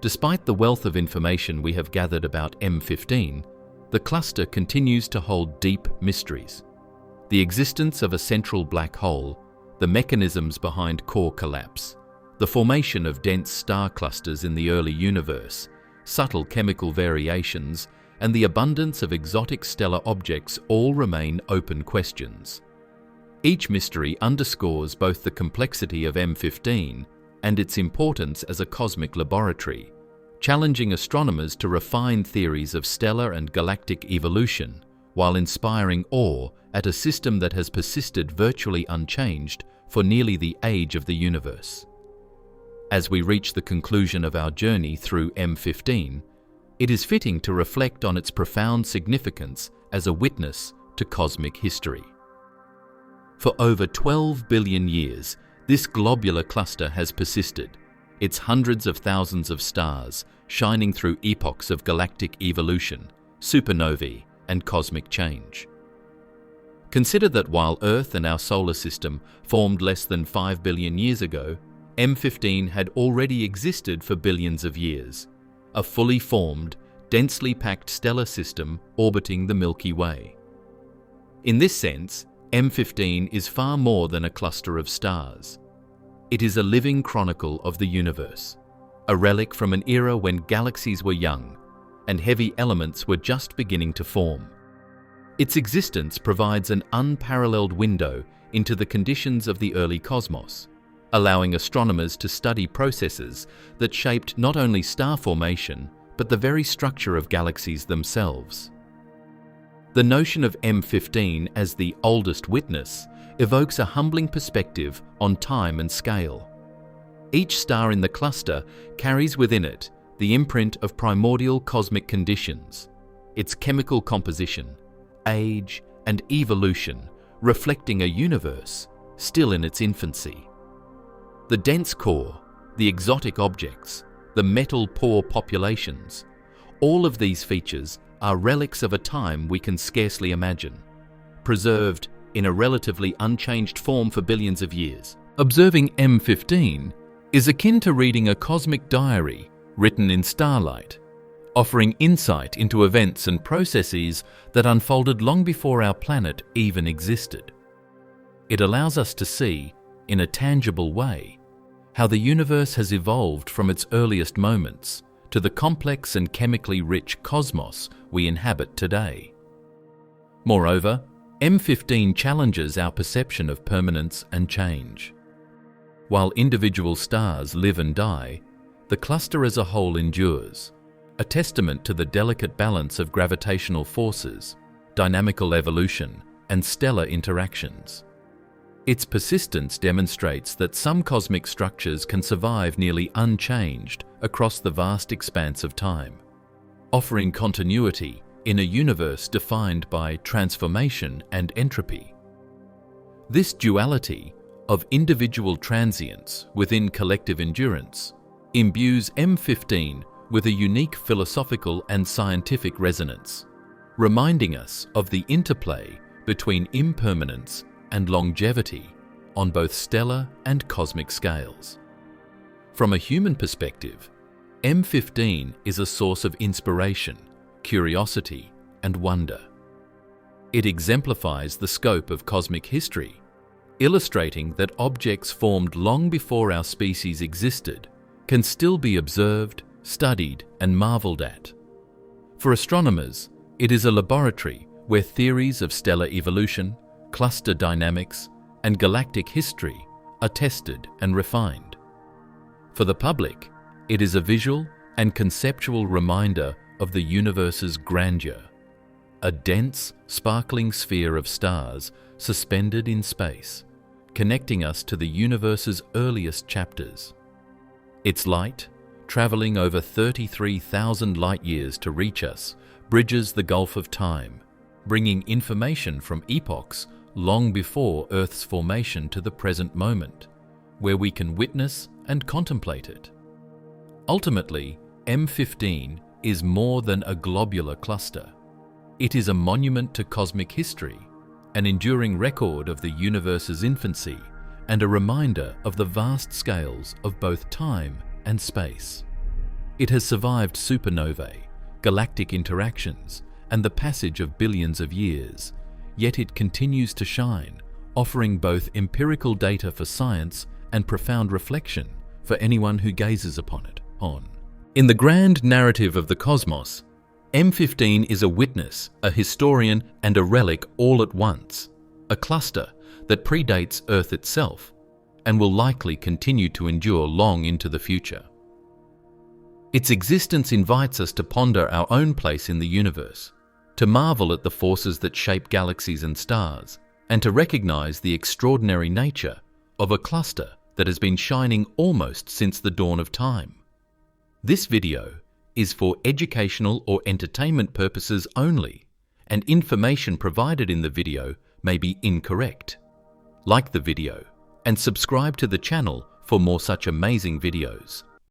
despite the wealth of information we have gathered about M15, the cluster continues to hold deep mysteries. The existence of a central black hole, the mechanisms behind core collapse, the formation of dense star clusters in the early universe, subtle chemical variations, and the abundance of exotic stellar objects all remain open questions. Each mystery underscores both the complexity of M15 and its importance as a cosmic laboratory, challenging astronomers to refine theories of stellar and galactic evolution, while inspiring awe at a system that has persisted virtually unchanged for nearly the age of the universe. As we reach the conclusion of our journey through M15, it is fitting to reflect on its profound significance as a witness to cosmic history. For over 12 billion years, this globular cluster has persisted, its hundreds of thousands of stars shining through epochs of galactic evolution, supernovae, and cosmic change. Consider that while Earth and our solar system formed less than 5 billion years ago, M15 had already existed for billions of years, a fully formed, densely packed stellar system orbiting the Milky Way. In this sense, M15 is far more than a cluster of stars. It is a living chronicle of the universe, a relic from an era when galaxies were young and heavy elements were just beginning to form. Its existence provides an unparalleled window into the conditions of the early cosmos, allowing astronomers to study processes that shaped not only star formation, but the very structure of galaxies themselves. The notion of M15 as the oldest witness evokes a humbling perspective on time and scale. Each star in the cluster carries within it the imprint of primordial cosmic conditions, its chemical composition, age, and evolution, reflecting a universe still in its infancy. The dense core, the exotic objects, the metal-poor populations, All of these features are relics of a time we can scarcely imagine, preserved in a relatively unchanged form for billions of years. Observing M15 is akin to reading a cosmic diary written in starlight, offering insight into events and processes that unfolded long before our planet even existed. It allows us to see, in a tangible way, how the universe has evolved from its earliest moments to the complex and chemically rich cosmos we inhabit today. Moreover, M15 challenges our perception of permanence and change. While individual stars live and die, the cluster as a whole endures, a testament to the delicate balance of gravitational forces, dynamical evolution, and stellar interactions. Its persistence demonstrates that some cosmic structures can survive nearly unchanged across the vast expanse of time, offering continuity in a universe defined by transformation and entropy. This duality of individual transience within collective endurance imbues M15 with a unique philosophical and scientific resonance, reminding us of the interplay between impermanence and longevity on both stellar and cosmic scales. From a human perspective, M15 is a source of inspiration, curiosity, and wonder. It exemplifies the scope of cosmic history, illustrating that objects formed long before our species existed can still be observed, studied, and marveled at. For astronomers, it is a laboratory where theories of stellar evolution, cluster dynamics, and galactic history are tested and refined. For the public, it is a visual and conceptual reminder of the universe's grandeur, a dense, sparkling sphere of stars suspended in space, connecting us to the universe's earliest chapters. Its light, traveling over 33,000 light-years to reach us, bridges the gulf of time, bringing information from epochs long before Earth's formation to the present moment, where we can witness and contemplate it. Ultimately, M15 is more than a globular cluster. It is a monument to cosmic history, an enduring record of the universe's infancy, and a reminder of the vast scales of both time and space. It has survived supernovae, galactic interactions, and the passage of billions of years, yet it continues to shine, offering both empirical data for science and profound reflection for anyone who gazes upon it. In the grand narrative of the cosmos, M15 is a witness, a historian, and a relic all at once, a cluster that predates Earth itself and will likely continue to endure long into the future. Its existence invites us to ponder our own place in the universe, to marvel at the forces that shape galaxies and stars, and to recognize the extraordinary nature of a cluster that has been shining almost since the dawn of time. This video is for educational or entertainment purposes only, and information provided in the video may be incorrect. Like the video and subscribe to the channel for more such amazing videos.